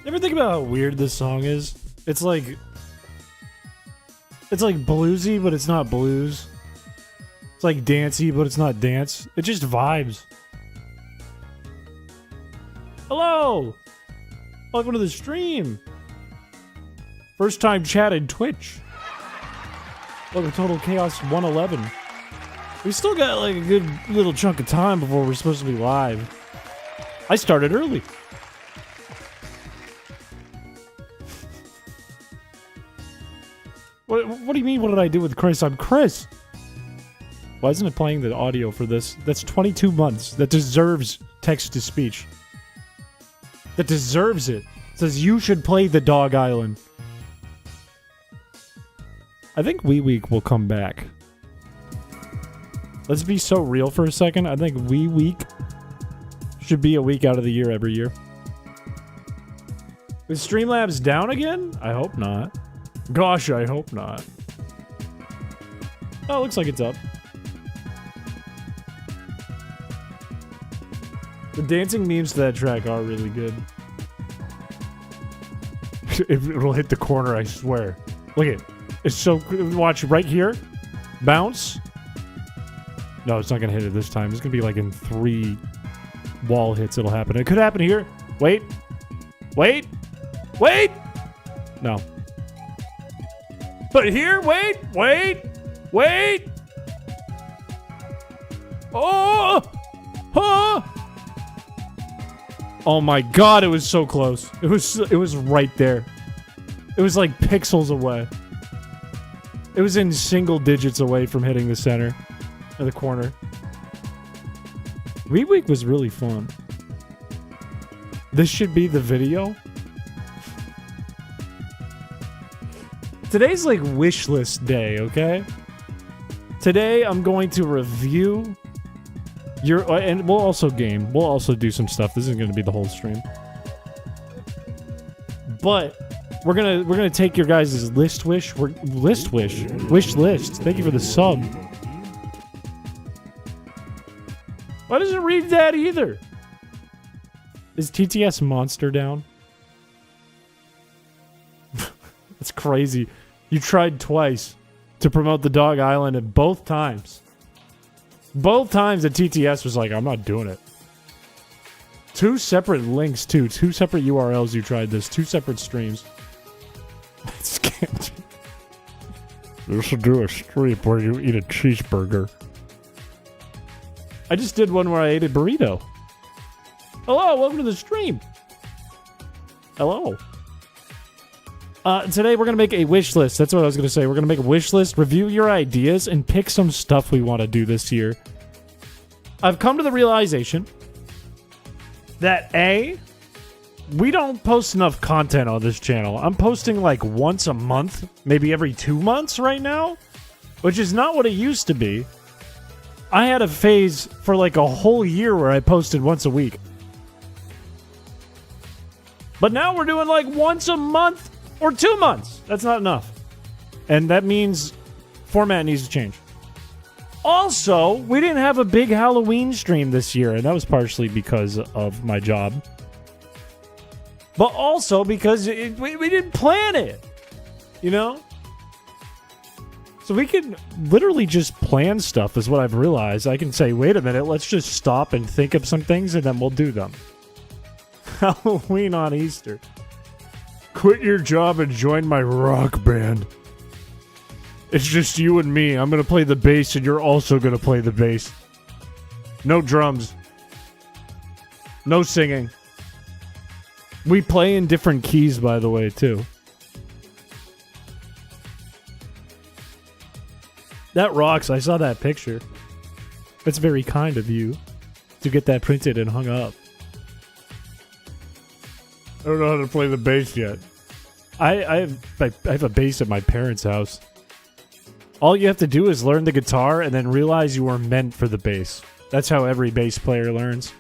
Ever think about how weird this song is? It's like bluesy, but it's not blues. It's like dancey, but it's not dance. It just vibes. Hello! Welcome to the stream. First time chatted Twitch. Welcome to Total Chaos 111. We still got like a good little chunk of time before we're supposed to be live. I started early. What do you mean, what did I do with Chris? I'm Chris. Why isn't it playing the audio for this? That's 22 months. That deserves text-to-speech. That deserves it. It says you should play the Dog Island. I think Wee Week will come back. Let's be so real for a second. I think Wee Week should be a week out of the year every year. Is Streamlabs down again? I hope not. Gosh, I hope not. Oh, it looks like it's up. The dancing memes to that track are really good. It'll hit the corner, I swear. Look at it. It's so... Watch, right here. Bounce. No, it's not gonna hit it this time. It's gonna be like in 3 wall hits it'll happen. It could happen here. Wait. Wait. Wait! No. But here, wait, wait, wait. Oh! Oh! Oh my god, it was so close. It was right there. It was like pixels away. It was in single digits away from hitting the center of the corner. Wee Week was really fun. This should be the video. Today's like wish list day, okay? Today I'm going to review your and we'll also game. We'll also do some stuff. This isn't going to be the whole stream. But we're going to take your guys' wish list. Thank you for the sub. Why doesn't it read that either? Is TTS Monster down? It's crazy. You tried twice to promote the Dog Island, and both times the TTS was like, I'm not doing it. 2 separate links, too. 2 separate URLs you tried this. 2 separate streams. That's scammed. You should do a stream where you eat a cheeseburger. I just did one where I ate a burrito. Hello, welcome to the stream. Hello. Today we're going to make a wish list. That's what I was going to say. We're going to make a wish list, review your ideas, and pick some stuff we want to do this year. I've come to the realization that A, we don't post enough content on this channel. I'm posting like once a month, maybe every 2 months right now, which is not what it used to be. I had a phase for like a whole year where I posted once a week. But now we're doing like once a month or 2 months. That's not enough. And that means format needs to change. Also, we didn't have a big Halloween stream this year, and that was partially because of my job. But also because we didn't plan it. You know? So we can literally just plan stuff is what I've realized. I can say, wait a minute, let's just stop and think of some things, and then we'll do them. Halloween on Easter. Quit your job and join my rock band. It's just you and me. I'm going to play the bass and you're also going to play the bass. No drums. No singing. We play in different keys, by the way, too. That rocks. I saw that picture. It's very kind of you to get that printed and hung up. I don't know how to play the bass yet. I have a bass at my parents' house. All you have to do is learn the guitar and then realize you were meant for the bass. That's how every bass player learns.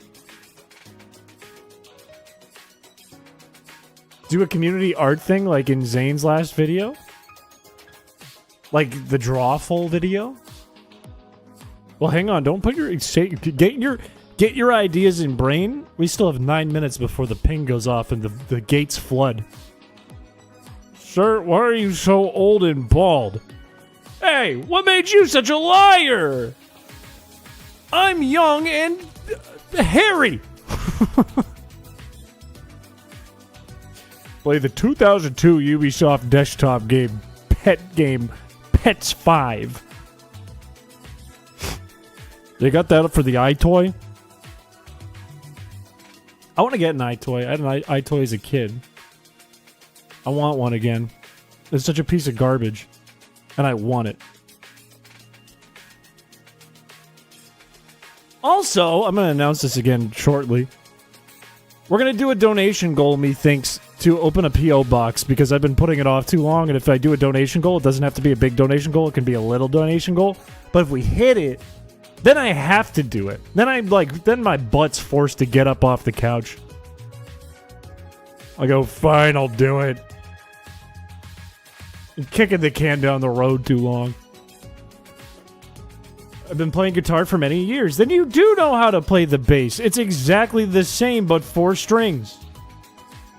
Do a community art thing like in Zane's last video? Like the drawful video? Well, hang on. Don't put your... Get Get your ideas in brain. We still have 9 minutes before the ping goes off and the gates flood. Sir, why are you so old and bald? Hey, what made you such a liar? I'm young and hairy. Play the 2002 Ubisoft desktop game, Pets 5. They got that up for the iToy. I want to get an iToy. I had an iToy as a kid. I want one again. It's such a piece of garbage. And I want it. Also, I'm going to announce this again shortly. We're going to do a donation goal, methinks, to open a P.O. box because I've been putting it off too long. And if I do a donation goal, it doesn't have to be a big donation goal. It can be a little donation goal. But if we hit it, then I have to do it. Then my butt's forced to get up off the couch. I go, fine, I'll do it. I'm kicking the can down the road too long. I've been playing guitar for many years. Then you do know how to play the bass. It's exactly the same, but 4 strings.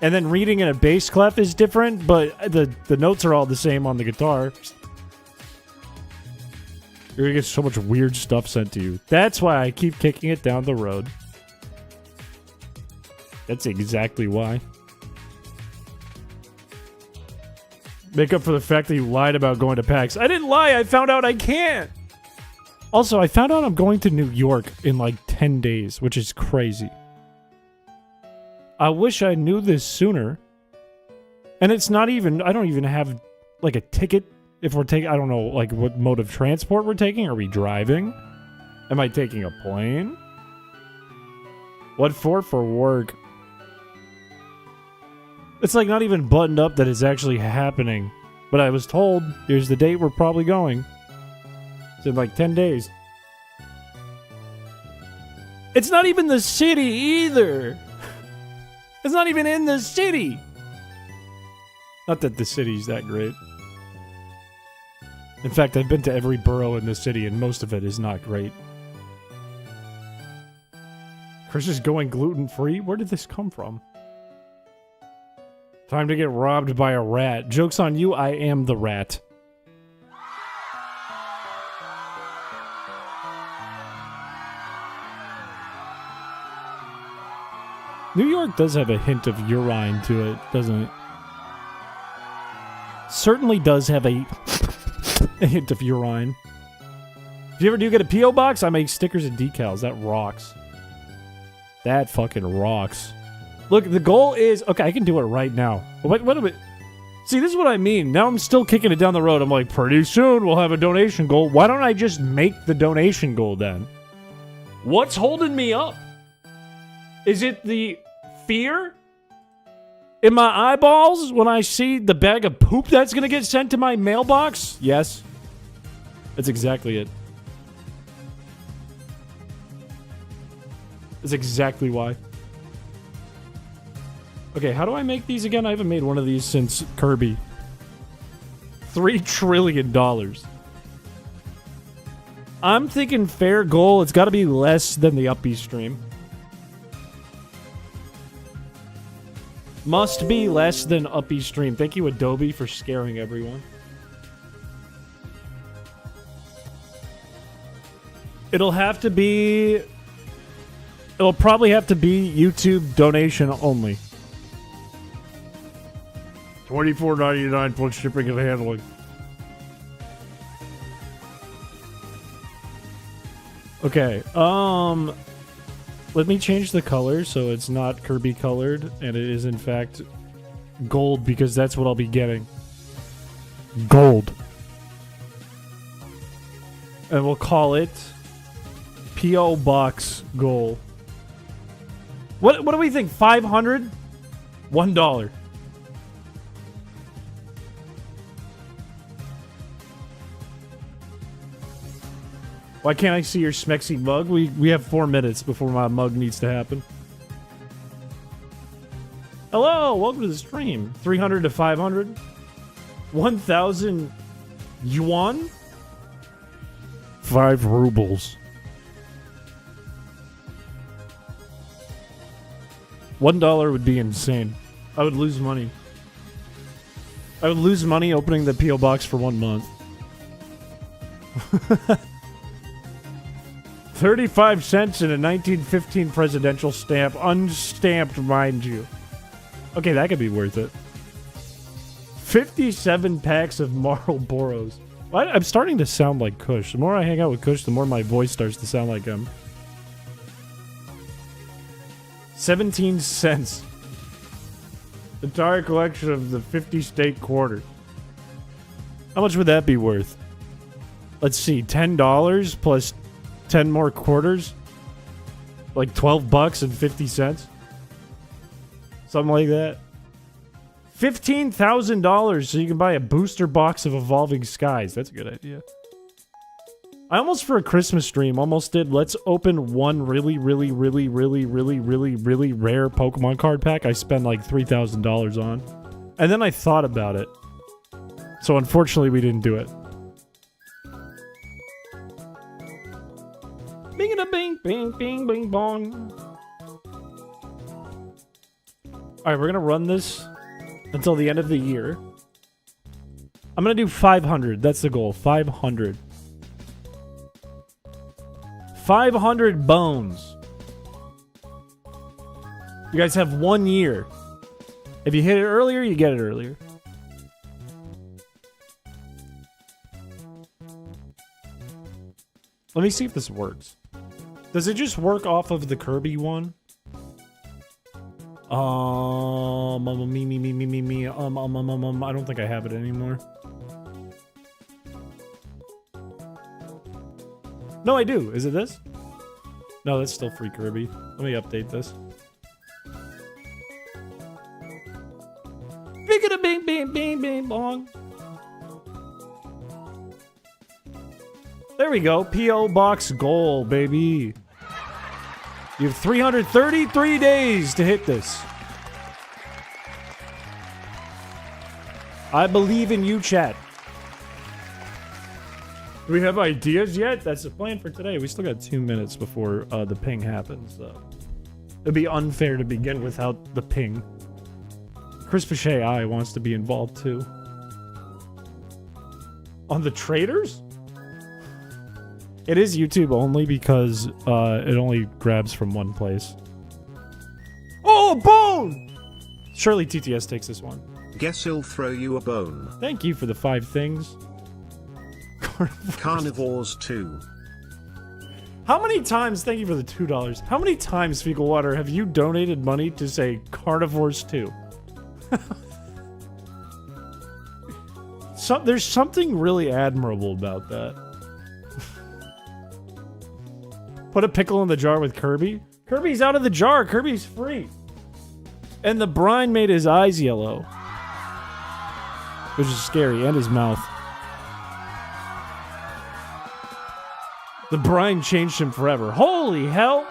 And then reading in a bass clef is different, but the notes are all the same on the guitar. You're gonna get so much weird stuff sent to you. That's why I keep kicking it down the road. That's exactly why. Make up for the fact that you lied about going to PAX. I didn't lie. I found out I can't. Also, I found out I'm going to New York in like 10 days, which is crazy. I wish I knew this sooner. And it's not even... I don't even have like a ticket if we're taking... I don't know like what mode of transport we're taking. Are we driving? Am I taking a plane? What for? For work. It's like not even buttoned up that it's actually happening. But I was told, here's the date we're probably going. It's in like 10 days. It's not even the city either. It's not even in the city. Not that the city's that great. In fact, I've been to every borough in the city and most of it is not great. Chris is going gluten-free? Where did this come from? Time to get robbed by a rat. Joke's on you, I am the rat. New York does have a hint of urine to it, doesn't it? Certainly does have a hint of urine. If you ever do get a P.O. box, I make stickers and decals. That rocks. That fucking rocks. Look, the goal is... Okay, I can do it right now. What am I... See, this is what I mean. Now I'm still kicking it down the road. I'm like, pretty soon we'll have a donation goal. Why don't I just make the donation goal then? What's holding me up? Is it the fear in my eyeballs when I see the bag of poop that's going to get sent to my mailbox? Yes. That's exactly it. That's exactly why. Okay, how do I make these again? I haven't made one of these since Kirby. $3 trillion. I'm thinking fair goal. It's got to be less than the Uppy stream. Must be less than Uppy stream. Thank you, Adobe, for scaring everyone. It'll have to be... It'll probably have to be YouTube donation only. $24.99 plus shipping and handling. Okay, let me change the color so it's not Kirby colored and it is in fact gold because that's what I'll be getting. Gold. And we'll call it P.O. Box Goal. What do we think? 500? $1. Why can't I see your smexy mug? We have 4 minutes before my mug needs to happen. Hello, welcome to the stream. 300 to 500? 1,000 yuan? 5 rubles. $1 would be insane. I would lose money. I would lose money opening the P.O. box for 1 month. 35 cents in a 1915 presidential stamp. Unstamped, mind you. Okay, that could be worth it. 57 packs of Marlboros. I'm starting to sound like Kush. The more I hang out with Kush, the more my voice starts to sound like him. 17 cents. Entire collection of the 50 state quarter. How much would that be worth? Let's see, $10 plus 10 more quarters? Like 12 bucks and 50 cents? Something like that. $15,000 so you can buy a booster box of Evolving Skies. That's a good idea. I almost, for a Christmas stream, almost did let's open one really rare Pokemon card pack I spent like $3,000 on. And then I thought about it. So unfortunately we didn't do it. Bing a bing bing bing bing bong. Alright, we're gonna run this until the end of the year. I'm gonna do 500. That's the goal. 500. 500 bones. You guys have 1 year. If you hit it earlier, you get it earlier. Let me see if this works. Does it just work off of the Kirby one? I don't think I have it anymore. No, I do. Is it this? No, that's still free Kirby. Let me update this. Bing bing bing bing bong. There we go. P.O. Box goal, baby. You have 333 days to hit this. I believe in you, chat. Do we have ideas yet? That's the plan for today. We still got 2 minutes before the ping happens. It'd be unfair to begin without the ping. chrispiche wants to be involved too. On the traders? It is YouTube only because it only grabs from one place. Oh, bone! Surely TTS takes this one. Guess he'll throw you a bone. Thank you for the 5 things. Carnivores 2. How many times, thank you for the $2. How many times, Fecal Water, have you donated money to say Carnivores 2? There's something really admirable about that. Put a pickle in the jar with Kirby? Kirby's out of the jar. Kirby's free. And the brine made his eyes yellow. Which is scary. And his mouth. The brine changed him forever. Holy hell!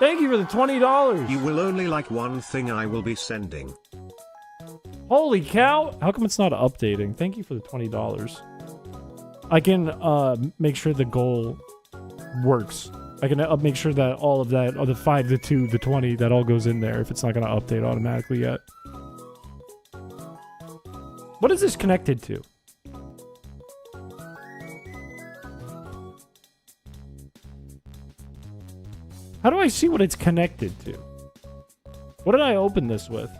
Thank you for the $20. You will only like one thing I will be sending. Holy cow! How come it's not updating? Thank you for the $20. I can make sure the goal works. I can make sure that all of that, or the 5, the 2, the 20, that all goes in there if it's not going to update automatically yet. What is this connected to? How do I see what it's connected to? What did I open this with?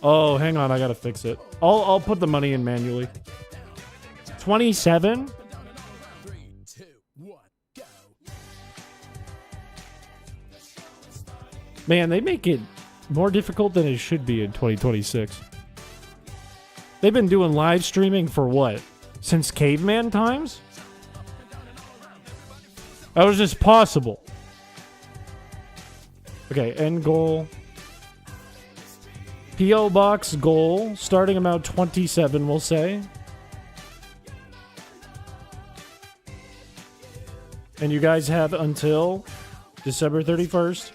Oh, hang on, I gotta fix it. I'll put the money in manually. 27? Man, they make it more difficult than it should be in 2026. They've been doing live streaming for what? Since caveman times? How is this possible? Okay, end goal. P.O. Box goal. Starting amount 27, we'll say. And you guys have until December 31st.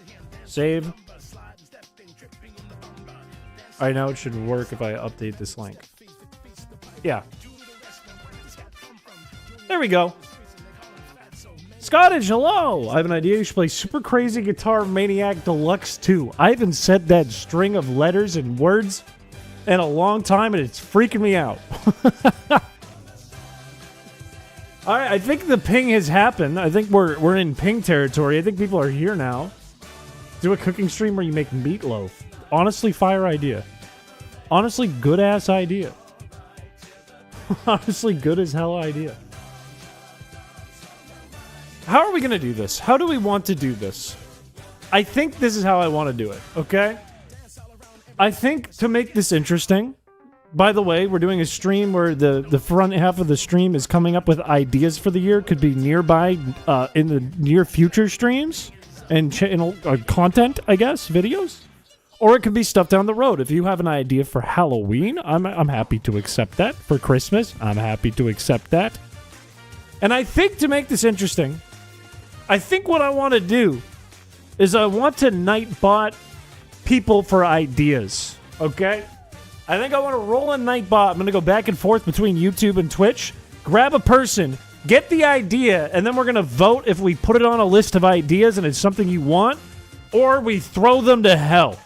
Save. Alright, now it should work if I update this link. Yeah. we go. Scottish, hello. I have an idea. You should play Super Crazy Guitar Maniac Deluxe 2. I haven't said that string of letters and words in a long time, and it's freaking me out. All right, I think the ping has happened. I think we're in ping territory. I think people are here now. Do a cooking stream where you make meatloaf. Honestly, fire idea. Honestly, good-ass idea. Honestly, good as hell idea. How are we going to do this? How do we want to do this? I think this is how I want to do it, okay? I think to make this interesting, by the way, we're doing a stream where the front half of the stream is coming up with ideas for the year. Could be nearby in the near future streams and channel content, I guess, videos. Or it could be stuff down the road. If you have an idea for Halloween, I'm happy to accept that. For Christmas, I'm happy to accept that. And I think to make this interesting, I think what I want to do is I want to nightbot people for ideas, okay? I think I want to roll a nightbot. I'm going to go back and forth between YouTube and Twitch, grab a person, get the idea, and then we're going to vote if we put it on a list of ideas and it's something you want, or we throw them to hell.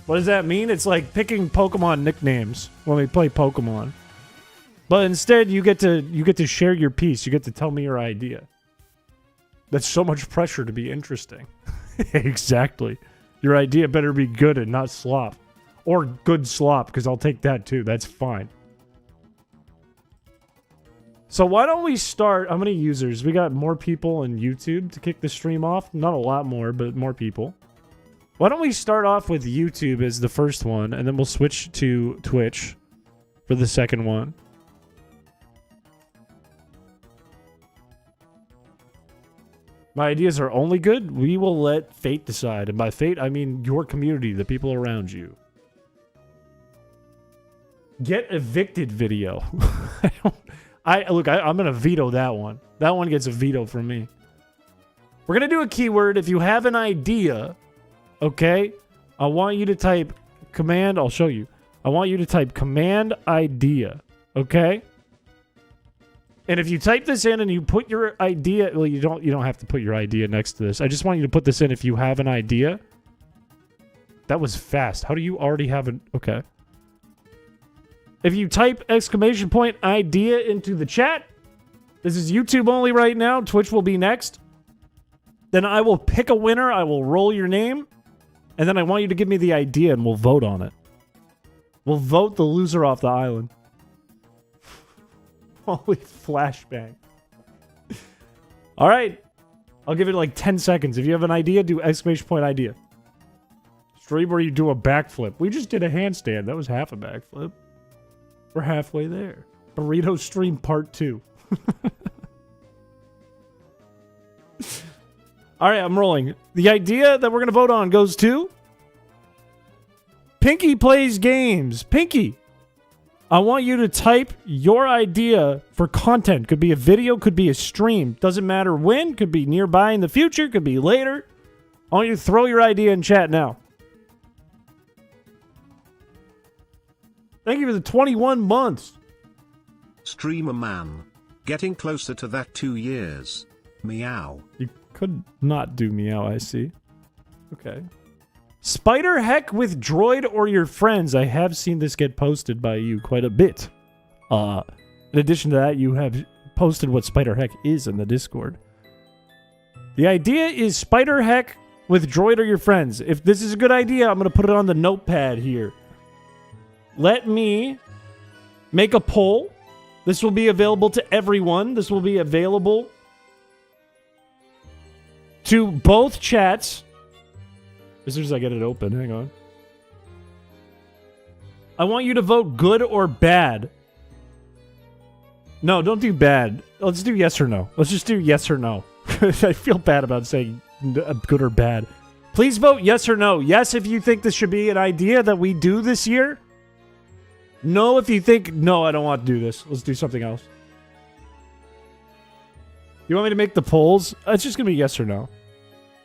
What does that mean? It's like picking Pokemon nicknames when we play Pokemon. But instead, you get to share your piece. You get to tell me your idea. That's so much pressure to be interesting. Exactly. Your idea better be good and not slop. Or good slop, because I'll take that too. That's fine. So why don't we start... How many users? We got more people on YouTube to kick the stream off. Not a lot more, but more people. Why don't we start off with YouTube as the first one, and then we'll switch to Twitch for the second one. My ideas are only good. We will let fate decide. And by fate, I mean your community, the people around you. Get evicted video. I'm going to veto that one. That one gets a veto from me. We're going to do a keyword. If you have an idea, okay, I want you to type command. I'll show you. I want you to type command idea, okay? And if you type this in and you put your idea, well, you don't have to put your idea next to this. I just want you to put this in if you have an idea. That was fast. How do you already have an... Okay. If you type exclamation point idea into the chat, this is YouTube only right now. Twitch will be next. Then I will pick a winner. I will roll your name. And then I want you to give me the idea and we'll vote on it. We'll vote the loser off the island. Holy flashbang. All right. I'll give it like 10 seconds. If you have an idea, do exclamation point idea. Stream where you do a backflip. We just did a handstand. That was half a backflip. We're halfway there. Burrito stream part 2. All right, I'm rolling. The idea that we're going to vote on goes to Pinky Plays Games. Pinky, I want you to type your idea for content. Could be a video, could be a stream. Doesn't matter when. Could be nearby in the future. Could be later. I want you to throw your idea in chat now. Thank you for the 21 months. Streamer man. Getting closer to that 2 years. Meow. You could not do meow, I see. Okay. Spider Heck with Droid or your friends. I have seen this get posted by you quite a bit. In addition to that, you have posted what Spider Heck is in the Discord. The idea is Spider Heck with Droid or your friends. If this is a good idea, I'm going to put it on the notepad here. Let me make a poll. This will be available to everyone. This will be available to both chats. As soon as I get it open, hang on. I want you to vote good or bad. No, don't do bad. Let's do yes or no. Let's just do yes or no. I feel bad about saying good or bad. Please vote yes or no. Yes if you think this should be an idea that we do this year. No if you think, no, I don't want to do this. Let's do something else. You want me to make the polls? It's just going to be yes or no.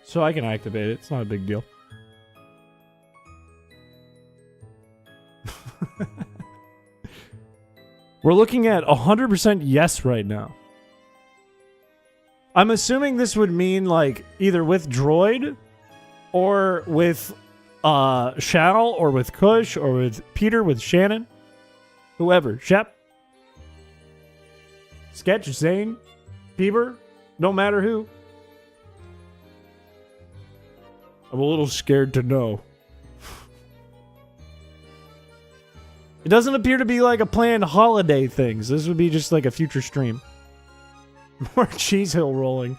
So I can activate it. It's not a big deal. We're looking at 100% yes right now. I'm assuming this would mean like either with Droid or with Shal or with Kush or with Peter, with Shannon, whoever. Shep, Sketch, Zane, Bieber, no matter who. I'm a little scared to know. It doesn't appear to be like a planned holiday thing. So this would be just like a future stream. More Cheese Hill rolling.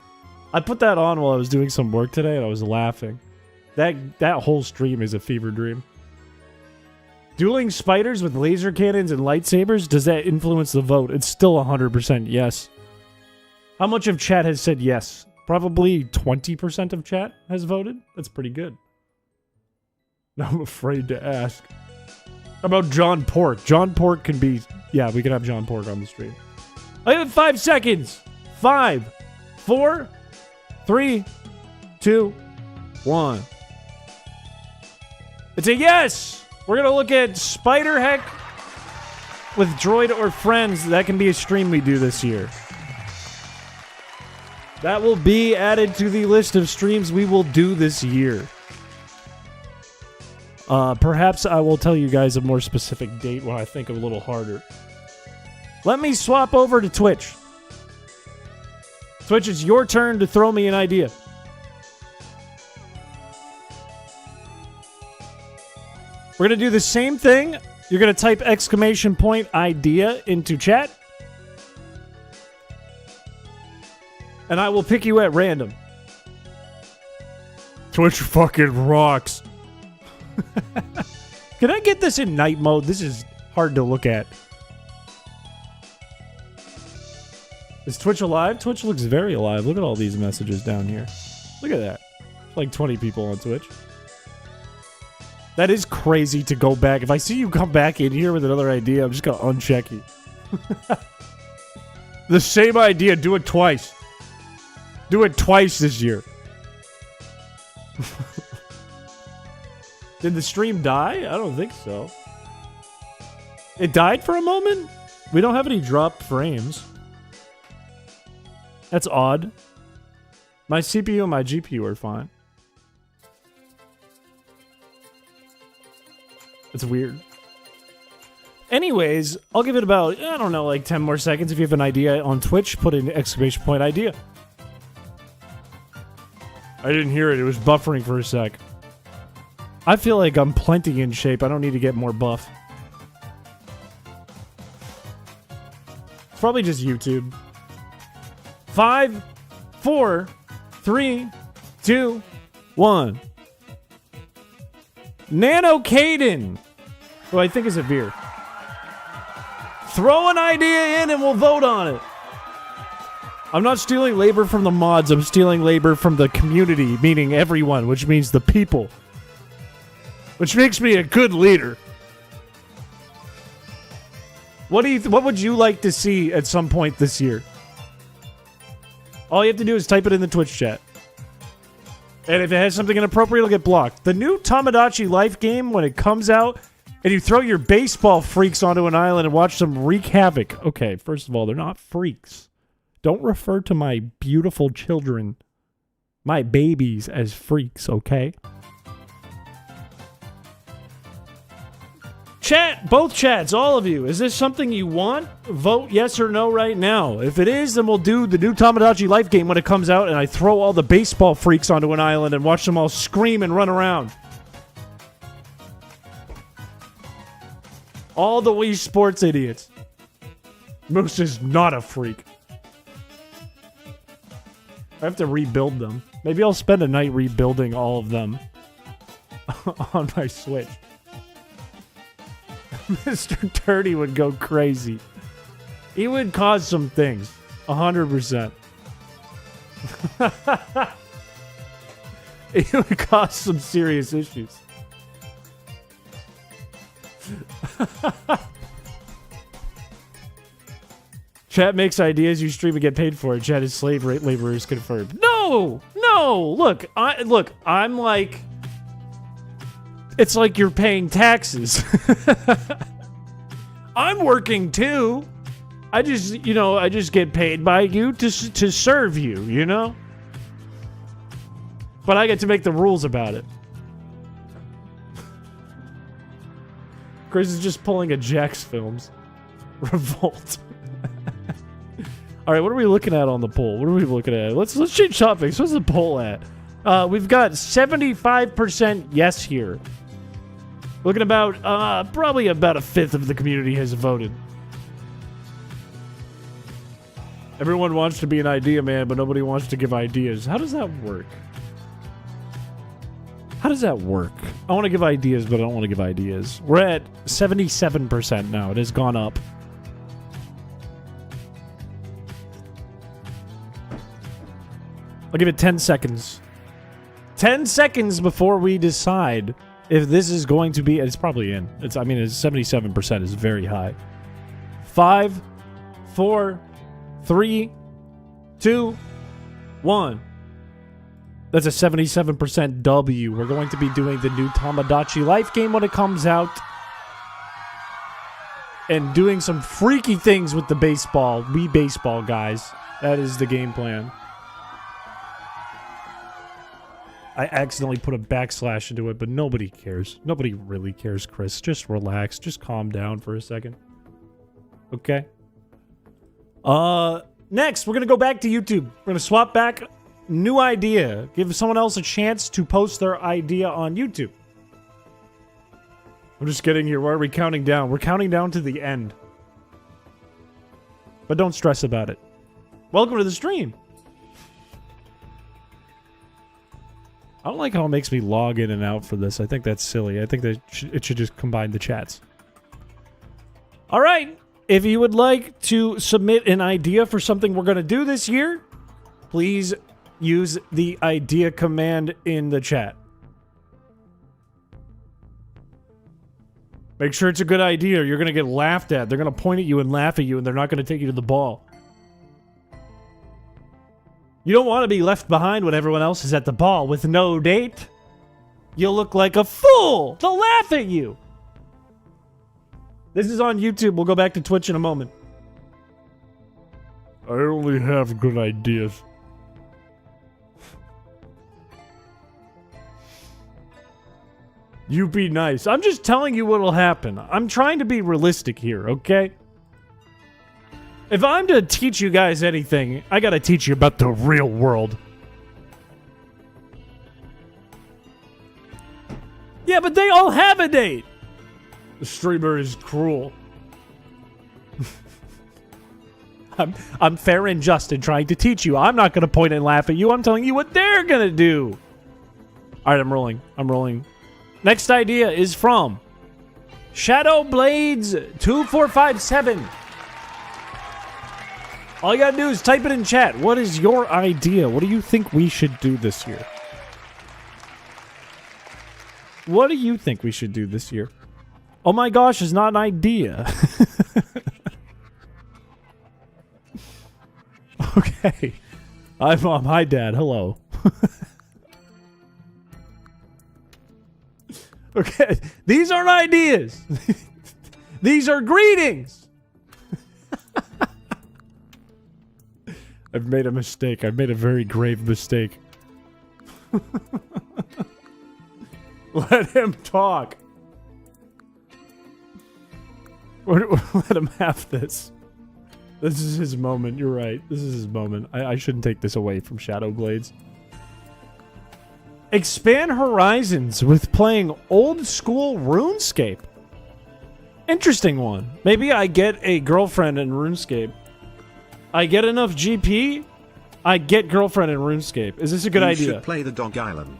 I put that on while I was doing some work today and I was laughing. That whole stream is a fever dream. Dueling spiders with laser cannons and lightsabers, does that influence the vote? It's still 100% yes. How much of chat has said yes? Probably 20% of chat has voted. That's pretty good. I'm afraid to ask. How about John Pork? John Pork can be... Yeah, we can have John Pork on the stream. I have 5 seconds. 5, 4, 3, 2, 1. It's a yes! We're going to look at Spider Heck with Droid or Friends. That can be a stream we do this year. That will be added to the list of streams we will do this year. Perhaps I will tell you guys a more specific date when I think a little harder. Let me swap over to Twitch. Twitch, it's your turn to throw me an idea. We're going to do the same thing. You're going to type exclamation point idea into chat. And I will pick you at random. Twitch fucking rocks. Can I get this in night mode? This is hard to look at. Is Twitch alive? Twitch looks very alive. Look at all these messages down here. Look at that. Like 20 people on Twitch. That is crazy to go back. If I see you come back in here with another idea, I'm just going to uncheck you. The same idea. Do it twice. Do it twice this year. Did the stream die? I don't think so. It died for a moment? We don't have any dropped frames. That's odd. My CPU and my GPU are fine. It's weird. Anyways, I'll give it about, I don't know, like 10 more seconds. If you have an idea on Twitch, put in exclamation point idea. I didn't hear it. It was buffering for a sec. I feel like I'm plenty in shape. I don't need to get more buff. It's probably just YouTube. 5, 4, 3, 2, 1. Nano Caden, who I think is a beer. Throw an idea in and we'll vote on it. I'm not stealing labor from the mods. I'm stealing labor from the community, meaning everyone, which means the people. Which makes me a good leader. What would you like to see at some point this year? All you have to do is type it in the Twitch chat. And if it has something inappropriate, it'll get blocked. The new Tamagotchi Life game, when it comes out, and you throw your baseball freaks onto an island and watch them wreak havoc. Okay, first of all, they're not freaks. Don't refer to my beautiful children, my babies, as freaks, okay? Chat, both chats, all of you. Is this something you want? Vote yes or no right now. If it is, then we'll do the new Tamagotchi Life game when it comes out, and I throw all the baseball freaks onto an island and watch them all scream and run around. All the Wii Sports idiots. Moose is not a freak. I have to rebuild them. Maybe I'll spend a night rebuilding all of them on my Switch. Mr. Turdy would go crazy. He would cause some things. 100%. He would cause some serious issues. Chat makes ideas, you stream and get paid for it. Chat is slave laborers confirmed. No! No! Look, I'm like... It's like you're paying taxes. I'm working too. I just get paid by you to serve you, you know? But I get to make the rules about it. Chris is just pulling a Jax Films. Revolt. All right, what are we looking at on the poll? What are we looking at? Let's change topics. What's the poll at? We've got 75% yes here. Looking about probably about a fifth of the community has voted. Everyone wants to be an idea man, but nobody wants to give ideas. How does that work? How does that work? I want to give ideas, but I don't want to give ideas. We're at 77% now. It has gone up. I'll give it 10 seconds. 10 seconds before we decide if this is going to be... It's probably in. It's 77% is very high. 5, 4, 3, 2, 1. That's a 77% W. We're going to be doing the new Tamagotchi Life game when it comes out. And doing some freaky things with the baseball. We baseball guys. That is the game plan. I accidentally put a backslash into it, but nobody cares. Nobody really cares, Chris. Just relax. Just calm down for a second. Okay? Next, we're going to go back to YouTube. We're going to swap back. New idea. Give someone else a chance to post their idea on YouTube. I'm just getting here. Why are we counting down? We're counting down to the end. But don't stress about it. Welcome to the stream. I don't like how it makes me log in and out for this. I think that's silly. I think that it should just combine the chats. All right. If you would like to submit an idea for something we're going to do this year, please use the idea command in the chat. Make sure it's a good idea or you're going to get laughed at. They're going to point at you and laugh at you, and they're not going to take you to the ball. You don't want to be left behind when everyone else is at the ball with no date. You'll look like a fool. They'll laugh at you. This is on YouTube. We'll go back to Twitch in a moment. I only have good ideas. You be nice. I'm just telling you what'll happen. I'm trying to be realistic here, okay? If I'm to teach you guys anything, I gotta teach you about the real world. Yeah, but they all have a date. The streamer is cruel. I'm fair and just in trying to teach you. I'm not gonna point and laugh at you. I'm telling you what they're gonna do. All right, I'm rolling. Next idea is from Shadowblades2457. All you gotta do is type it in chat. What is your idea? What do you think we should do this year? What do you think we should do this year? Oh my gosh, is not an idea. Okay. Hi, Mom. Hi, Dad. Hello. Okay. These aren't ideas. These are greetings. I've made a mistake. I've made a very grave mistake. Let him talk. Let him have this. This is his moment. You're right. This is his moment. I shouldn't take this away from Shadowblades. Expand horizons with playing old school RuneScape. Interesting one. Maybe I get a girlfriend in RuneScape. I get enough GP, I get girlfriend in RuneScape. Is this a good idea? You should play the Dog Island.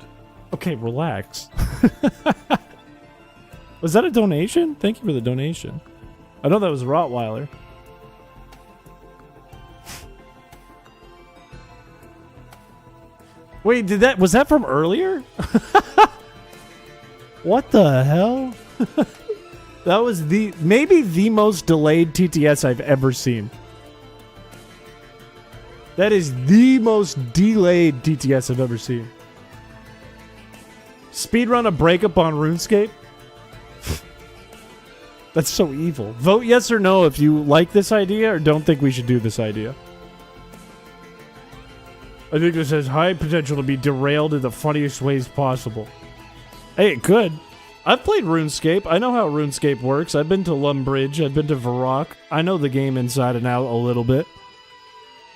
Okay, relax. Was that a donation? Thank you for the donation. I know that was Rottweiler. Wait, was that from earlier? What the hell? That was maybe the most delayed TTS I've ever seen. That is the most delayed TTS I've ever seen. Speedrun a breakup on RuneScape? That's so evil. Vote yes or no if you like this idea or don't think we should do this idea. I think this has high potential to be derailed in the funniest ways possible. Hey, it could. I've played RuneScape. I know how RuneScape works. I've been to Lumbridge. I've been to Varrock. I know the game inside and out a little bit.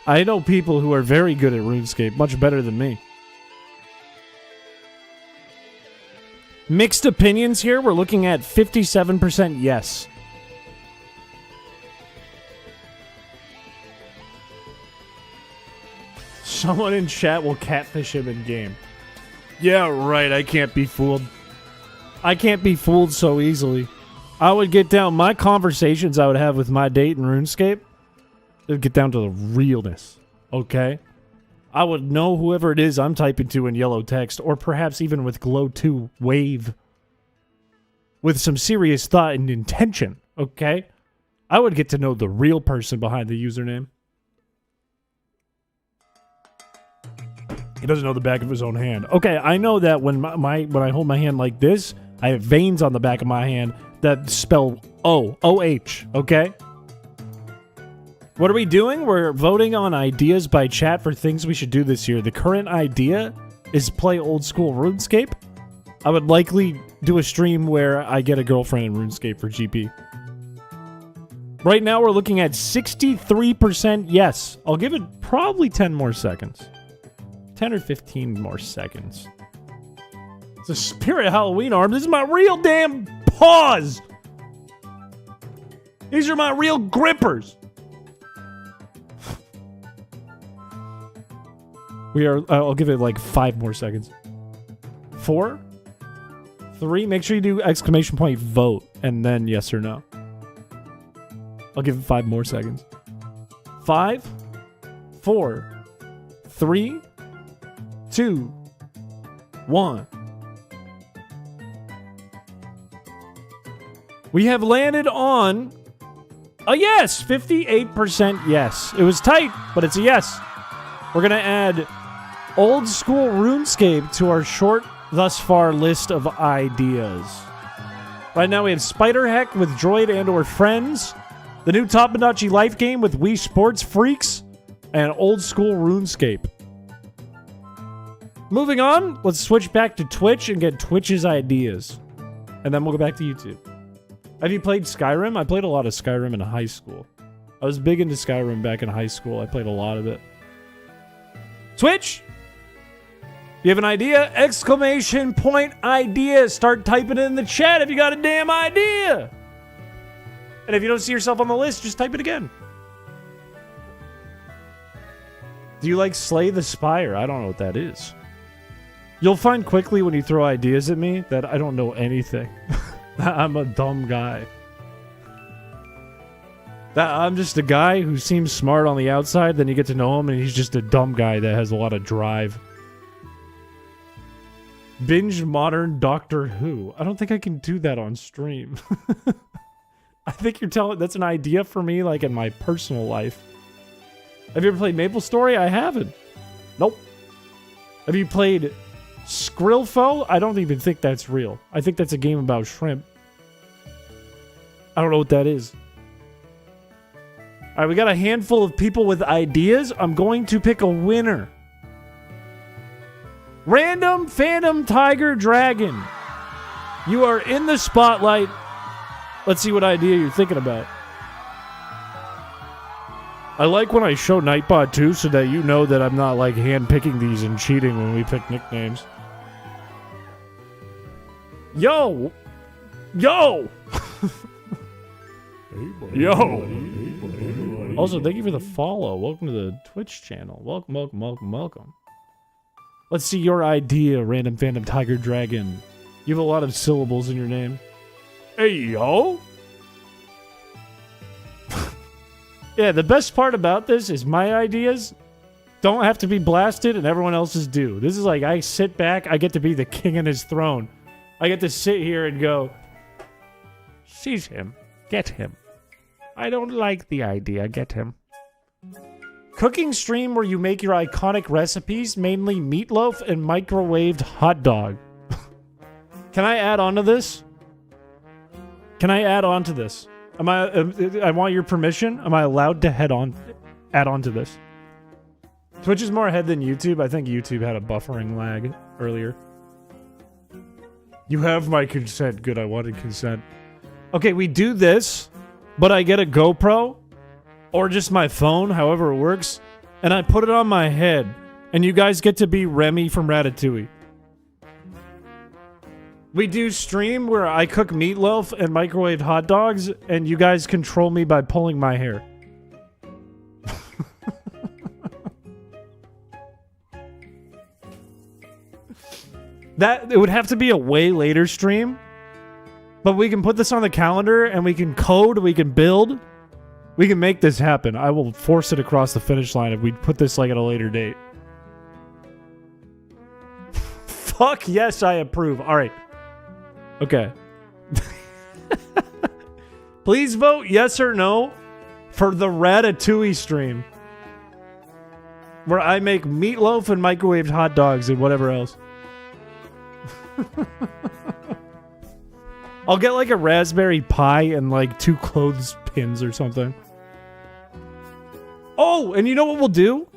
I know people who are very good at RuneScape, much better than me. Mixed opinions here. We're looking at 57% yes. Someone in chat will catfish him in game. Yeah, right. I can't be fooled. I can't be fooled so easily. I would get down my conversations I would have with my date in RuneScape. It would get down to the realness. Okay? I would know whoever it is I'm typing to in yellow text, or perhaps even with Glow 2 Wave. With some serious thought and intention. Okay? I would get to know the real person behind the username. He doesn't know the back of his own hand. Okay, I know that when when I hold my hand like this, I have veins on the back of my hand that spell O-H, okay? What are we doing? We're voting on ideas by chat for things we should do this year. The current idea is play old school RuneScape. I would likely do a stream where I get a girlfriend in RuneScape for GP. Right now we're looking at 63% yes. I'll give it probably 10 more seconds. 10 or 15 more seconds. It's a Spirit Halloween arm. This is my real damn paws. These are my real grippers. I'll give it like 5 more seconds. 4, 3, make sure you do exclamation point vote and then yes or no. I'll give it 5 more seconds. 5, 4, 3, 2, 1. We have landed on a yes. 58% yes. It was tight, but it's a yes. We're going to add old school RuneScape to our short thus far list of ideas. Right now we have Spider Heck with Droid and or Friends, the new Tomodachi Life game with Wii Sports Freaks, and old school RuneScape. Moving on, let's switch back to Twitch and get Twitch's ideas. And then we'll go back to YouTube. Have you played Skyrim? I played a lot of Skyrim in high school. I was big into Skyrim back in high school. I played a lot of it. Twitch! You have an idea? Exclamation point idea. Start typing it in the chat if you got a damn idea. And if you don't see yourself on the list, just type it again. Do you like Slay the Spire? I don't know what that is. You'll find quickly when you throw ideas at me that I don't know anything. I'm a dumb guy. I'm just a guy who seems smart on the outside, then you get to know him and he's just a dumb guy that has a lot of drive. Binge modern Doctor Who. I don't think I can do that on stream. I think you're telling that's an idea for me, like in my personal life. Have you ever played MapleStory? I haven't. Nope. Have you played Skrillfo? I don't even think that's real. I think that's a game about shrimp. I don't know what that is. Alright, we got a handful of people with ideas. I'm going to pick a winner. Random Phantom Tiger Dragon. You are in the spotlight. Let's see what idea you're thinking about. I like when I show Nightbot too, so that you know that I'm not like hand-picking these and cheating when we pick nicknames. Yo! Yo! Yo! Also, thank you for the follow. Welcome to the Twitch channel. Welcome, welcome, welcome, welcome. Let's see your idea, Random Phantom Tiger Dragon. You have a lot of syllables in your name. Hey, yo! Yeah, the best part about this is my ideas don't have to be blasted and everyone else's do. This is like I sit back, I get to be the king on his throne. I get to sit here and go, seize him, get him. I don't like the idea, get him. Cooking stream where you make your iconic recipes, mainly meatloaf and microwaved hot dog. Can I add on to this? Can I add on to this? I want your permission. Am I allowed to add on to this? Twitch is more ahead than YouTube. I think YouTube had a buffering lag earlier. You have my consent. Good, I wanted consent. Okay, we do this, but I get a GoPro or just my phone, however it works, and I put it on my head, and you guys get to be Remy from Ratatouille. We do stream where I cook meatloaf and microwave hot dogs, and you guys control me by pulling my hair. It would have to be a way later stream, but we can put this on the calendar, and we can code, we can build, we can make this happen. I will force it across the finish line if we put this like at a later date. Fuck yes, I approve. All right. Okay. Please vote yes or no for the Ratatouille stream, where I make meatloaf and microwaved hot dogs and whatever else. I'll get like a raspberry pie and like 2 clothespins or something. Oh, and you know what we'll do?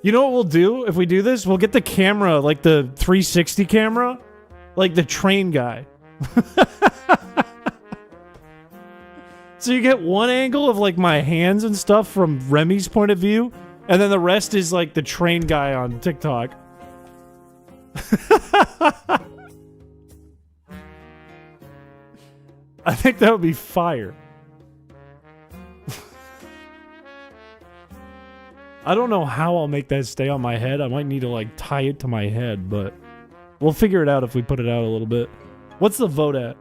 You know what we'll do if we do this? We'll get the camera, like the 360 camera, like the train guy. So you get one angle of like my hands and stuff from Remy's point of view, and then the rest is like the train guy on TikTok. I think that would be fire. I don't know how I'll make that stay on my head. I might need to like tie it to my head, but we'll figure it out if we put it out a little bit. What's the vote at?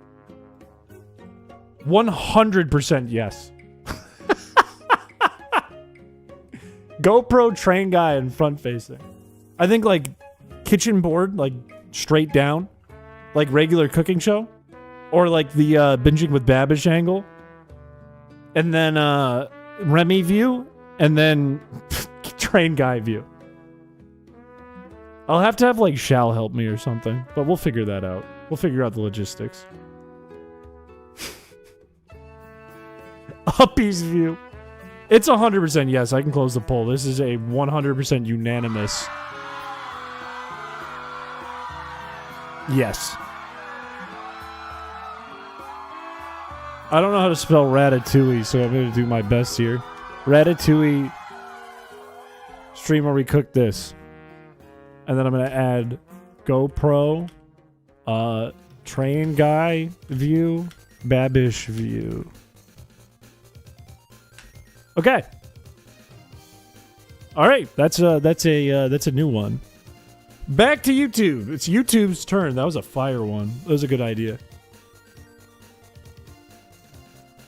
100% yes. GoPro train guy and front facing. I think like kitchen board, like straight down, like regular cooking show, or like the binging with Babish angle, and then Remy view, and then train guy view. I'll have to have like Shall help me or something, but we'll figure that out. We'll figure out the logistics. Uppy's view. It's 100% yes. I can close the poll. This is a 100% unanimous yes. I don't know how to spell ratatouille, so I'm going to do my best here. Ratatouille stream where we cook this. And then I'm going to add GoPro, train guy view, Babish view. Okay. All right, that's a new one. Back to YouTube. It's YouTube's turn. That was a fire one. That was a good idea.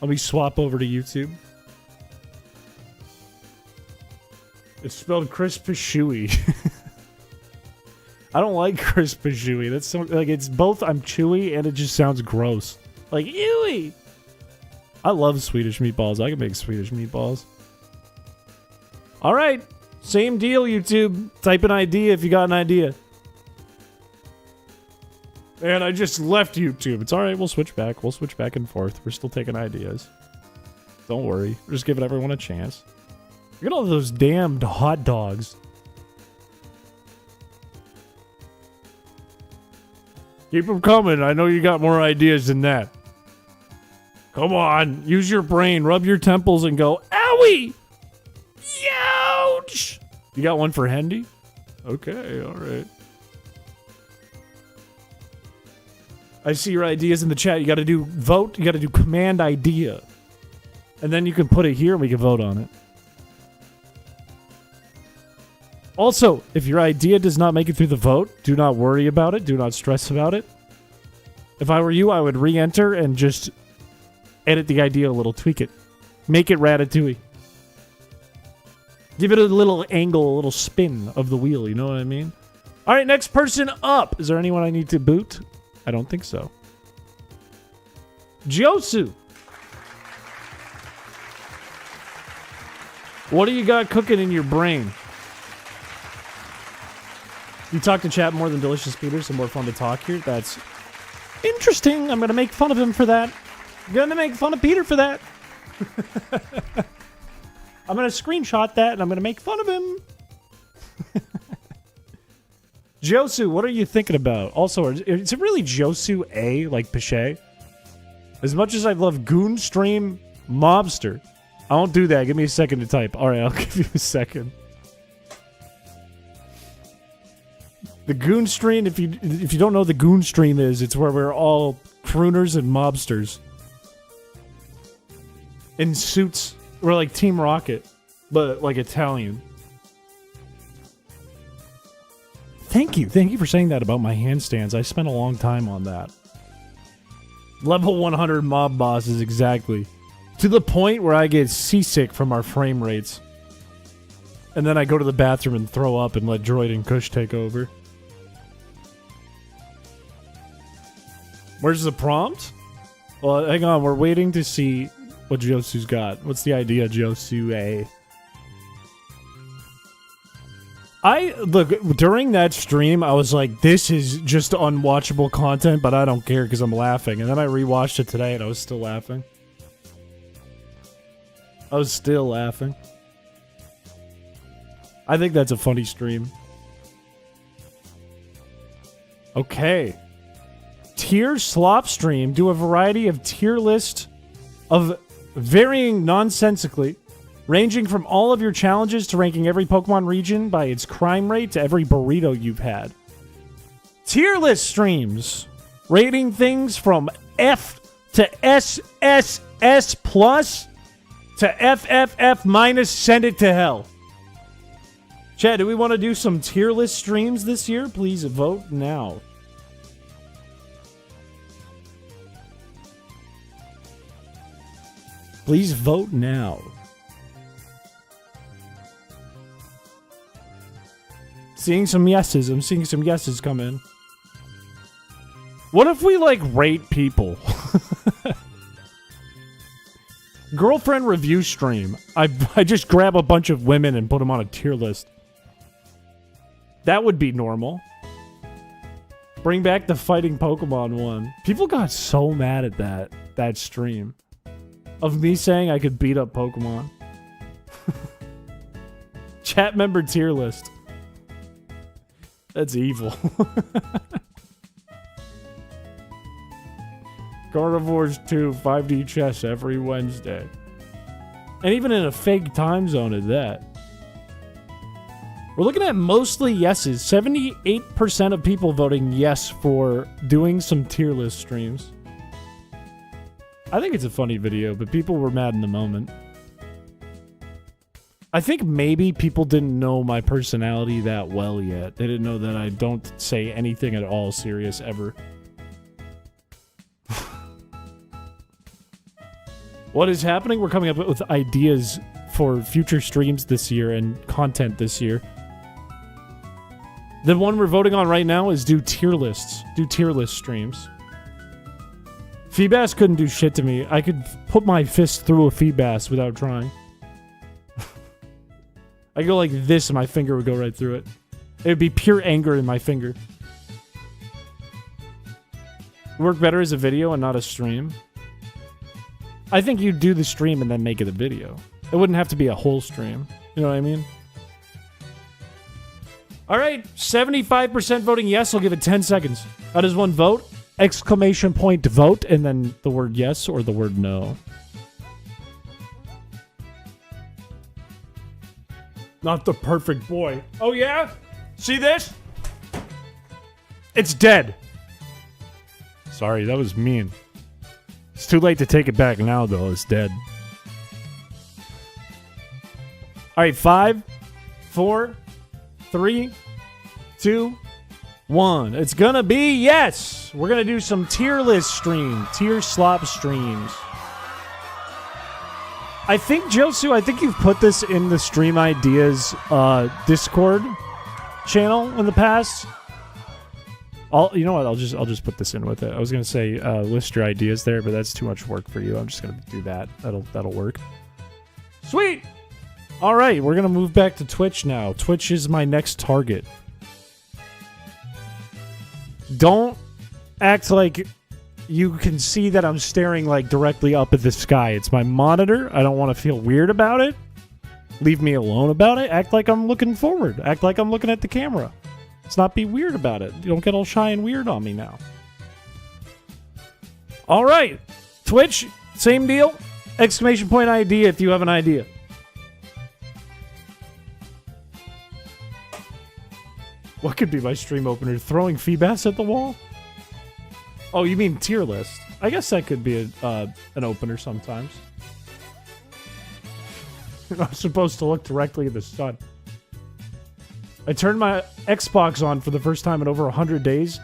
Let me swap over to YouTube. It's spelled chrispiche. I don't like chrispiche. That's so, like it's both. I'm chewy and it just sounds gross. Like ewy. I love Swedish meatballs. I can make Swedish meatballs. All right. Same deal, YouTube. Type an idea if you got an idea. And I just left YouTube. It's all right. We'll switch back. We'll switch back and forth. We're still taking ideas. Don't worry. We're just giving everyone a chance. Look at all those damned hot dogs. Keep them coming. I know you got more ideas than that. Come on, use your brain, rub your temples and go, owie! Ouch! You got one for Hendy? Okay, alright. I see your ideas in the chat. You gotta do vote, you gotta do command idea. And then you can put it here and we can vote on it. Also, if your idea does not make it through the vote, do not worry about it. Do not stress about it. If I were you, I would re-enter and just edit the idea a little, tweak it. Make it Ratatouille. Give it a little angle, a little spin of the wheel, you know what I mean? All right, next person up. Is there anyone I need to boot? I don't think so. Josu. What do you got cooking in your brain? You talk to chat more than Delicious Peter, so more fun to talk here. That's interesting. I'm going to make fun of him for that. Gonna make fun of Peter for that. I'm gonna screenshot that and I'm gonna make fun of him. Josu, what are you thinking about? Also, is it really Josu A, like Piché? As much as I love Goonstream Mobster, I won't do that. Give me a second to type. Alright, I'll give you a second. The Goonstream, if you don't know what the Goonstream is, it's where we're all crooners and mobsters. In suits. We're like Team Rocket, but like Italian. Thank you. Thank you for saying that about my handstands. I spent a long time on that. Level 100 mob bosses, exactly. To the point where I get seasick from our frame rates. And then I go to the bathroom and throw up and let Droid and Kush take over. Where's the prompt? Well, hang on. We're waiting to see what Josu's got. What's the idea, Josu A? Look, during that stream, I was like, this is just unwatchable content, but I don't care because I'm laughing. And then I rewatched it today and I was still laughing. I was still laughing. I think that's a funny stream. Okay. Tier slop stream. Do a variety of tier list of varying nonsensically, ranging from all of your challenges to ranking every Pokemon region by its crime rate to every burrito you've had. Tier list streams. Rating things from F to SSS plus to FFF minus, send it to hell. Chad, do we want to do some tier list streams this year? Please vote now. Please vote now. Seeing some yeses. I'm seeing some yeses come in. What if we, like, rate people? Girlfriend review stream. I just grab a bunch of women and put them on a tier list. That would be normal. Bring back the fighting Pokemon one. People got so mad at that stream. Of me saying I could beat up Pokemon. Chat member tier list. That's evil. Carnivores 2, 5D chess every Wednesday. And even in a fake time zone at that. We're looking at mostly yeses. 78% of people voting yes for doing some tier list streams. I think it's a funny video, but people were mad in the moment. I think maybe people didn't know my personality that well yet. They didn't know that I don't say anything at all serious ever. What is happening? We're coming up with ideas for future streams this year and content this year. The one we're voting on right now is do tier lists. Do tier list streams. Feebas couldn't do shit to me. I could put my fist through a Feebas without trying. I go like this and my finger would go right through it. It would be pure anger in my finger. Work better as a video and not a stream. I think you'd do the stream and then make it a video. It wouldn't have to be a whole stream. You know what I mean? Alright, 75% voting yes. I'll give it 10 seconds. How does one vote? Exclamation point vote and then the word yes or the word no. Not the perfect boy. Oh yeah? See this? It's dead. Sorry, that was mean. It's too late to take it back now, though. It's dead. Alright, 5, 4, 3, 2, 1. It's gonna be yes! We're gonna do some tier list stream. Tier slop streams. I think, Josu, I think you've put this in the Stream Ideas Discord channel in the past. You know what? I'll just put this in with it. I was gonna say list your ideas there, but that's too much work for you. I'm just gonna do that. That'll work. Sweet. All right, we're gonna move back to Twitch now. Twitch is my next target. Don't act like you can see that I'm staring like directly up at the sky. It's my monitor. I don't want to feel weird about it. Leave me alone about it. Act like I'm looking forward. Act like I'm looking at the camera. Let's not be weird about it. You don't get all shy and weird on me now. All right. Twitch, same deal. Exclamation point idea if you have an idea. What could be my stream opener? Throwing Feebas at the wall? Oh, you mean tier list? I guess that could be an opener sometimes. I'm supposed to look directly at the sun. I turned my Xbox on for the first time in over 100 days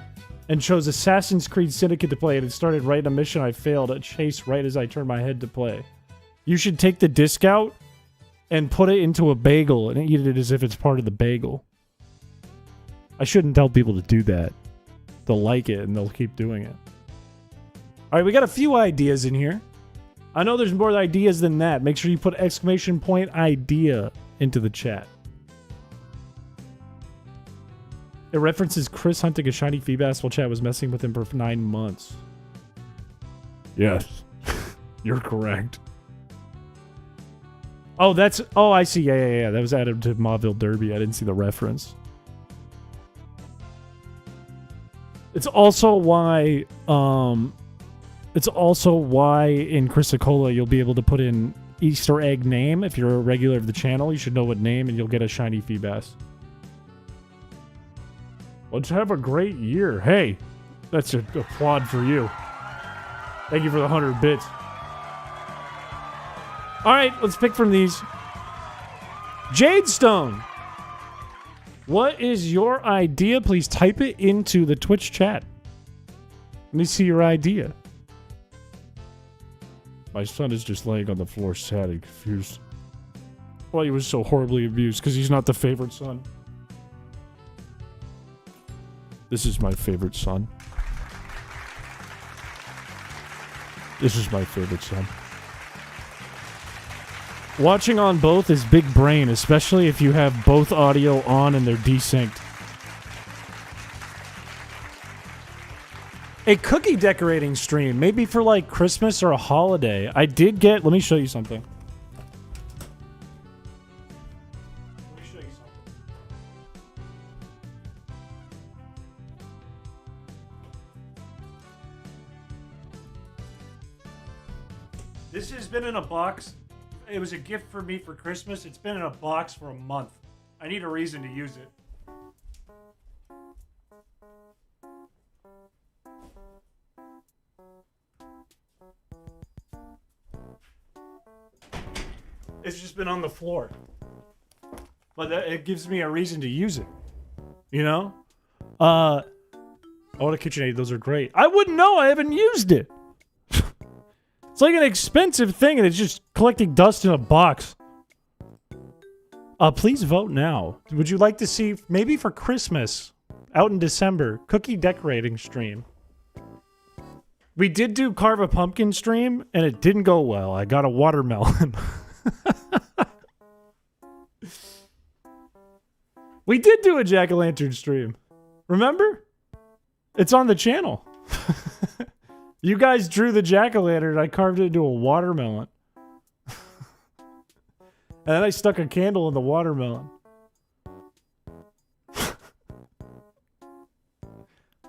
and chose Assassin's Creed Syndicate to play, and it started right in a mission I failed at chase right as I turned my head to play. You should take the disc out and put it into a bagel and eat it as if it's part of the bagel. I shouldn't tell people to do that. They'll like it and they'll keep doing it. Alright, we got a few ideas in here. I know there's more ideas than that. Make sure you put exclamation point idea into the chat. It references Chris hunting a shiny Feebas while Chad was messing with him for 9 months. Yes. You're correct. Oh, that's... Oh, I see. Yeah. That was added to Mauville Derby. I didn't see the reference. It's also why... It's also why in Chrysicola you'll be able to put in Easter egg name. If you're a regular of the channel, you should know what name and you'll get a shiny Feebas. Let's have a great year. Hey, that's an applaud for you. Thank you for the 100 bits. All right, let's pick from these. Jadestone. What is your idea? Please type it into the Twitch chat. Let me see your idea. My son is just laying on the floor sad and confused. Why he was so horribly abused, because he's not the favorite son. This is my favorite son. This is my favorite son. Watching on both is big brain, especially if you have both audio on and they're desynced. A cookie decorating stream, maybe for like Christmas or a holiday. I did get... Let me show you something. This has been in a box. It was a gift for me for Christmas. It's been in a box for a month. I need a reason to use it. It's just been on the floor. But it gives me a reason to use it. You know? Oh, the KitchenAid, those are great. I wouldn't know. I haven't used it. It's like an expensive thing, and it's just collecting dust in a box. Please vote now. Would you like to see, maybe for Christmas, out in December, cookie decorating stream? We did do carve a pumpkin stream, and it didn't go well. I got a watermelon. We did do a jack-o'-lantern stream. Remember? It's on the channel. You guys drew the jack-o'-lantern, I carved it into a watermelon. And then I stuck a candle in the watermelon. A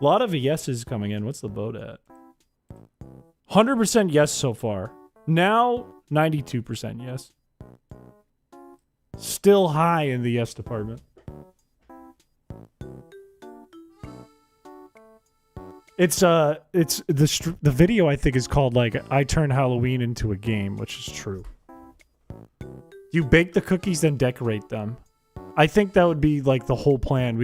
lot of yeses coming in. What's the vote at? 100% yes so far. Now, 92% yes. Still high in the yes department. It's the video I think is called like I Turn Halloween into a Game, which is true. You bake the cookies, then decorate them. I think that would be like the whole plan.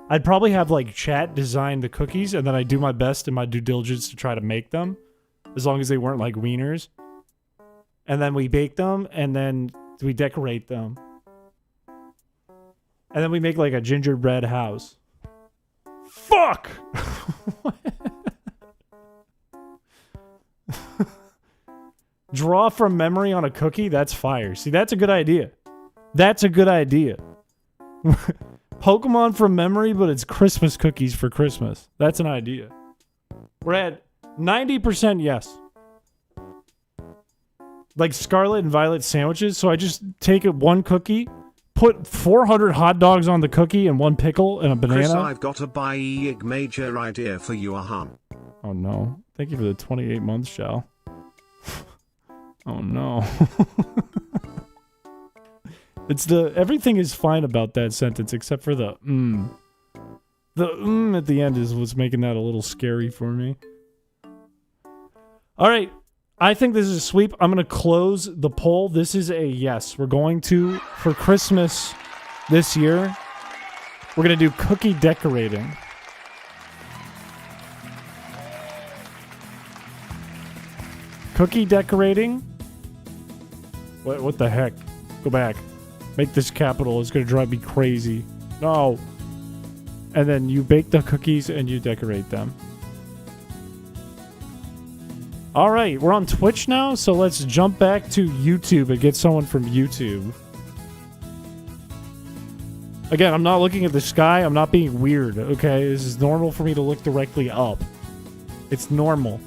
I'd probably have like chat design the cookies, and then I do my best in my due diligence to try to make them, as long as they weren't like wieners. And then we bake them, and then we decorate them, and then we make like a gingerbread house. Fuck! Draw from memory on a cookie? That's fire. See, that's a good idea. That's a good idea. Pokemon from memory, but it's Christmas cookies for Christmas. That's an idea. We're at 90% yes. Like Scarlet and Violet sandwiches. So I just take one cookie, put 400 hot dogs on the cookie and one pickle and a banana. Chris, I've got a big major idea for you, Oh no. Thank you for the 28 months, Shal. Oh no. Everything is fine about that sentence except for the The at the end is what's making that a little scary for me. All right. I think this is a sweep. I'm going to close the poll. This is a yes. We're going to, for Christmas this year, we're going to do cookie decorating. Cookie decorating? What the heck? Go back. Make this capital. It's going to drive me crazy. No. And then you bake the cookies and you decorate them. All right, we're on Twitch now, so let's jump back to YouTube and get someone from YouTube. Again, I'm not looking at the sky. I'm not being weird, okay? This is normal for me to look directly up. It's normal.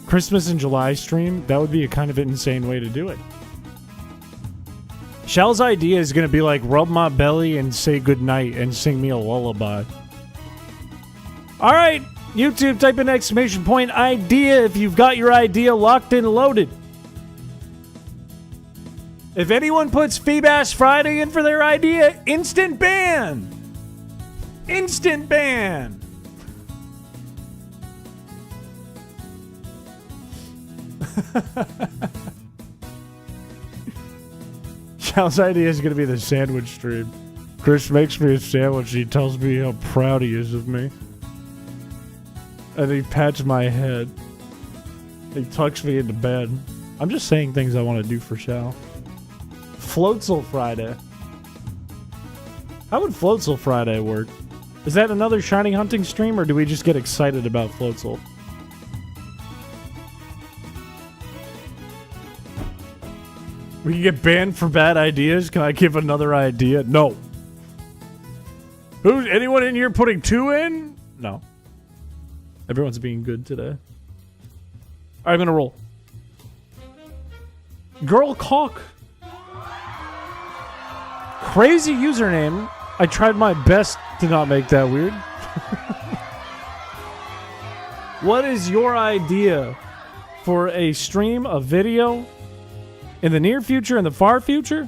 Christmas in July stream, that would be a kind of insane way to do it. Shal's idea is going to be like, rub my belly and say goodnight and sing me a lullaby. All right. YouTube, type in exclamation point idea if you've got your idea locked and loaded. If anyone puts Feebass Friday in for their idea, instant ban. Instant ban. Chal's idea is going to be the sandwich stream. Chris makes me a sandwich. He tells me how proud he is of me. And he pats my head. He tucks me into bed. I'm just saying things I want to do for Shal. Floatzel Friday. How would Floatzel Friday work? Is that another shiny hunting stream, or do we just get excited about Floatzel? We can get banned for bad ideas? Can I give another idea? No. Anyone in here putting 2 in? No. Everyone's being good today. Alright, I'm gonna roll. Girl Cock. Crazy username. I tried my best to not make that weird. What is your idea for a stream, a video, in the near future, in the far future?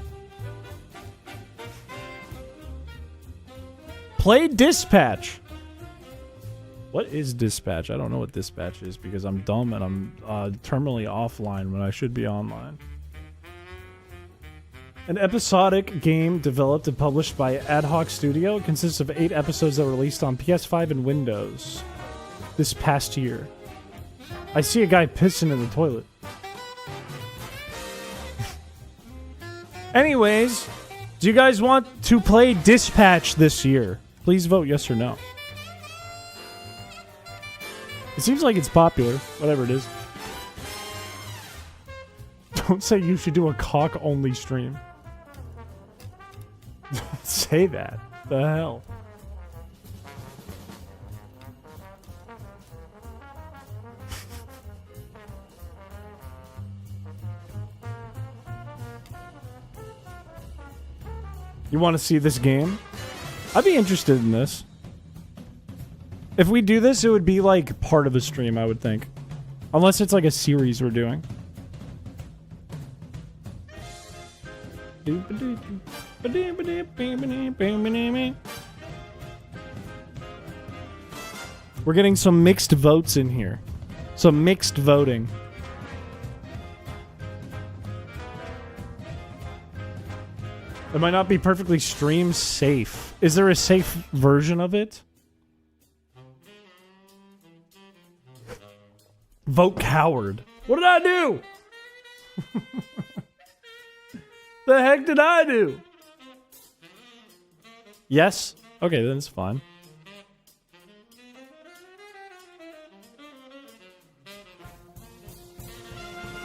Play Dispatch. What is Dispatch? I don't know what Dispatch is because I'm dumb and I'm terminally offline when I should be online. An episodic game developed and published by Ad Hoc Studio. It consists of 8 episodes that were released on PS5 and Windows this past year. I see a guy pissing in the toilet. Anyways, do you guys want to play Dispatch this year? Please vote yes or no. It seems like it's popular, whatever it is. Don't say you should do a cock-only stream. Don't say that. The hell? You want to see this game? I'd be interested in this. If we do this, it would be like part of a stream, I would think. Unless it's like a series we're doing. We're getting some mixed votes in here. Some mixed voting. It might not be perfectly stream safe. Is there a safe version of it? Vote coward. What did I do? The heck did I do? Yes? Okay, then it's fine.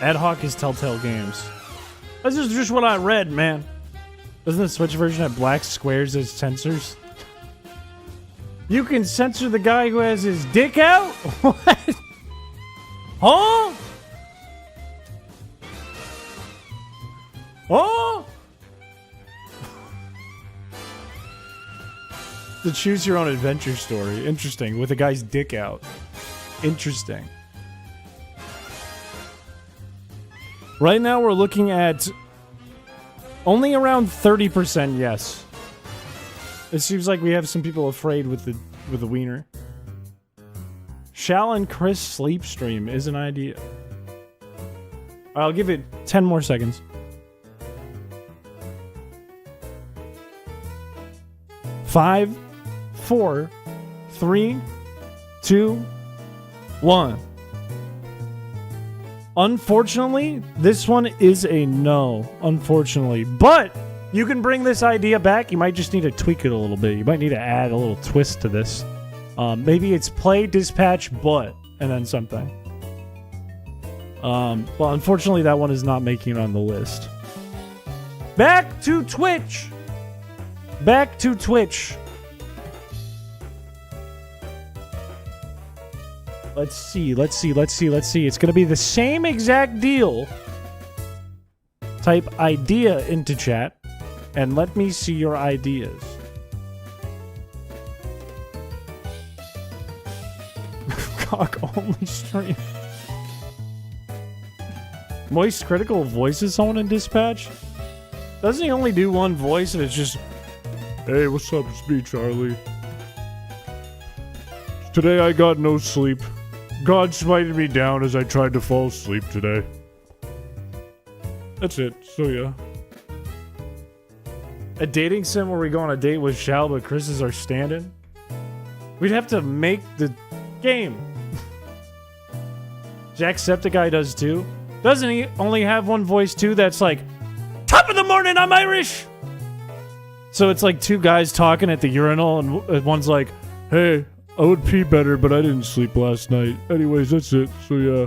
Ad Hoc is Telltale Games. This is just what I read, man. Doesn't the Switch version have black squares as sensors? You can censor the guy who has his dick out? What? Huh? Huh? The choose your own adventure story. Interesting. With a guy's dick out. Interesting. Right now we're looking at only around 30% yes. It seems like we have some people afraid with the wiener. Shall and Chris sleep stream is an idea. I'll give it 10 more seconds. 5, 4, 3, 2, 1. Unfortunately, this one is a no. Unfortunately. But you can bring this idea back. You might just need to tweak it a little bit. You might need to add a little twist to this. Maybe it's play, dispatch, but, and then something. Well, unfortunately, that one is not making it on the list. Back to Twitch. Back to Twitch. Let's see. It's going to be the same exact deal. Type idea into chat, and let me see your ideas. Cock only stream. Moist critical voices someone in dispatch? Doesn't he only do one voice and it's just, hey, what's up, it's me, Charlie. Today I got no sleep. God smited me down as I tried to fall asleep today. That's it, so yeah. A dating sim where we go on a date with Shal, but Chris is our stand-in? We'd have to make the game. Jacksepticeye does too. Doesn't he only have one voice too that's like, top of the morning, I'm Irish! So it's like two guys talking at the urinal, and one's like, hey, I would pee better, but I didn't sleep last night. Anyways, that's it, so yeah.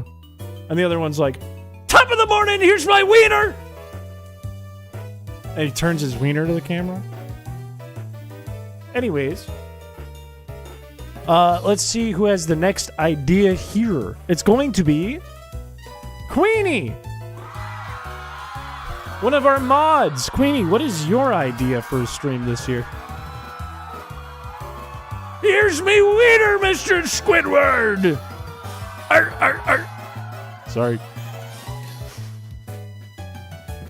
And the other one's like, top of the morning, here's my wiener! And he turns his wiener to the camera. Anyways. Let's see who has the next idea here. It's going to be Queenie! One of our mods. Queenie, what is your idea for a stream this year? Here's me wiener, Mr. Squidward! Arr, arr, arr. Sorry.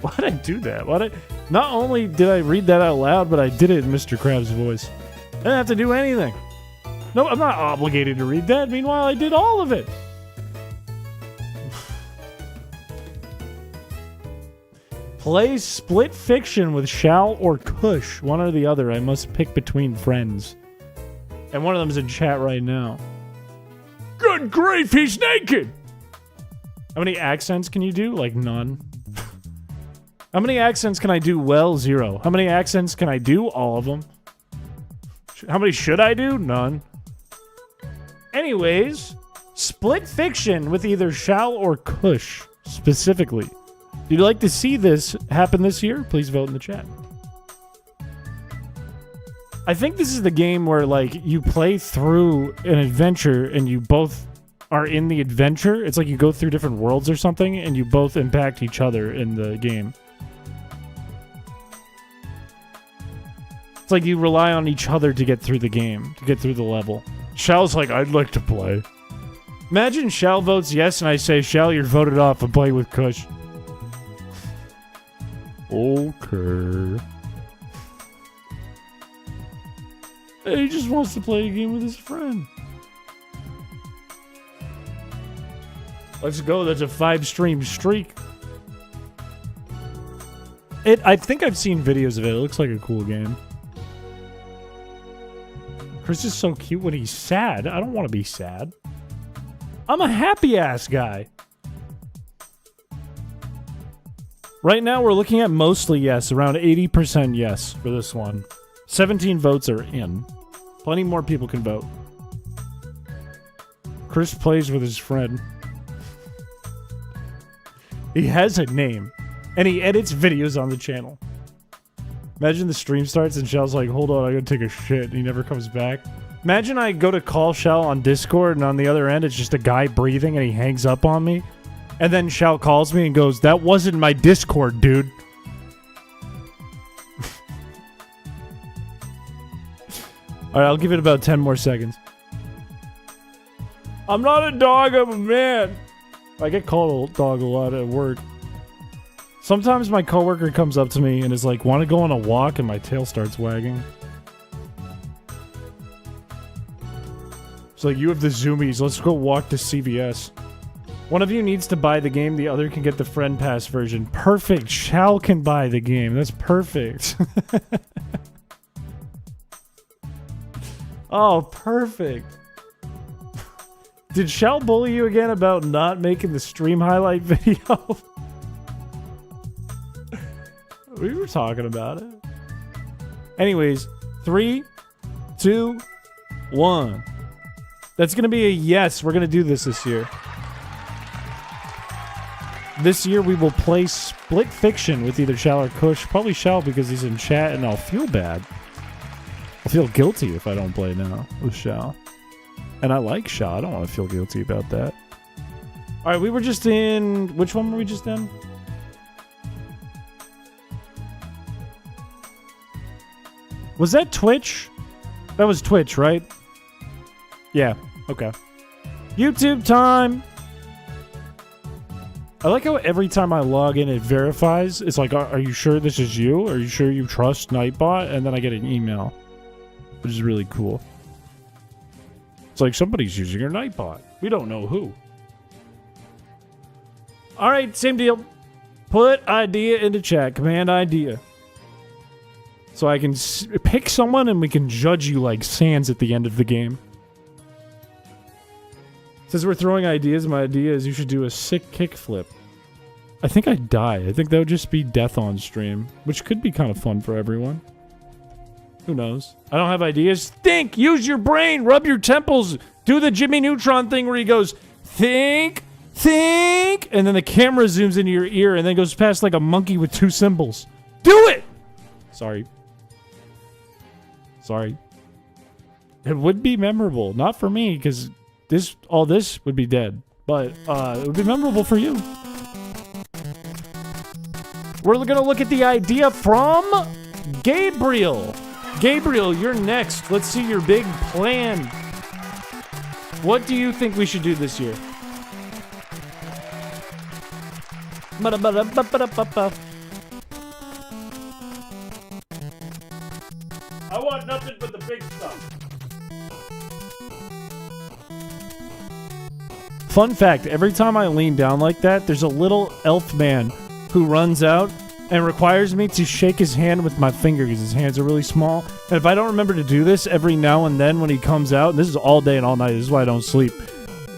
Why'd I do that? Not only did I read that out loud, but I did it in Mr. Krabs' voice. I didn't have to do anything. No, I'm not obligated to read that. Meanwhile, I did all of it. Play split fiction with Shal or Kush. One or the other. I must pick between friends. And one of them's in chat right now. Good grief, he's naked! How many accents can you do? Like none. How many accents can I do? Well, 0. How many accents can I do? All of them. How many should I do? None. Anyways, split fiction with either Shal or Kush, specifically. If you'd like to see this happen this year, please vote in the chat. I think this is the game where, like, you play through an adventure and you both are in the adventure. It's like you go through different worlds or something and you both impact each other in the game. It's like you rely on each other to get through the game, to get through the level. Shal's like, I'd like to play. Imagine Shal votes yes and I say, Shal, you're voted off and play with Kush. Okay. He just wants to play a game with his friend. Let's go. That's a 5-stream streak. I think I've seen videos of it. It looks like a cool game. Chris is so cute when he's sad. I don't want to be sad. I'm a happy-ass guy. Right now, we're looking at mostly yes. Around 80% yes for this one. 17 votes are in. Plenty more people can vote. Chris plays with his friend. He has a name. And he edits videos on the channel. Imagine the stream starts and Shal's like, hold on, I gotta take a shit. And he never comes back. Imagine I go to call Shell on Discord, and on the other end, it's just a guy breathing, and he hangs up on me. And then Shell calls me and goes, "That wasn't my Discord, dude." Alright, I'll give it about 10 more seconds. I'm not a dog, I'm a man. I get called a dog a lot at work. Sometimes my coworker comes up to me and is like, "Want to go on a walk?" And my tail starts wagging. It's like, "You have the zoomies, let's go walk to CVS." One of you needs to buy the game, the other can get the friend pass version. Perfect. Shall can buy the game. That's perfect. Oh, perfect. Did Shell bully you again about not making the stream highlight video? We were talking about it. Anyways, 3, 2, 1. That's gonna be a yes. We're gonna do this year. This year we will play Split Fiction with either Shell or Kush. Probably Shell because he's in chat and I'll feel bad. I'll feel guilty if I don't play now with Shell. And I like Shell. I don't want to feel guilty about that. Alright, we were just in... Which one were we just in? Was that Twitch? That was Twitch, right? Yeah, okay. YouTube time! I like how every time I log in, it verifies. It's like, are you sure this is you? Are you sure you trust Nightbot? And then I get an email, which is really cool. It's like somebody's using your Nightbot. We don't know who. All right, same deal. Put idea into chat. Command idea. So I can pick someone and we can judge you like Sans at the end of the game. Since we're throwing ideas, my idea is you should do a sick kickflip. I think I'd die. I think that would just be death on stream, which could be kind of fun for everyone. Who knows? I don't have ideas. Think! Use your brain! Rub your temples! Do the Jimmy Neutron thing where he goes, think! Think! And then the camera zooms into your ear and then goes past like a monkey with 2 cymbals. Do it! Sorry. Sorry. It would be memorable. Not for me, because... all this would be dead, but it would be memorable for you. We're gonna look at the idea from Gabriel. Gabriel, you're next. Let's see your big plan. What do you think we should do this year? I want nothing but the big stuff. Fun fact, every time I lean down like that, there's a little elf man who runs out and requires me to shake his hand with my finger because his hands are really small. And if I don't remember to do this every now and then when he comes out, and this is all day and all night, this is why I don't sleep.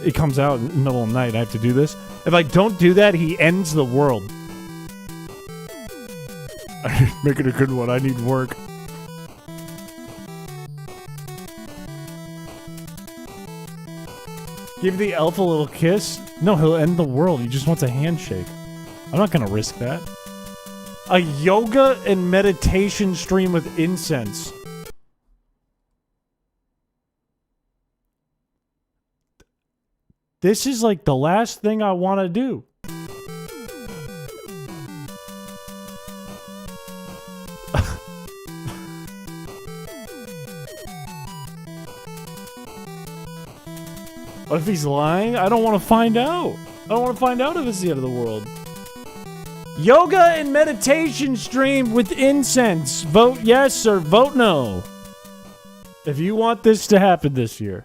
It comes out in the middle of the night, I have to do this. If I don't do that, he ends the world. Make it a good one, I need work. Give the elf a little kiss? No, he'll end the world. He just wants a handshake. I'm not gonna risk that. A yoga and meditation stream with incense. This is like the last thing I want to do. What if he's lying? I don't want to find out. I don't want to find out if it's the end of the world. Yoga and meditation stream with incense. Vote yes or vote no. If you want this to happen this year.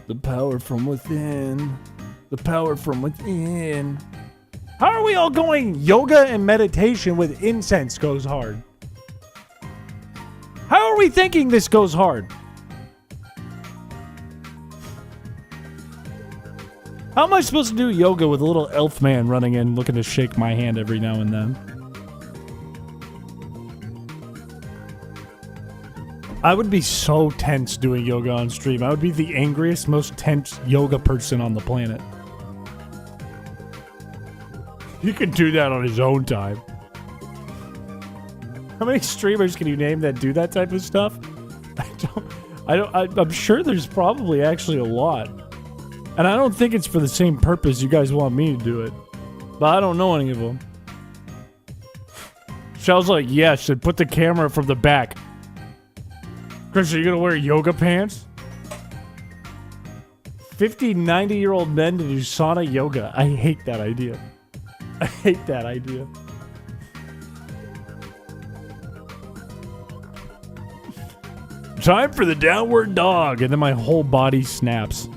The power from within. The power from within. How are we all going? Yoga and meditation with incense goes hard. How are we thinking this goes hard? How am I supposed to do yoga with a little elf man running in looking to shake my hand every now and then? I would be so tense doing yoga on stream. I would be the angriest, most tense yoga person on the planet. He could do that on his own time. How many streamers can you name that do that type of stuff? I'm sure there's probably actually a lot. And I don't think it's for the same purpose you guys want me to do it. But I don't know any of them. Shell's like, yes, and put the camera from the back. Chris, are you gonna wear yoga pants? 50, 90-year-old men to do sauna yoga. I hate that idea. I hate that idea. Time for the downward dog. And then my whole body snaps.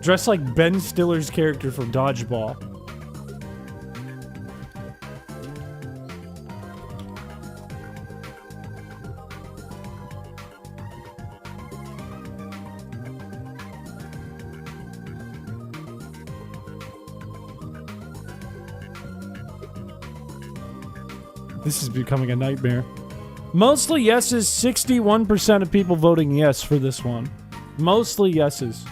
Dressed like Ben Stiller's character from Dodgeball. This is becoming a nightmare. Mostly yeses, 61% of people voting yes for this one. Mostly yeses.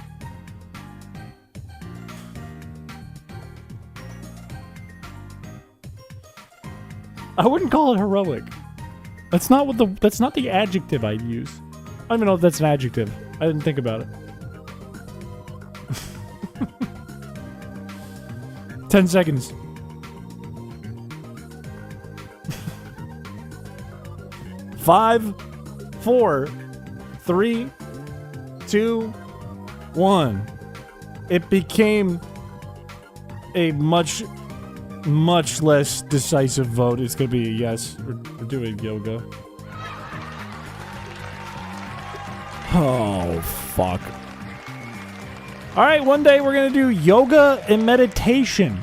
I wouldn't call it heroic. That's not the adjective I'd use. I don't even know if that's an adjective. I didn't think about it. 10 seconds. 5, 4, 3, 2, 1. It became a much less decisive vote. It's gonna be a yes. We're doing yoga. Oh, fuck. Alright, one day we're gonna do yoga and meditation.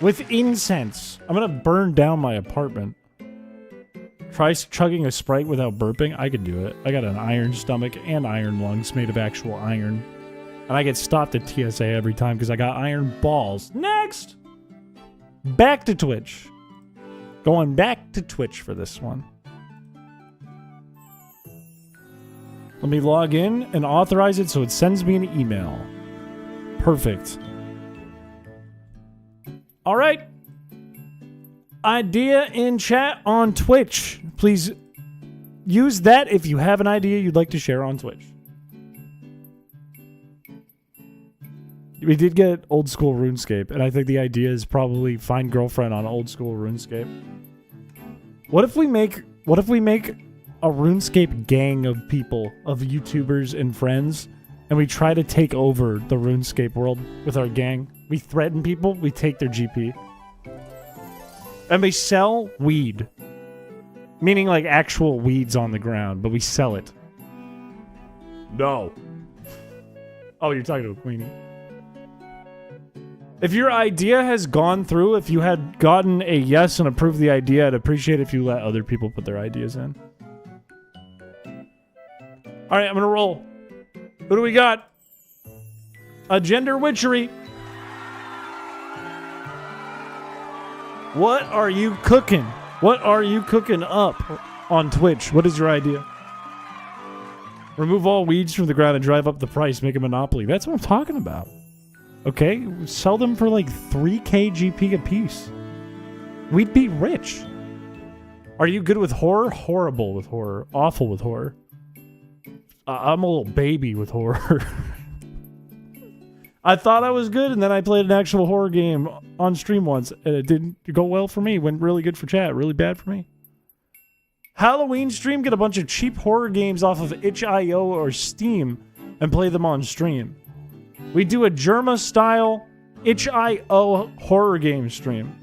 With incense. I'm gonna burn down my apartment. Try chugging a Sprite without burping. I could do it. I got an iron stomach and iron lungs made of actual iron. And I get stopped at TSA every time because I got iron balls. Next! Back to Twitch. Going back to Twitch for this one. Let me log in and authorize it so it sends me an email. Perfect. Alright. Idea in chat on Twitch. Please use that if you have an idea you'd like to share on Twitch. We did get old school RuneScape, and I think the idea is probably find girlfriend on old school RuneScape. What if we make a RuneScape gang of people, of YouTubers and friends, and we try to take over the RuneScape world with our gang? We threaten people, we take their GP. And we sell weed. Meaning like actual weeds on the ground, but we sell it. No. Oh, you're talking to a Queenie. If your idea has gone through, if you had gotten a yes and approved the idea, I'd appreciate if you let other people put their ideas in. Alright, I'm gonna roll. Who do we got? A gender witchery. What are you cooking? What are you cooking up on Twitch? What is your idea? Remove all weeds from the ground and drive up the price. Make a monopoly. That's what I'm talking about. Okay? Sell them for like 3k GP a piece. We'd be rich. Are you good with horror? Horrible with horror. Awful with horror. I'm a little baby with horror. I thought I was good, and then I played an actual horror game on stream once, and it didn't go well for me. It went really good for chat, really bad for me. Halloween stream, get a bunch of cheap horror games off of itch.io or Steam, and play them on stream. We do a Germa-style itch.io horror game stream.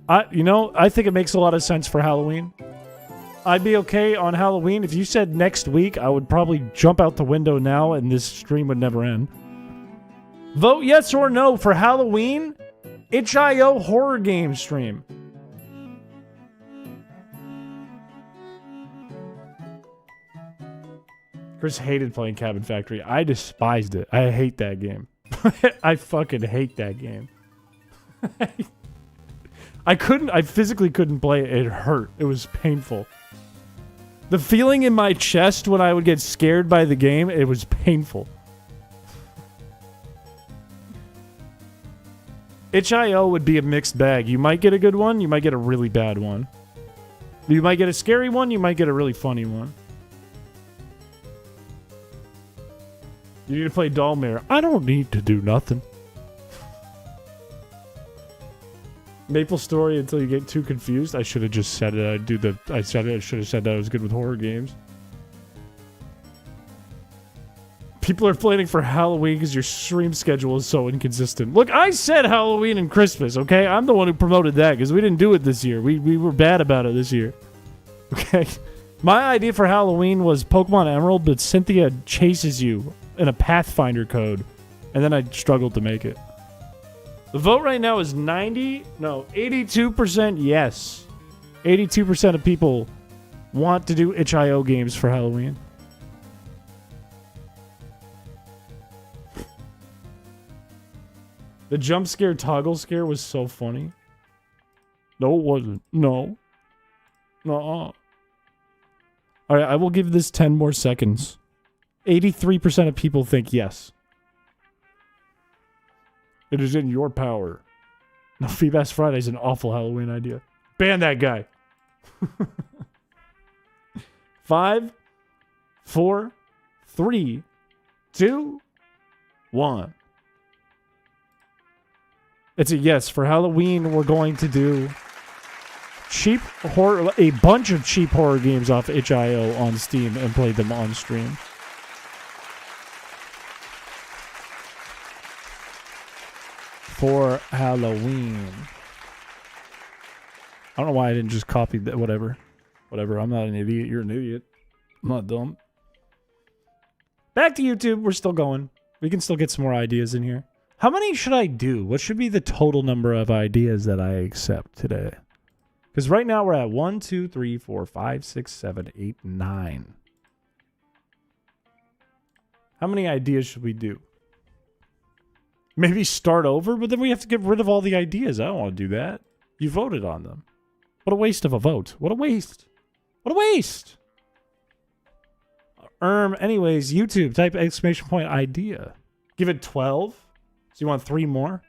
I think it makes a lot of sense for Halloween. I'd be okay on Halloween. If you said next week, I would probably jump out the window now and this stream would never end. Vote yes or no for Halloween itch.io horror game stream. Chris hated playing Cabin Factory. I despised it. I hate that game. I fucking hate that game. I physically couldn't play it. It hurt. It was painful. The feeling in my chest when I would get scared by the game, it was painful. itch.io would be a mixed bag. You might get a good one, you might get a really bad one. You might get a scary one. You might get a really funny one. You need to play Dollmare. I don't need to do nothing. Maple Story until you get too confused. I should have just said it. I should have said that I was good with horror games. People are planning for Halloween because your stream schedule is so inconsistent. Look, I said Halloween and Christmas, okay? I'm the one who promoted that because we didn't do it this year. We were bad about it this year. Okay? My idea for Halloween was Pokemon Emerald, but Cynthia chases you in a Pathfinder code, and then I struggled to make it. The vote right now is 82% yes. 82% of people want to do itch.io games for Halloween. The jump scare toggle scare was so funny. No, it wasn't. No. Nuh-uh. Alright, I will give this 10 more seconds. 83% of people think yes. It is in your power. No, Feebas Friday is an awful Halloween idea. Ban that guy. 5, 4, 3, 2, 1. It's a yes. For Halloween, we're going to do cheap horror, a bunch of cheap horror games off itch.io on Steam and play them on stream. For Halloween. I don't know why I didn't just copy that. Whatever. I'm not an idiot. You're an idiot. I'm not dumb. Back to YouTube. We're still going. We can still get some more ideas in here. How many should I do? What should be the total number of ideas that I accept today? Because right now we're at 1, 2, 3, 4, 5, 6, 7, 8, 9. How many ideas should we do? Maybe start over, but then we have to get rid of all the ideas. I don't want to do that. You voted on them. What a waste of a vote. What a waste. What a waste. Anyways, YouTube, type exclamation point idea. Give it 12. So you want 3 more?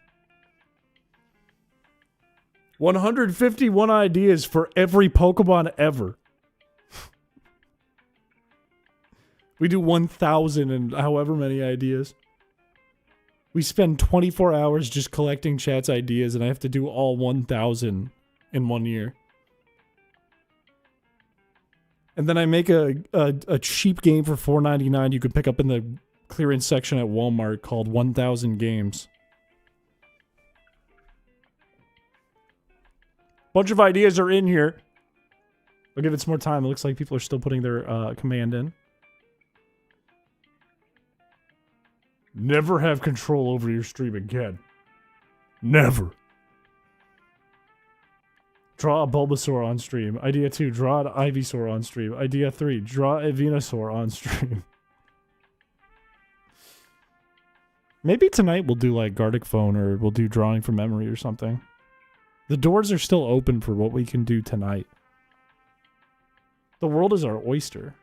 151 ideas for every Pokemon ever. We do 1,000 and however many ideas. We spend 24 hours just collecting chat's ideas, and I have to do all 1,000 in 1 year. And then I make a cheap game for $4.99 you can pick up in the clearance section at Walmart called 1,000 Games. Bunch of ideas are in here. I'll give it some more time. It looks like people are still putting their command in. Never have control over your stream again. Never. Draw a Bulbasaur on stream. Idea 2, draw an Ivysaur on stream. Idea 3, draw a Venusaur on stream. Maybe tonight we'll do like Gartic Phone, or we'll do drawing from memory or something. The doors are still open for what we can do tonight. The world is our oyster.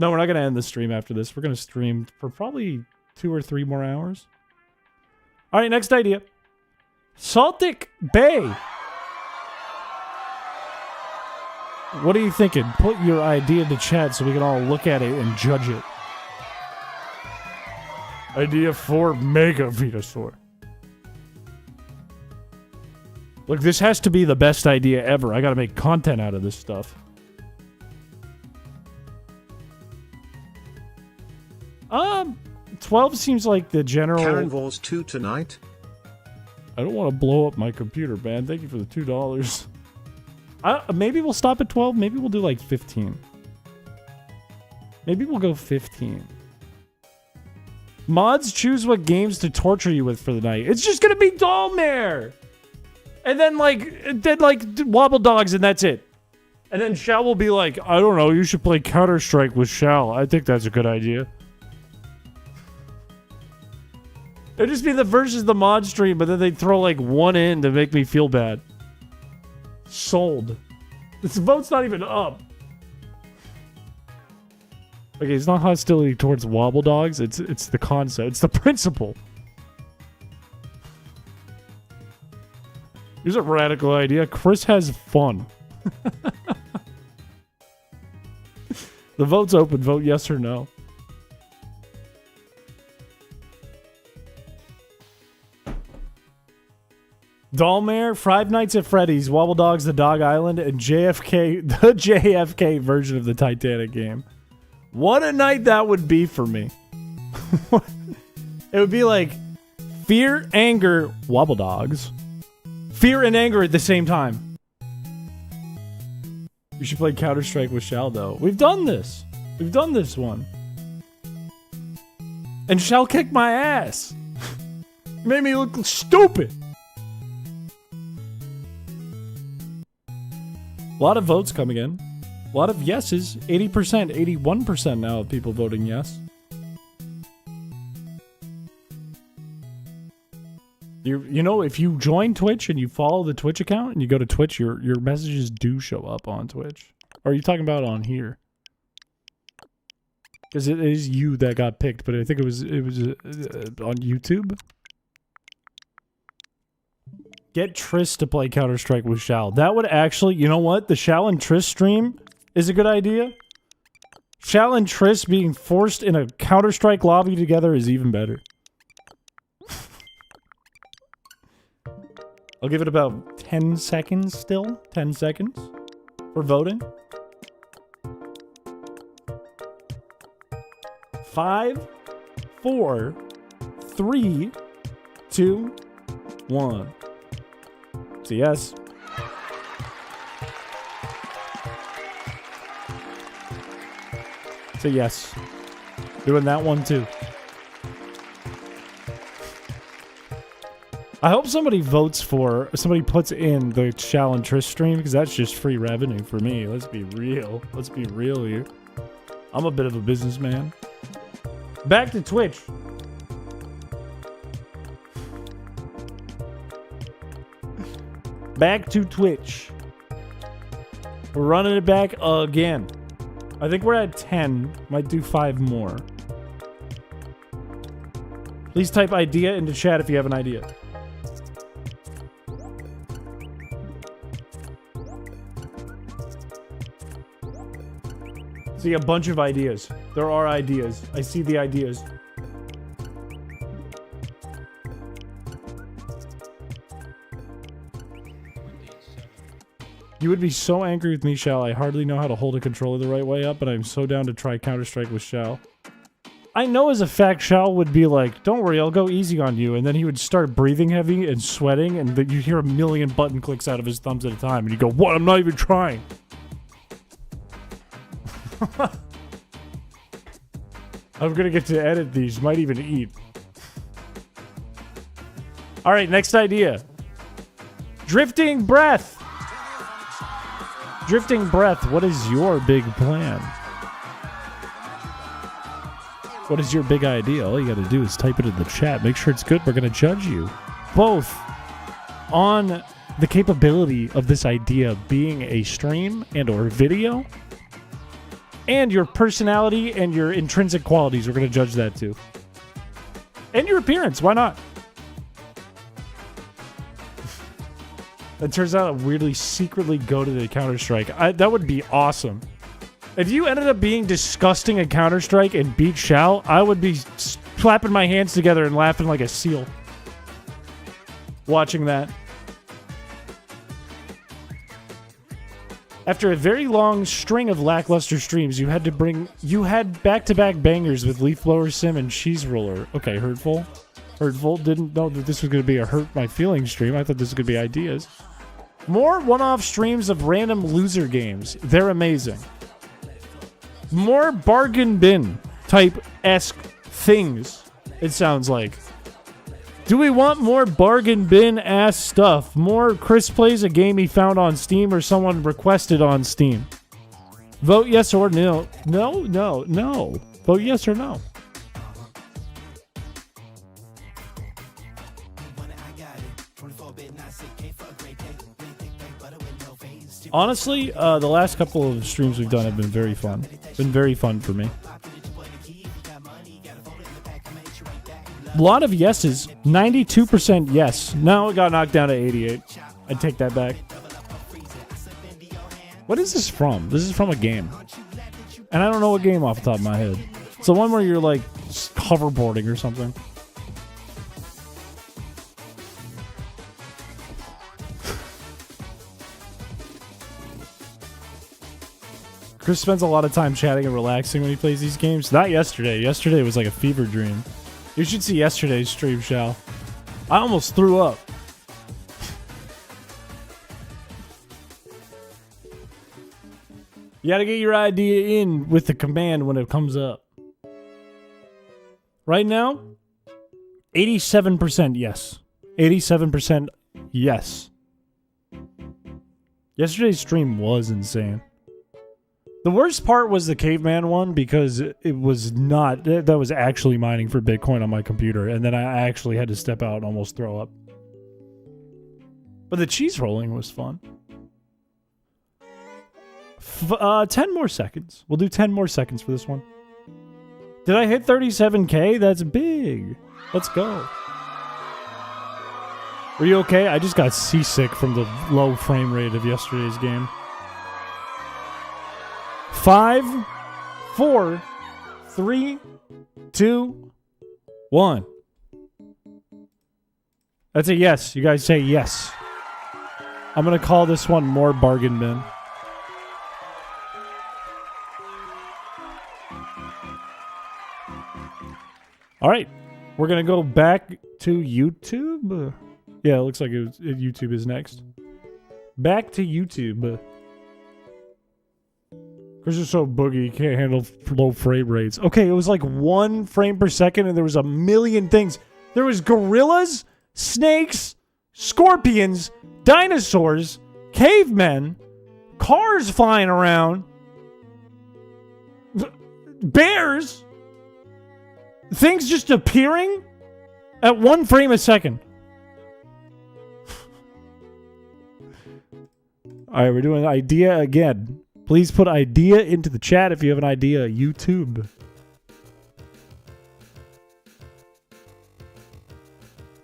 No, we're not going to end the stream after this. We're going to stream for probably 2 or 3 more hours. All right, next idea. Saltic Bay. What are you thinking? Put your idea in the chat so we can all look at it and judge it. Idea 4, Mega Venusaur. Look, this has to be the best idea ever. I gotta make content out of this stuff. 12 seems like the general... Karen Vors 2 tonight. I don't want to blow up my computer, man. Thank you for the $2. Maybe we'll stop at 12. Maybe we'll do like 15. Maybe we'll go 15. Mods, choose what games to torture you with for the night. It's just gonna be Dollmare! And then like Wobble Dogs, and that's it. And then Shao will be like, I don't know, you should play Counter-Strike with Shao. I think that's a good idea. It'd just be the versus the mod stream, but then they'd throw like one in to make me feel bad. Sold. This vote's not even up. Okay, it's not hostility towards Wobble Dogs. It's the concept. It's the principle. Here's a radical idea. Chris has fun. The vote's open. Vote yes or no. Dollmare, Five Nights at Freddy's, Wobble Dogs, The Dog Island, and JFK, the JFK version of the Titanic game. What a night that would be for me. It would be like fear, anger, Wobble Dogs. Fear and anger at the same time. We should play Counter-Strike with Shal, though. We've done this. We've done this one. And Shal kicked my ass. Made me look stupid. A lot of votes coming in. A lot of yeses. 80%, 81% now of people voting yes. You know, if you join Twitch and you follow the Twitch account and you go to Twitch, your messages do show up on Twitch. Or are you talking about on here? Because it is you that got picked, but I think it was on YouTube. Get Triss to play Counter-Strike with Shal. That would actually, you know what? The Shal and Triss stream is a good idea. Shal and Triss being forced in a Counter-Strike lobby together is even better. I'll give it about 10 seconds still. 10 seconds for voting. 5, 4, 3, 2, 1. It's a yes. It's a yes. Doing that one too. I hope somebody puts in the Shal and Triss stream, because that's just free revenue for me. Let's be real. Let's be real here. I'm a bit of a businessman. Back to Twitch. Back to Twitch. We're running it back again. I think we're at 10. Might do 5 more. Please type idea into chat if you have an idea. See a bunch of ideas. There are ideas. I see the ideas. You would be so angry with me, Shal. I hardly know how to hold a controller the right way up, but I'm so down to try Counter-Strike with Shal. I know as a fact Shal would be like, don't worry, I'll go easy on you. And then he would start breathing heavy and sweating, and you'd hear a million button clicks out of his thumbs at a time. And you go, what? I'm not even trying. I'm gonna get to edit these. Might even eat. Alright, next idea. Drifting breath. Drifting breath, what is your big plan? What is your big idea? All you gotta do is type it in the chat. Make sure it's good. We're gonna judge you. Both on the capability of this idea being a stream and or video, and your personality and your intrinsic qualities. We're going to judge that too. And your appearance. Why not? It turns out I weirdly secretly go to the Counter-Strike. That would be awesome. If you ended up being disgusting at Counter-Strike and beat Shal, I would be clapping my hands together and laughing like a seal. Watching that. After a very long string of lackluster streams, you had back-to-back bangers with Leaf Blower Sim and Cheese Roller. Okay, Hurtful. Hurtful didn't know that this was going to be a Hurt My Feelings stream. I thought this was going to be ideas. More one-off streams of random loser games. They're amazing. More bargain bin type-esque things, it sounds like. Do we want more bargain bin ass stuff? More Chris plays a game he found on Steam or someone requested on Steam? Vote yes or no. No. Vote yes or no. Honestly, the last couple of streams we've done have been very fun. Been very fun for me. A lot of yeses. 92% yes. Now it got knocked down to 88. I'd take that back. What is this from? This is from a game. And I don't know what game off the top of my head. It's the one where you're like hoverboarding or something. Chris spends a lot of time chatting and relaxing when he plays these games. Not yesterday. Yesterday was like a fever dream. You should see yesterday's stream, Shal. I almost threw up. You gotta get your idea in with the command when it comes up. Right now, 87% yes. 87% yes. Yesterday's stream was insane. The worst part was the caveman one because it was not... That was actually mining for Bitcoin on my computer, and then I actually had to step out and almost throw up. But the cheese rolling was fun. 10 more seconds. We'll do 10 more seconds for this one. Did I hit 37K? That's big. Let's go. Were you okay? I just got seasick from the low frame rate of yesterday's game. 5, 4, 3, 2, 1. That's a yes. You guys say yes. I'm going to call this one more bargain bin. All right. We're going to go back to YouTube. Yeah, it looks like YouTube is next. Back to YouTube. Chris is so boogie, he can't handle low frame rates. Okay, it was like 1 frame per second and there was a million things. There was gorillas, snakes, scorpions, dinosaurs, cavemen, cars flying around, bears, things just appearing at 1 frame a second. All right, we're doing idea again. Please put idea into the chat if you have an idea. YouTube.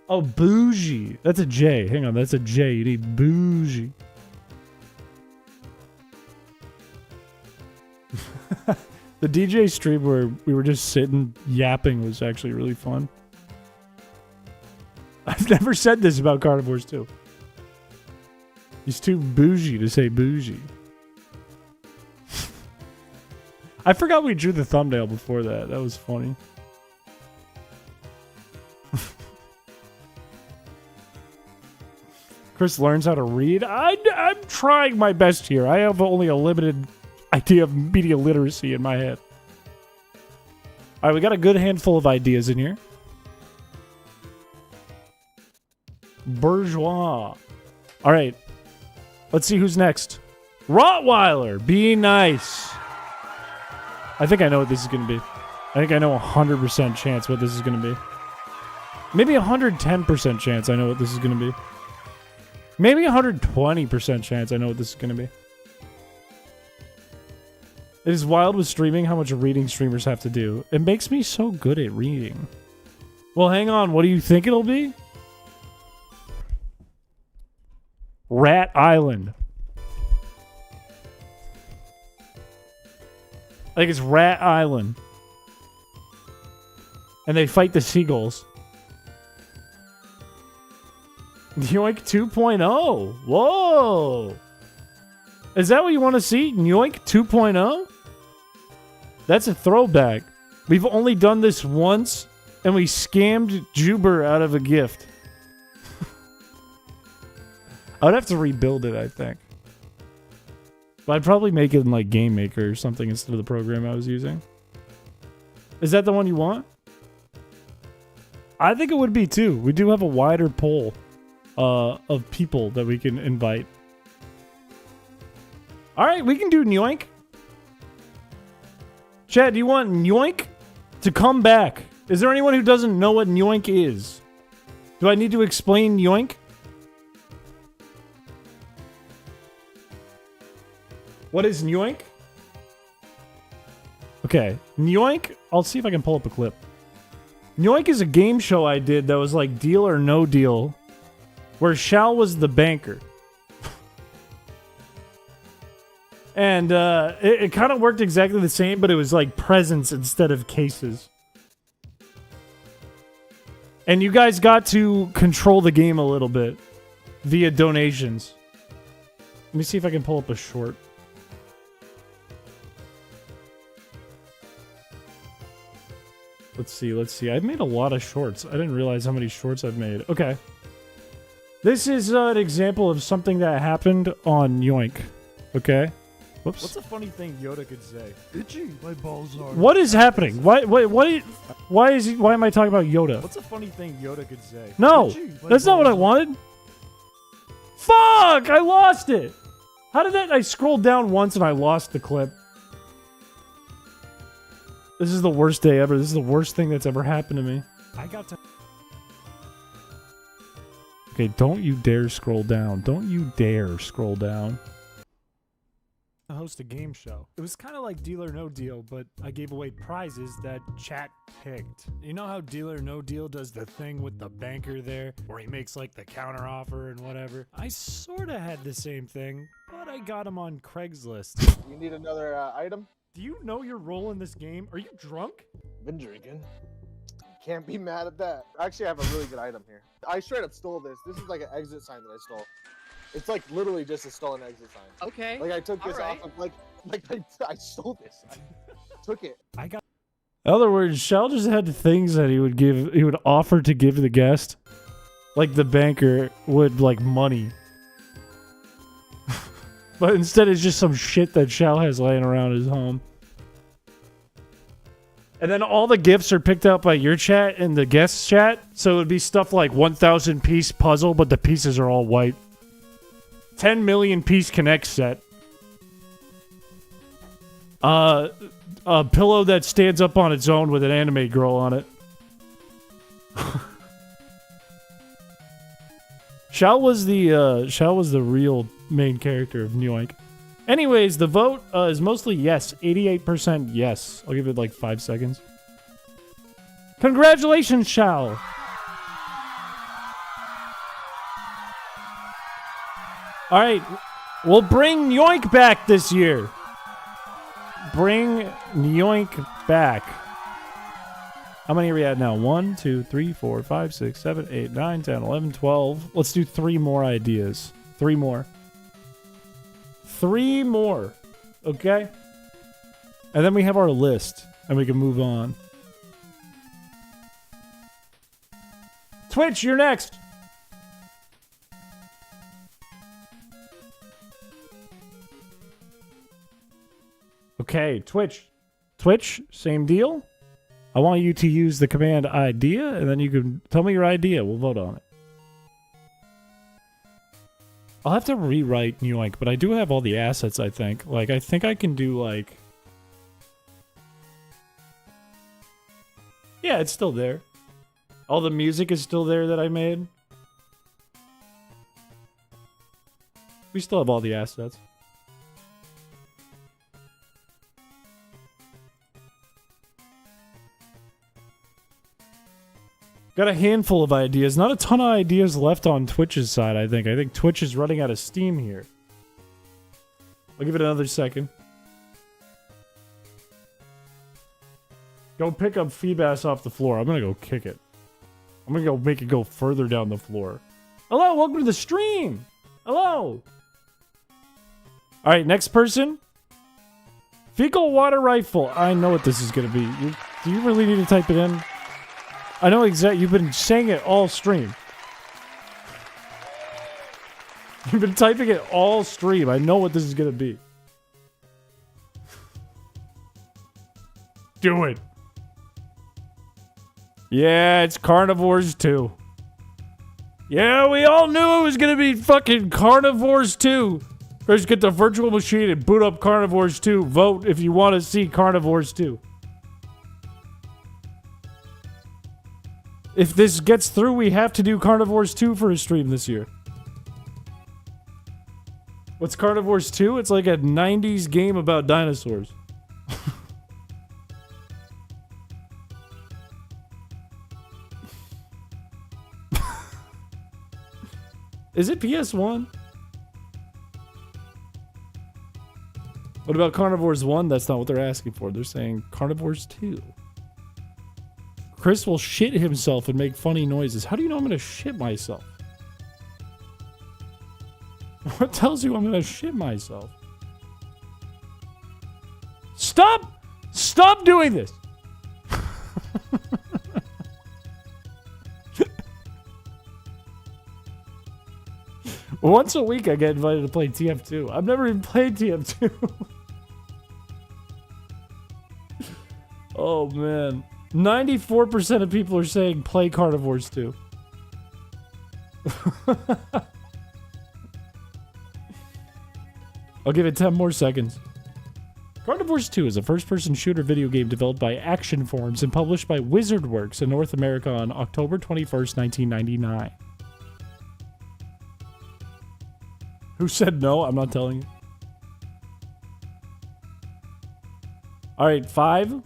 Oh, bougie. That's a J. Hang on, that's a J. You need bougie. The DJ stream where we were just sitting yapping was actually really fun. I've never said this about carnivores too. He's too bougie to say bougie. I forgot we drew the thumbnail before that. That was funny. Chris learns how to read. I'm trying my best here. I have only a limited idea of media literacy in my head. All right, we got a good handful of ideas in here. Bourgeois. All right. Let's see who's next. Rottweiler. Be nice. I think I know what this is going to be. I think I know 100% chance what this is going to be. Maybe 110% chance I know what this is going to be. Maybe 120% chance I know what this is going to be. It is wild with streaming how much reading streamers have to do. It makes me so good at reading. Well, hang on. What do you think it'll be? Rat Island. I think it's Rat Island. And they fight the seagulls. Yoink 2.0. Whoa. Is that what you want to see? Yoink 2.0? That's a throwback. We've only done this once, and we scammed Juber out of a gift. I would have to rebuild it, I think. But I'd probably make it in like Game Maker or something instead of the program I was using. Is that the one you want? I think it would be too. We do have a wider pool of people that we can invite. All right, we can do Nyoink. Chad, do you want Nyoink to come back? Is there anyone who doesn't know what Nyoink is? Do I need to explain Nyoink? What is Nyoink? Okay, Nyoink. I'll see if I can pull up a clip. Nyoink is a game show I did that was like Deal or No Deal, where Shal was the banker. And it kind of worked exactly the same, but it was like presents instead of cases. And you guys got to control the game a little bit via donations. Let me see if I can pull up a short. Let's see. I've made a lot of shorts. I didn't realize how many shorts I've made. Okay. This is an example of something that happened on Yoink. Okay? Whoops. What's a funny thing Yoda could say? Itchy, my balls are. What is happening? Why am I talking about Yoda? What's a funny thing Yoda could say? No, Itchy, my that's not what I balls wanted. Fuck! I lost it! How did that? I scrolled down once and I lost the clip. This is the worst day ever. This is the worst thing that's ever happened to me. I got to. Okay, don't you dare scroll down. Don't you dare scroll down. Host a game show. It was kind of like Deal or No Deal, but I gave away prizes that chat picked. You know how Deal or No Deal does the thing with the banker there, where he makes like the counter offer and whatever? I sort of had the same thing, but I got him on Craigslist. You need another item? Do you know your role in this game? Are you drunk? Been drinking. Can't be mad at that. Actually, I have a really good item here. I straight up stole this. This is like an exit sign that I stole. It's like literally just a stolen exit sign. Okay. Like I took this Alright. off of I stole this. I took it. I got. In other words, Shell just had things that he would offer to give the guest. Like the banker would like money. But instead it's just some shit that Shell has laying around his home. And then all the gifts are picked out by your chat and the guest chat. So it would be stuff like 1,000 piece puzzle, but the pieces are all white. 10 million piece connect set. A pillow that stands up on its own with an anime girl on it. Shao was the real main character of Yoink. Anyways, the vote is mostly yes. 88% yes. I'll give it like 5 seconds. Congratulations, Shao! Alright, we'll bring Yoink back this year. Bring Yoink back. How many are we at now? 1, 2, 3, 4, 5, 6, 7, 8, 9, 10, 11, 12. Let's do 3 more ideas. 3 more. 3 more. Okay? And then we have our list. And we can move on. Twitch, you're next. Okay, Twitch. Twitch, same deal. I want you to use the command idea, and then you can tell me your idea. We'll vote on it. I'll have to rewrite Yoink, but I do have all the assets, I think. Like, I think I can do, like... Yeah, it's still there. All the music is still there that I made. We still have all the assets. Got a handful of ideas. Not a ton of ideas left on Twitch's side, I think. I think Twitch is running out of steam here. I'll give it another second. Go pick up Feebass off the floor. I'm gonna go kick it. I'm gonna go make it go further down the floor. Hello, welcome to the stream! Hello! Alright, next person. Fecal water rifle. I know what this is gonna be. Do you really need to type it in? I know exactly. You've been saying it all stream. You've been typing it all stream. I know what this is gonna be. Do it. Yeah, it's Carnivores 2. Yeah, we all knew it was gonna be fucking Carnivores 2. First, get the virtual machine and boot up Carnivores 2. Vote if you want to see Carnivores 2. If this gets through, we have to do Carnivores 2 for a stream this year. What's Carnivores 2? It's like a 90s game about dinosaurs. Is it PS1? What about Carnivores 1? That's not what they're asking for. They're saying Carnivores 2. Chris will shit himself and make funny noises. How do you know I'm going to shit myself? What tells you I'm going to shit myself? Stop! Stop doing this! Once a week I get invited to play TF2. I've never even played TF2. Oh man. 94% of people are saying play Carnivores 2. I'll give it 10 more seconds. Carnivores 2 is a first-person shooter video game developed by Action Forms and published by WizardWorks in North America on October 21st, 1999. Who said no? I'm not telling you. All right, 5,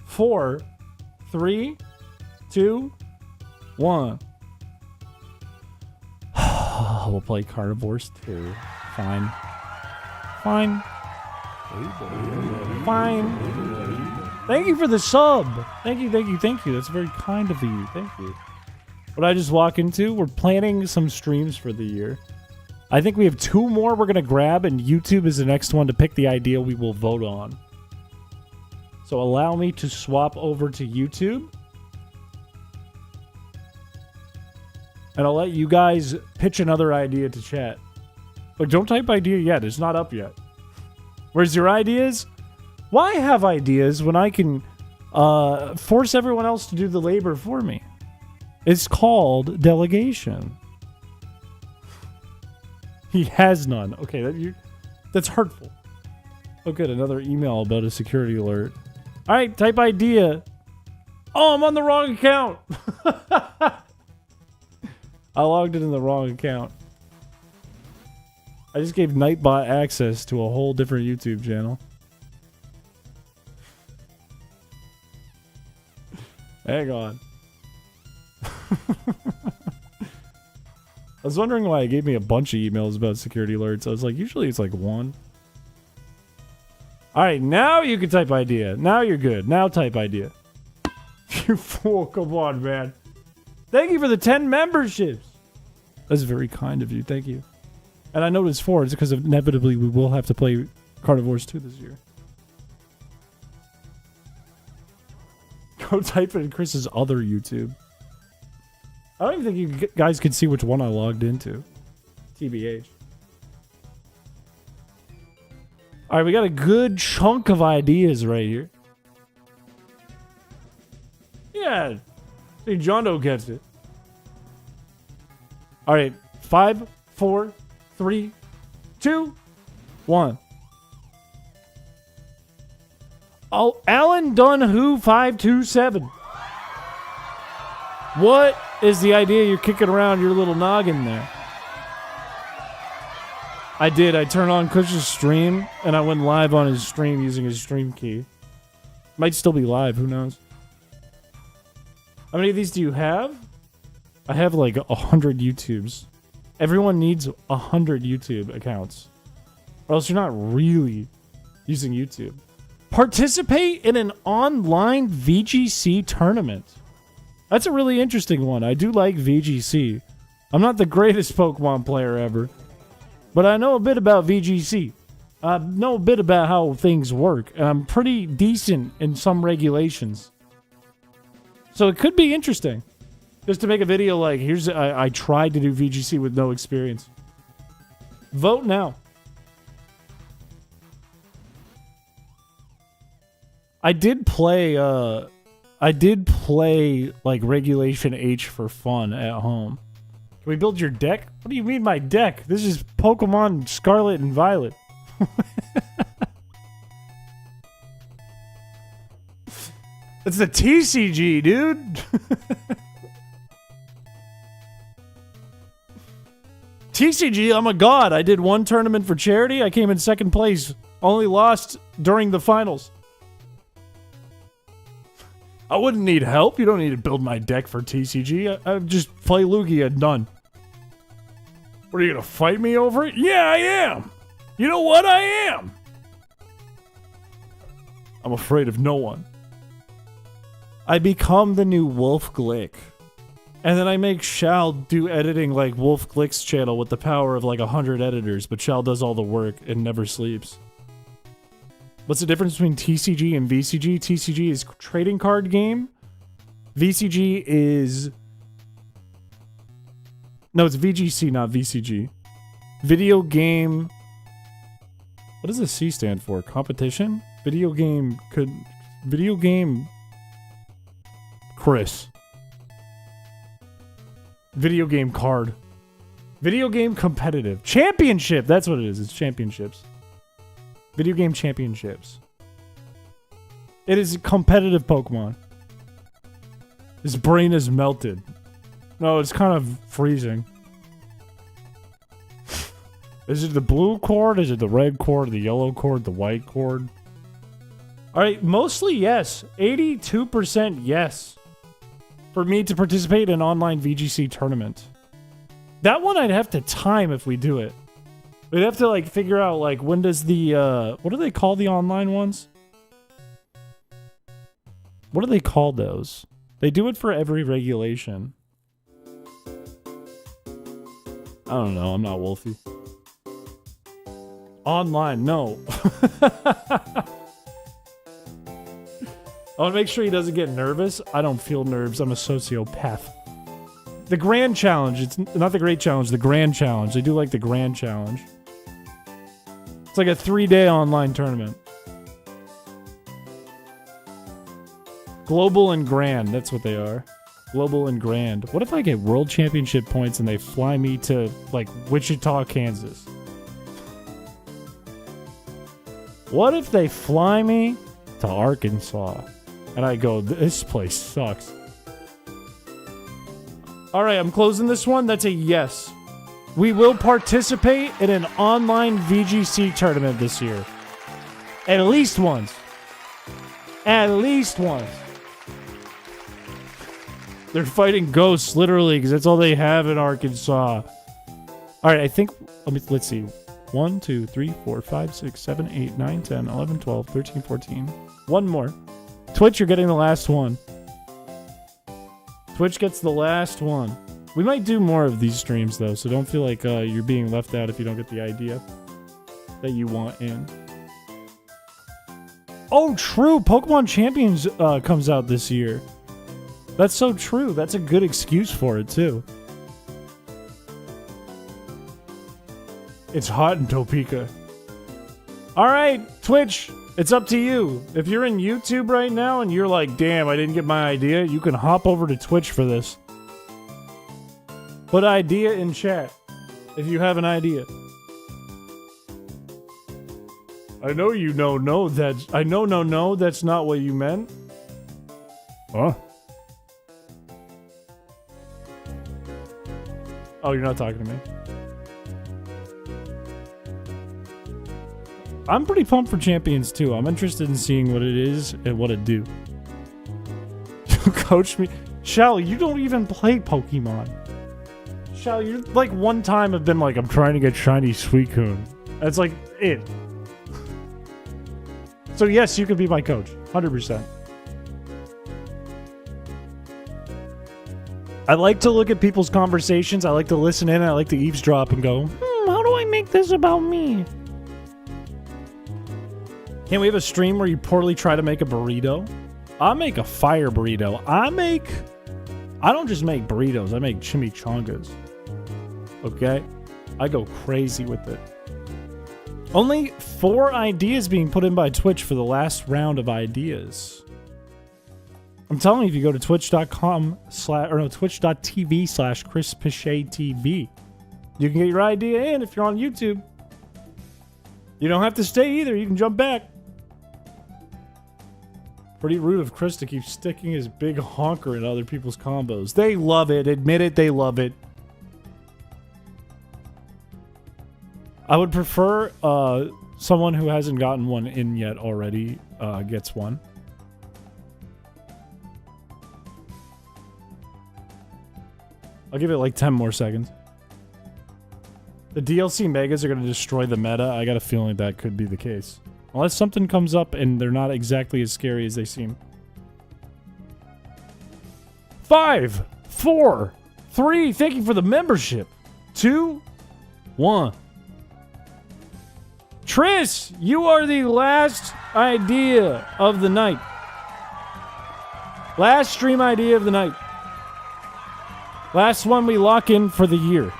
4, 3, 2, 1. We'll play Carnivores 2. Fine. Fine. Fine. Thank you for the sub. Thank you, thank you, thank you. That's very kind of you. Thank you. What I just walk into, we're planning some streams for the year. I think we have 2 more we're going to grab, and YouTube is the next one to pick the idea we will vote on. So allow me to swap over to YouTube. And I'll let you guys pitch another idea to chat. But don't type idea yet. It's not up yet. Where's your ideas? Why have ideas when I can force everyone else to do the labor for me? It's called delegation. He has none. Okay, that's hurtful. Oh, good. Another email about a security alert. All right, type idea. Oh, I'm on the wrong account. I logged in the wrong account. I just gave Nightbot access to a whole different YouTube channel. Hang on. I was wondering why it gave me a bunch of emails about security alerts. I was like, usually it's like 1. Alright, now you can type idea. Now you're good. Now type idea. You fool, come on, man. Thank you for the 10 memberships. That's very kind of you. Thank you. And I know it's 4. It's because inevitably we will have to play Carnivores 2 this year. Go type it in Chris's other YouTube. I don't even think you guys can see which one I logged into. TBH. Alright, we got a good chunk of ideas right here. Yeah. See, John Doe gets it. Alright, 5, 4, 3, 2, 1. Oh, Alan Dunhu 527. What is the idea you're kicking around your little noggin there? I did. I turned on Kush's stream, and I went live on his stream using his stream key. Might still be live. Who knows? How many of these do you have? I have like 100 YouTubes. Everyone needs 100 YouTube accounts. Or else you're not really using YouTube. Participate in an online VGC tournament. That's a really interesting one. I do like VGC. I'm not the greatest Pokemon player ever, but I know a bit about VGC. I know a bit about how things work, and I'm pretty decent in some regulations. So it could be interesting. Just to make a video like, here's, I tried to do VGC with no experience. Vote now. I did play like Regulation H for fun at home. Can we build your deck? What do you mean my deck? This is Pokemon Scarlet and Violet. It's the TCG, dude. TCG, I'm a god. I did one tournament for charity. I came in second place. Only lost during the finals. I wouldn't need help. You don't need to build my deck for TCG. I just play Lugia and done. What, are you going to fight me over it? Yeah, I am. You know what? I am. I'm afraid of no one. I become the new Wolf Glick. And then I make Shal do editing like Wolf Glick's channel with the power of like 100 editors, but Shal does all the work and never sleeps. What's the difference between TCG and VCG? TCG is trading card game. VCG is... No, it's VGC, not VCG. Video game... What does the C stand for? Competition? Video game... Video game... Chris. Video game card. Video game competitive. Championship! That's what it is. It's championships. Video game championships. It is competitive Pokemon. His brain is melted. No, it's kind of freezing. Is it the blue cord? Is it the red cord? The yellow cord? The white cord? Alright, mostly yes. 82% yes. For me to participate in an online VGC tournament. That one I'd have to time if we do it. We'd have to like figure out like when does the what do they call the online ones? What do they call those? They do it for every regulation. I don't know, I'm not Wolfie. Online, no. I want to make sure he doesn't get nervous. I don't feel nerves. I'm a sociopath. The Grand Challenge. It's not the Great Challenge. The Grand Challenge. They do like the Grand Challenge. It's like a 3-day online tournament. Global and Grand. That's what they are. Global and Grand. What if I get World Championship points and they fly me to, like, Wichita, Kansas? What if they fly me to Arkansas? And I go, this place sucks. Alright, I'm closing this one. That's a yes. We will participate in an online VGC tournament this year. At least once. At least once. They're fighting ghosts, literally, because that's all they have in Arkansas. Alright, I think... Let's see. 1, 2, 3, 4, 5, 6, 7, 8, 9, 10, 11, 12, 13, 14. One more. Twitch, you're getting the last one. Twitch gets the last one. We might do more of these streams, though, so don't feel like you're being left out if you don't get the idea that you want in. Oh, true! Pokemon Champions comes out this year. That's so true. That's a good excuse for it, too. It's hot in Topeka. Alright, Twitch, it's up to you. If you're in YouTube right now and you're like, damn, I didn't get my idea, you can hop over to Twitch for this. Put idea in chat if you have an idea. I know you know no, that's... I know no, that's not what you meant. Huh? Oh, you're not talking to me. I'm pretty pumped for Champions too. I'm interested in seeing what it is and what it do. You coach me. Shall, you don't even play Pokemon. Shall, you like one time have been like, I'm trying to get shiny Suicune. That's like it. So yes, you can be my coach. 100%. I like to look at people's conversations. I like to listen in. I like to eavesdrop and go, how do I make this about me? Can't we have a stream where you poorly try to make a burrito? I make a fire burrito. I don't just make burritos. I make chimichangas. Okay? I go crazy with it. Only 4 ideas being put in by Twitch for the last round of ideas. I'm telling you, if you go to twitch.tv/chrispiche.tv, you can get your idea in if you're on YouTube. You don't have to stay either. You can jump back. Pretty rude of Chris to keep sticking his big honker in other people's combos. They love it. Admit it, they love it. I would prefer someone who hasn't gotten one in yet already gets one. I'll give it like 10 more seconds. The DLC megas are going to destroy the meta. I got a feeling that could be the case. Unless something comes up and they're not exactly as scary as they seem. 5, 4, 3. Thank you for the membership. 2, 1. Tris, you are the last idea of the night. Last stream idea of the night. Last one we lock in for the year.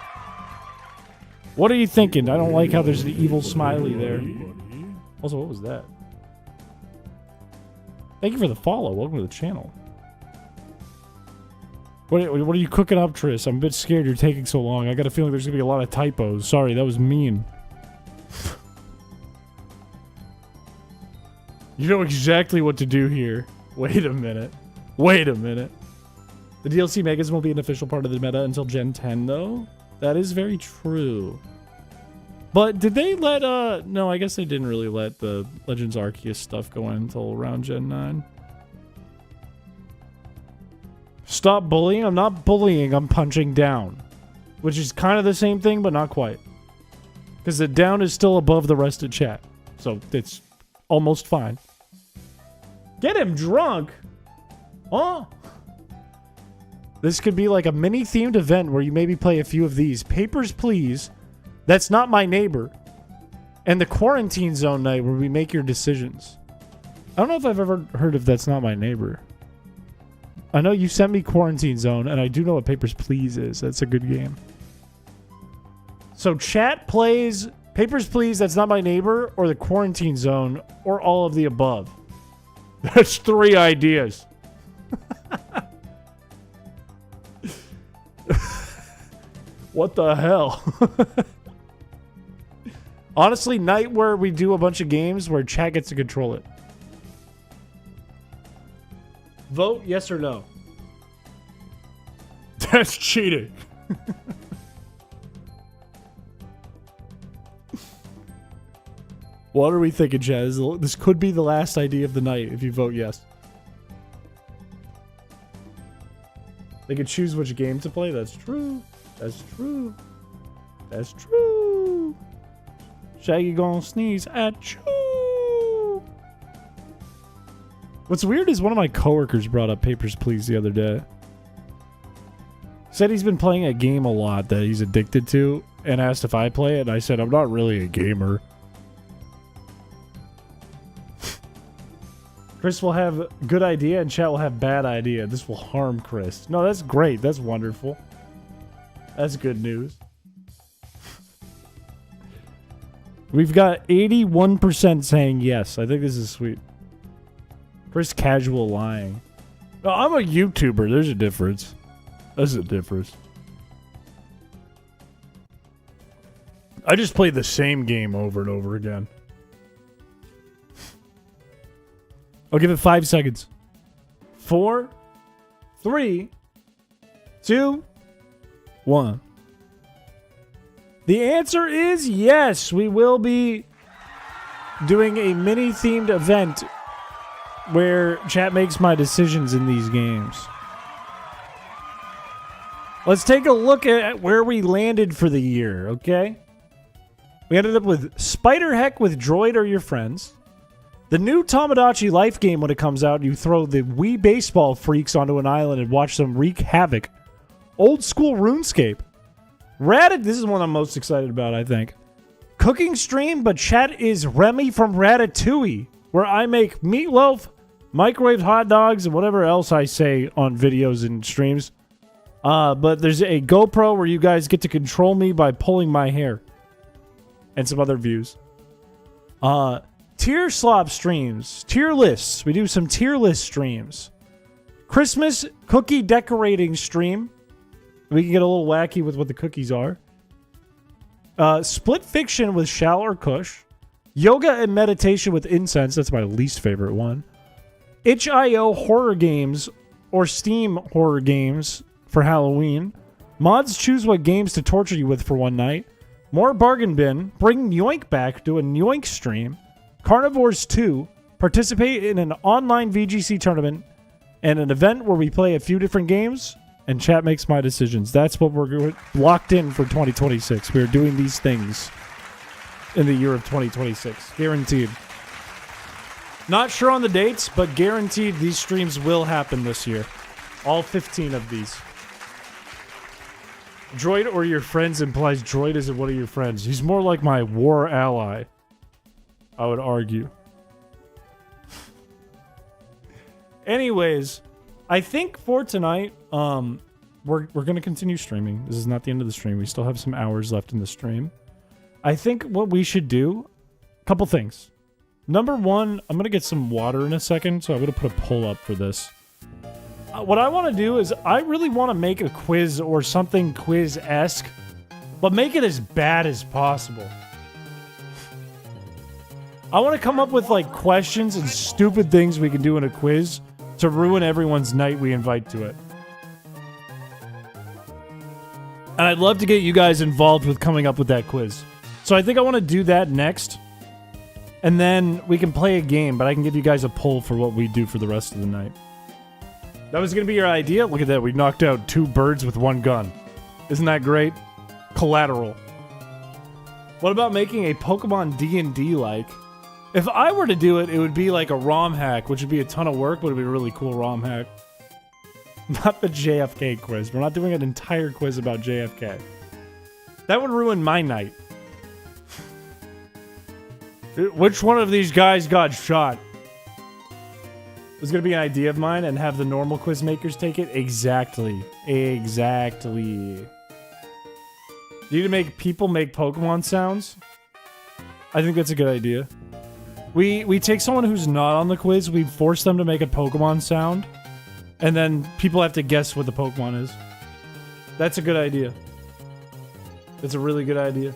What are you thinking? I don't like how there's the evil smiley there. Also, what was that? Thank you for the follow. Welcome to the channel. What are you cooking up, Tris? I'm a bit scared you're taking so long. I got a feeling there's going to be a lot of typos. Sorry, that was mean. You know exactly what to do here. Wait a minute. Wait a minute. The DLC Megas won't be an official part of the meta until Gen 10, though. That is very true. But did they let, no, I guess they didn't really let the Legends Arceus stuff go in until around Gen 9. Stop bullying? I'm not bullying, I'm punching down. Which is kind of the same thing, but not quite. Because the down is still above the rest of chat. So it's almost fine. Get him drunk? Huh? This could be like a mini-themed event where you maybe play a few of these. Papers, Please. That's Not My Neighbor. And the Quarantine Zone night where we make your decisions. I don't know if I've ever heard of That's Not My Neighbor. I know you sent me Quarantine Zone, and I do know what Papers, Please is. That's a good game. So chat plays Papers, Please, That's Not My Neighbor, or the Quarantine Zone, or all of the above. That's 3 ideas. What the hell? Honestly, night where we do a bunch of games where chat gets to control it. Vote yes or no. That's cheating. What are we thinking, chat? This could be the last idea of the night if you vote yes. They can choose which game to play. That's true. That's true. That's true. Shaggy gonna sneeze at you. What's weird is one of my coworkers brought up Papers, Please the other day. Said he's been playing a game a lot that he's addicted to and asked if I play it. And I said, I'm not really a gamer. Chris will have good idea and chat will have bad idea. This will harm Chris. No, that's great. That's wonderful. That's good news. We've got 81% saying yes. I think this is sweet. Chris casual lying. No, I'm a YouTuber. There's a difference. There's a difference. I just played the same game over and over again. I'll give it 5 seconds. 4, 3, 2, 1. The answer is yes. We will be doing a mini-themed event where chat makes my decisions in these games. Let's take a look at where we landed for the year, okay? We ended up with Spider-Heck with Droid or Your Friends. The new Tomodachi Life game, when it comes out, you throw the Wii baseball freaks onto an island and watch them wreak havoc. Old school RuneScape. This is one I'm most excited about, I think. Cooking stream, but chat is Remy from Ratatouille, where I make meatloaf, microwaved hot dogs, and whatever else I say on videos and streams. But there's a GoPro where you guys get to control me by pulling my hair. And some other views. Tier slop streams. Tier lists. We do some tier list streams. Christmas cookie decorating stream. We can get a little wacky with what the cookies are. Split fiction with Shal or Kush. Yoga and meditation with incense. That's my least favorite one. itch.io horror games or Steam horror games for Halloween. Mods choose what games to torture you with for one night. More bargain bin. Bring Yoink back. Do a Yoink stream. Carnivores 2. Participate in an online VGC tournament and an event where we play a few different games and chat makes my decisions. That's what we're locked in for 2026. We're doing these things in the year of 2026. Guaranteed. Not sure on the dates, but guaranteed these streams will happen this year. All 15 of these. Droid or your friends implies Droid isn't one of your friends. He's more like my war ally, I would argue. Anyways, I think for tonight, we're gonna continue streaming. This is not the end of the stream. We still have some hours left in the stream. I think what we should do, a couple things. Number one, I'm gonna get some water in a second, so I'm gonna put a pull up for this. What I want to do is I really want to make a quiz or something quiz-esque, but make it as bad as possible. I want to come up with like questions and stupid things we can do in a quiz to ruin everyone's night we invite to it. And I'd love to get you guys involved with coming up with that quiz. So I think I want to do that next. And then we can play a game, but I can give you guys a poll for what we do for the rest of the night. That was going to be your idea? Look at that. We knocked out 2 birds with 1 gun. Isn't that great? Collateral. What about making a Pokemon D&D like? If I were to do it, it would be like a ROM hack, which would be a ton of work, but it would be a really cool ROM hack. Not the JFK quiz. We're not doing an entire quiz about JFK. That would ruin my night. Which one of these guys got shot? It was going to be an idea of mine and have the normal quiz makers take it? Exactly. Exactly. You need to make people make Pokemon sounds? I think that's a good idea. We take someone who's not on the quiz, we force them to make a Pokemon sound, and then people have to guess what the Pokemon is. That's a good idea. That's a really good idea.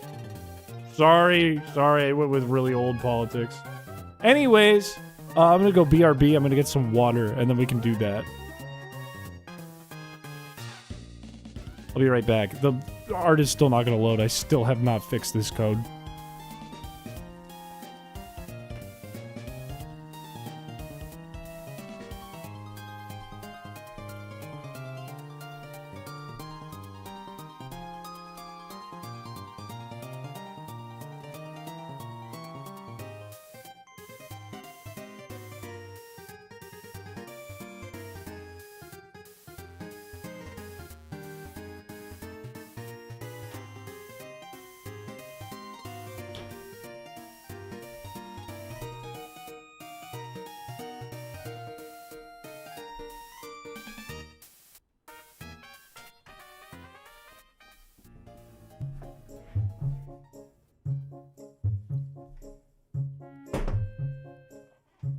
Sorry, I went with really old politics. Anyways, I'm gonna go BRB, I'm gonna get some water, and then we can do that. I'll be right back. The art is still not gonna load. I still have not fixed this code.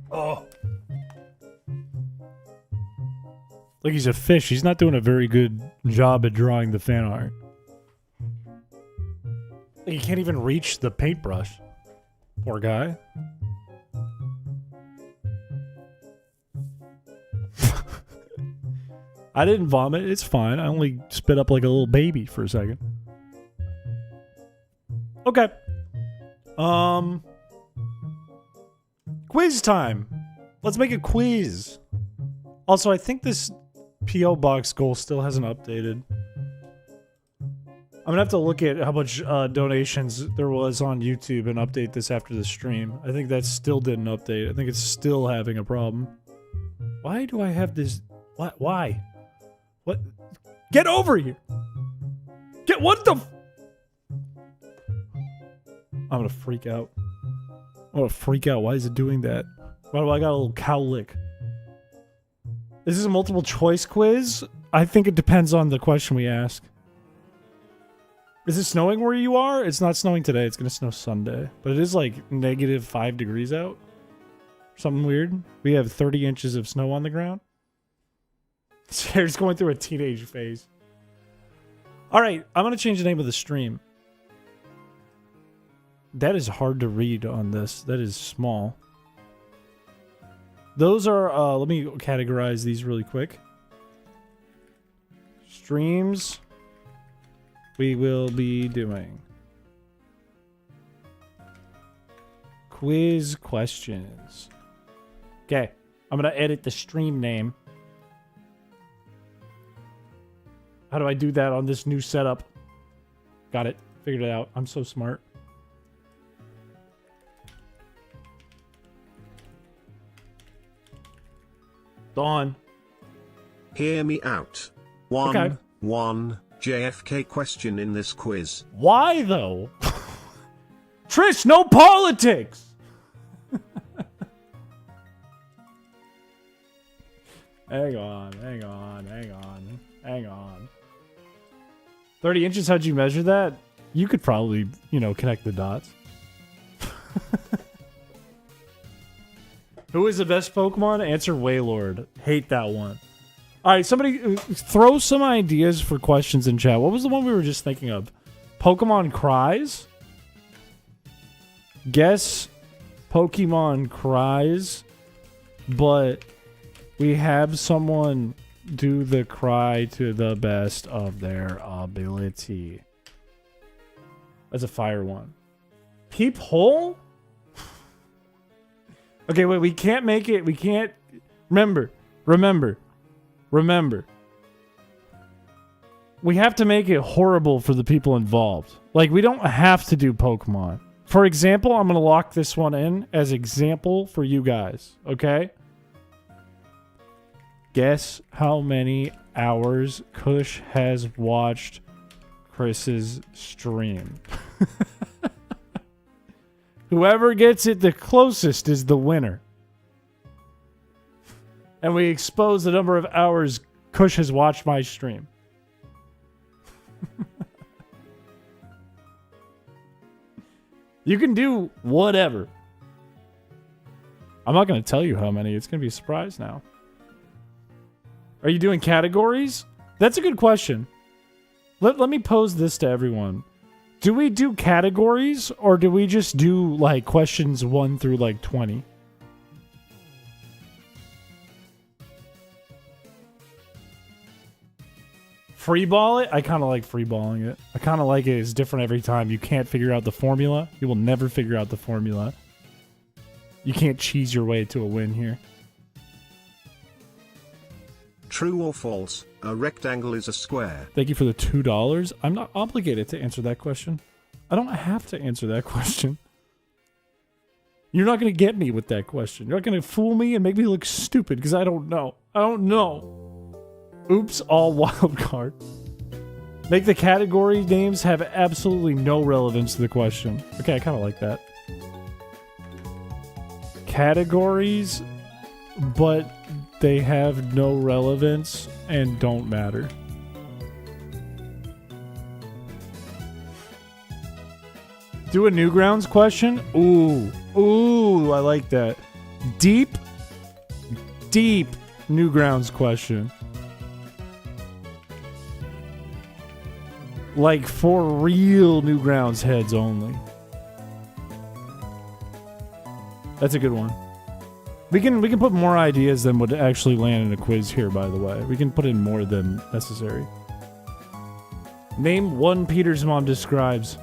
Oh. Like he's a fish. He's not doing a very good job at drawing the fan art. Like he can't even reach the paintbrush. Poor guy. I didn't vomit. It's fine. I only spit up like a little baby for a second. Okay. Quiz time. Let's make a quiz. Also, I think this P.O. box goal still hasn't updated. I'm gonna have to look at how much donations there was on YouTube and update this after the stream. I think that still didn't update. I think it's still having a problem. Why do I have this? What? Why? What? Get over here! Get what the? I'm gonna freak out. I'm gonna freak out. Why is it doing that? Why do I got a little cow lick? Is this a multiple choice quiz? I think it depends on the question we ask. Is it snowing where you are? It's not snowing today. It's gonna snow Sunday. But it is like -5 degrees out. Something weird. We have 30 inches of snow on the ground. Sarah's going through a teenage phase. Alright, I'm gonna change the name of the stream. That is hard to read on this. That is small. Those are, let me categorize these really quick. Streams we will be doing. Quiz questions. Okay, I'm gonna edit the stream name. How do I do that on this new setup? Got it. Figured it out. I'm so smart. Dawn. Hear me out. Okay. One JFK question in this quiz. Why, though? Trish, no politics! Hang on. 30 inches, how'd you measure that? You could probably, connect the dots. Who is the best Pokemon? Answer Wailord. Hate that one. Alright, somebody throw some ideas for questions in chat. What was the one we were just thinking of? Pokemon cries? Guess Pokemon cries, but we have someone do the cry to the best of their ability. That's a fire one. Peephole? Okay, wait, we can't make it. We can't. Remember. We have to make it horrible for the people involved. Like, we don't have to do Pokemon. For example, I'm going to lock this one in as example for you guys, okay? Guess how many hours Kush has watched Chris's stream. Whoever gets it the closest is the winner. And we expose the number of hours Kush has watched my stream. You can do whatever. I'm not going to tell you how many. It's going to be a surprise now. Are you doing categories? That's a good question. Let me pose this to everyone. Do we do categories or do we just do like questions 1 through like 20? Freeball it? I kind of like freeballing it. I kind of like it. It's different every time. You can't figure out the formula. You will never figure out the formula. You can't cheese your way to a win here. True or false, a rectangle is a square. Thank you for the $2. I'm not obligated to answer that question. I don't have to answer that question. You're not going to get me with that question. You're not going to fool me and make me look stupid because I don't know. I don't know. Oops, all wild card. Make the category names have absolutely no relevance to the question. Okay, I kind of like that. Categories, but they have no relevance and don't matter. Do a Newgrounds question? Ooh, I like that. Deep Newgrounds question. Like for real Newgrounds heads only. That's a good one. We can put more ideas than would actually land in a quiz here, by the way. We can put in more than necessary. Name one Peter's mom describes.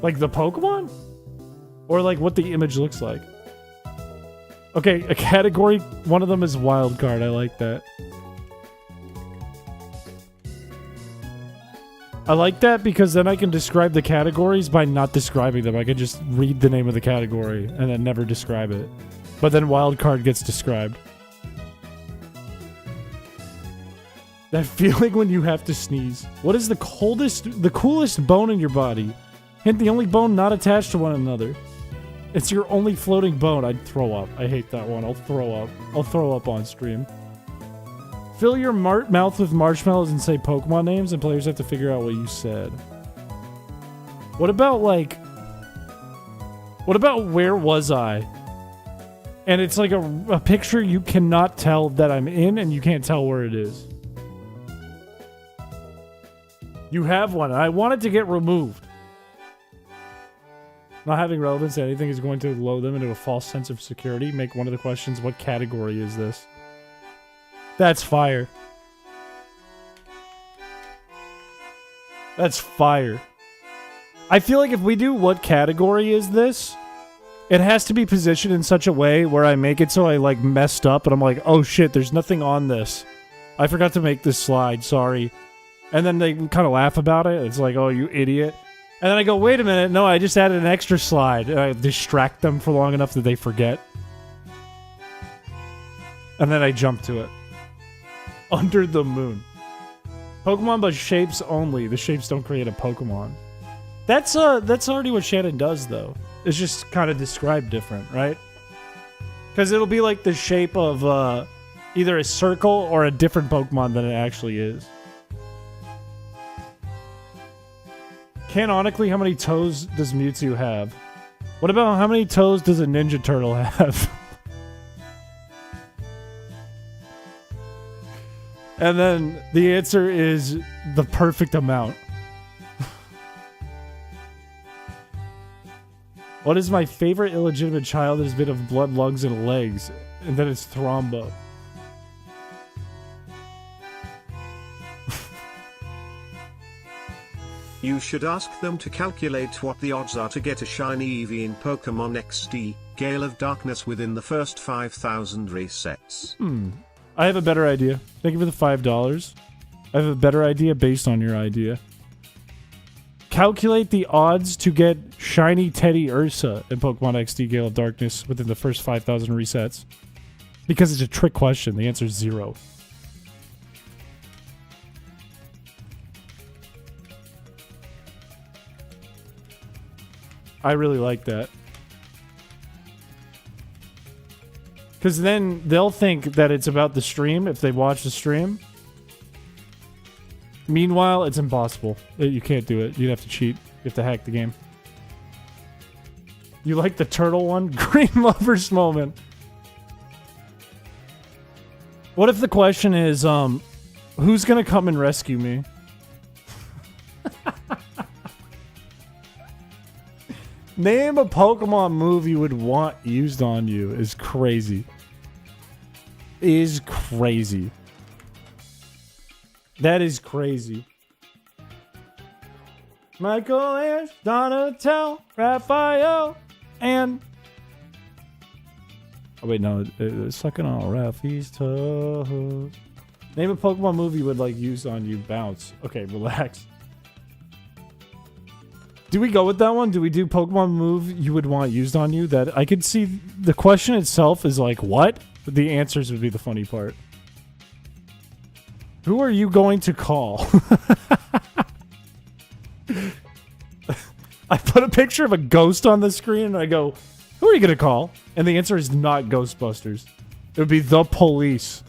Like the Pokemon? Or like what the image looks like? Okay, a category. One of them is wild card. I like that. I like that because then I can describe the categories by not describing them. I can just read the name of the category and then never describe it. But then wildcard gets described. That feeling when you have to sneeze. What is the coolest bone in your body? Hint, the only bone not attached to one another. It's your only floating bone. I'd throw up. I hate that one. I'll throw up. I'll throw up on stream. Fill your mouth with marshmallows and say Pokemon names, and players have to figure out what you said. What about, like... What about Where Was I? And it's like a picture you cannot tell that I'm in, and you can't tell where it is. You have one, and I want it to get removed. Not having relevance to anything is going to lull them into a false sense of security. Make one of the questions, what category is this? That's fire. That's fire. I feel like if we do what category is this, it has to be positioned in such a way where I make it so I like messed up and I'm like, oh shit, there's nothing on this. I forgot to make this slide, sorry. And then they kind of laugh about it. It's like, oh, you idiot. And then I go, wait a minute, no, I just added an extra slide. And I distract them for long enough that they forget. And And then I jump to it. Under the moon. Pokemon but shapes only. The shapes don't create a Pokemon. That's already what Shannon does, though. It's just kind of described different, right? Because it'll be like the shape of either a circle or a different Pokemon than it actually is. Canonically, how many toes does Mewtwo have? What about how many toes does a Ninja Turtle have? And then the answer is the perfect amount. What is my favorite illegitimate child that has been of blood, lungs, and legs? And then it's Thrombo. You should ask them to calculate what the odds are to get a shiny Eevee in Pokemon XD, Gale of Darkness within the first 5,000 resets. I have a better idea. Thank you for the $5. I have a better idea based on your idea. Calculate the odds to get shiny Teddy Ursa in Pokemon XD Gale of Darkness within the first 5,000 resets. Because it's a trick question. The answer is 0. I really like that. Because then they'll think that it's about the stream if they watch the stream. Meanwhile, it's impossible. You can't do it. You'd have to cheat. You have to hack the game. You like the turtle one? Green Lovers moment. What if the question is, who's gonna come and rescue me? Name a Pokemon move you would want used on you is crazy. Is crazy. That is crazy. Michael, Donatello, Raphael, and... Oh wait, no. It's sucking on Ralphie's toes. Name a Pokemon move you would like used on you. Bounce. Okay, relax. Do we go with that one? Do we do Pokemon move you would want used on you? That I could see the question itself is like, what? But the answers would be the funny part. Who are you going to call? I put a picture of a ghost on the screen and I go, who are you going to call? And the answer is not Ghostbusters. It would be the police.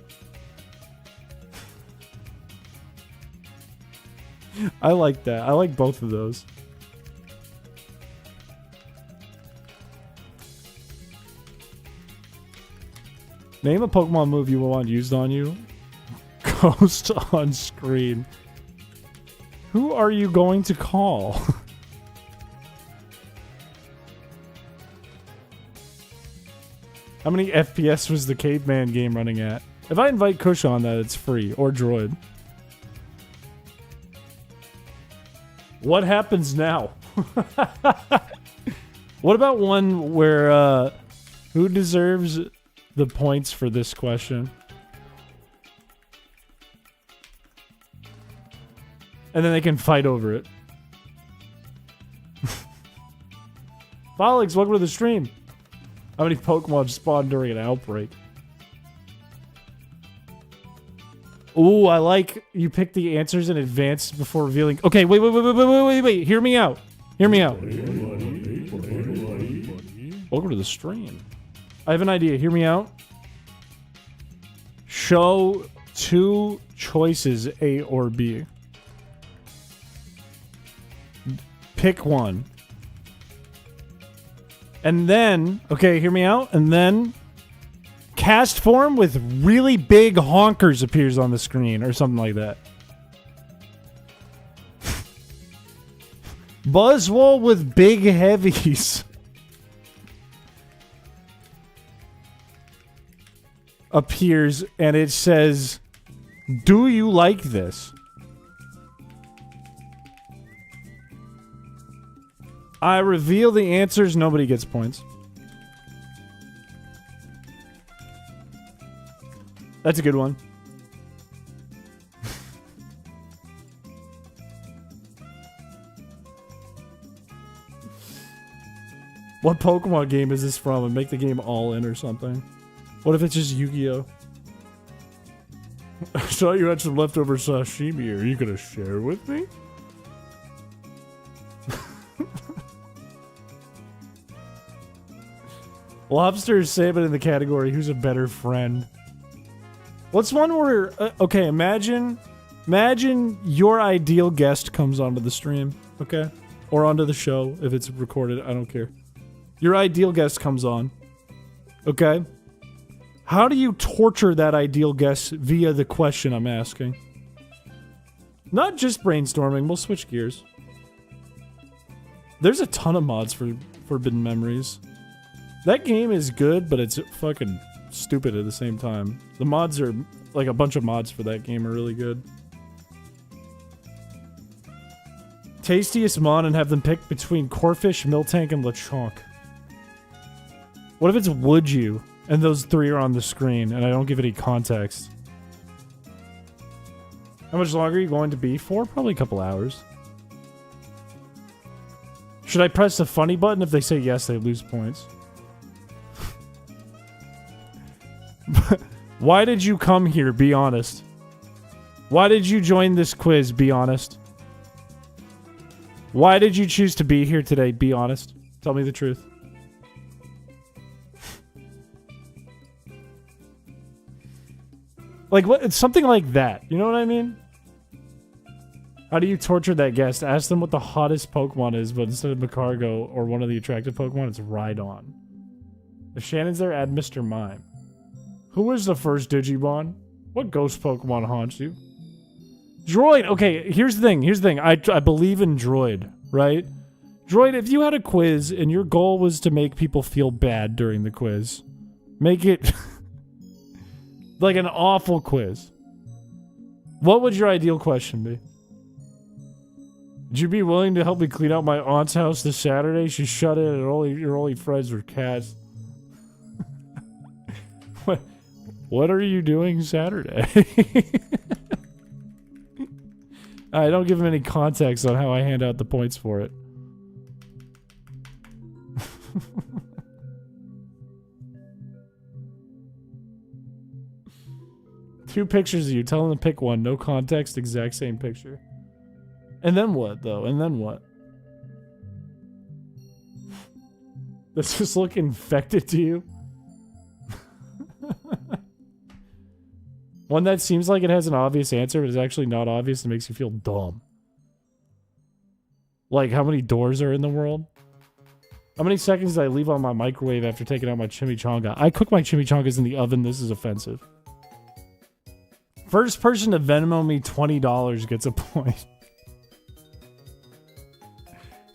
I like that. I like both of those. Name a Pokemon move you want used on you. Ghost on screen. Who are you going to call? How many FPS was the caveman game running at? If I invite Kush on that, it's free. Or Droid. What happens now? What about one where, who deserves the points for this question? And then they can fight over it. Folix, welcome to the stream. How many Pokemon spawn during an outbreak? Ooh, I like you pick the answers in advance before revealing. Okay, wait. Hear me out. Hear me out. Welcome to the stream. I have an idea. Hear me out. Show 2 choices, A or B. Pick one. And then, okay, hear me out. And then cast form with really big honkers appears on the screen or something like that. Buzzwole with big heavies appears and it says, do you like this? I reveal the answers, nobody gets points. That's a good one. What Pokemon game is this from? And make the game all in or something. What if it's just Yu-Gi-Oh? saw you had some leftover sashimi. Are you gonna share with me? Lobster is salmon in the category who's a better friend. What's one where okay, imagine your ideal guest comes onto the stream, okay? Or onto the show if it's recorded, I don't care. Your ideal guest comes on. Okay? How do you torture that ideal guest via the question I'm asking? Not just brainstorming, we'll switch gears. There's a ton of mods for Forbidden Memories. That game is good, but it's fucking stupid at the same time. The mods are, like a bunch of mods for that game are really good. Tastiest mod and have them pick between Corfish, Miltank, and Lechonk. What if it's Would You? And those three are on the screen, and I don't give any context. How much longer are you going to be for? Probably a couple hours. Should I press the funny button? If they say yes, they lose points. Why did you come here? Be honest. Why did you join this quiz? Be honest. Why did you choose to be here today? Be honest. Tell me the truth. Like what? It's something like that. You know what I mean? How do you torture that guest? Ask them what the hottest Pokemon is, but instead of Macargo or one of the attractive Pokemon, it's Rhydon. If Shannon's there, add Mr. Mime. Who was the first Digimon? What ghost Pokemon haunts you? Droid! Okay, here's the thing. I believe in Droid, right? Droid, if you had a quiz and your goal was to make people feel bad during the quiz, make it like an awful quiz. What would your ideal question be? Would you be willing to help me clean out my aunt's house this Saturday? She's shut in and your only friends were cats. What are you doing Saturday? I don't give him any context on how I hand out the points for it. Two pictures of you. Tell them to pick one. No context. Exact same picture. And then what, though? And then what? Does this look infected to you? One that seems like it has an obvious answer, but is actually not obvious and makes you feel dumb. Like, how many doors are in the world? How many seconds did I leave on my microwave after taking out my chimichanga? I cook my chimichangas in the oven. This is offensive. First person to Venmo me $20 gets a point.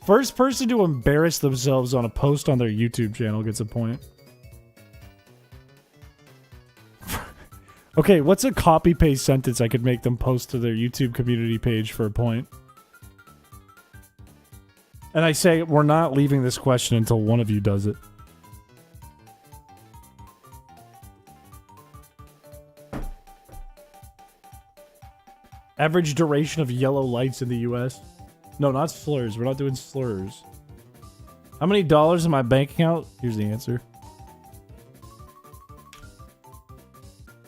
First person to embarrass themselves on a post on their YouTube channel gets a point. Okay, what's a copy-paste sentence I could make them post to their YouTube community page for a point? And I say, we're not leaving this question until one of you does it. Average duration of yellow lights in the US? No, not slurs. We're not doing slurs. How many dollars in my bank account? Here's the answer.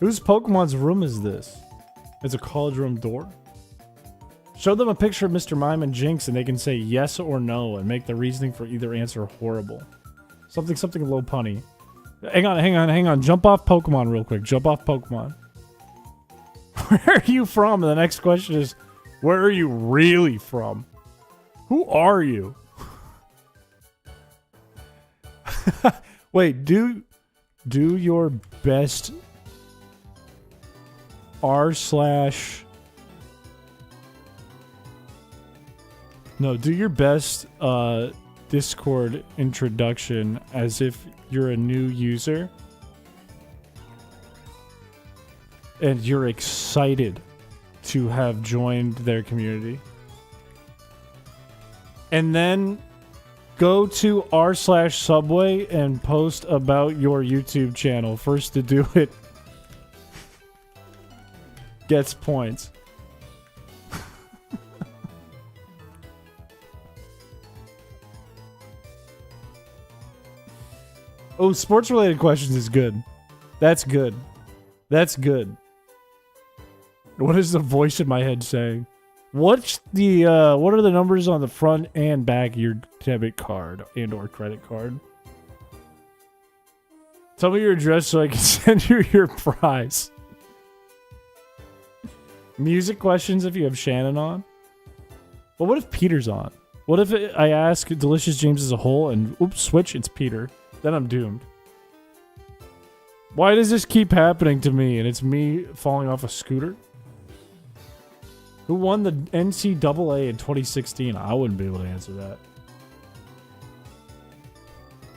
Whose Pokemon's room is this? It's a college room door. Show them a picture of Mr. Mime and Jinx and they can say yes or no and make the reasoning for either answer horrible. Something low punny. Hang on. Jump off Pokemon real quick. Jump off Pokemon. Where are you from? And the next question is, where are you really from? Who are you? Wait, do your best do your best Discord introduction as if you're a new user and you're excited to have joined their community. And then go to r/subway and post about your YouTube channel. First to do it gets points. Oh, sports-related questions is good. That's good. That's good. What is the voice in my head saying? What are the numbers on the front and back of your debit card and or credit card? Tell me your address so I can send you your prize. Music questions if you have Shannon on. But what if Peter's on? What if I ask Delicious James as a whole and oops, switch, it's Peter. Then I'm doomed. Why does this keep happening to me and it's me falling off a scooter? Who won the NCAA in 2016? I wouldn't be able to answer that.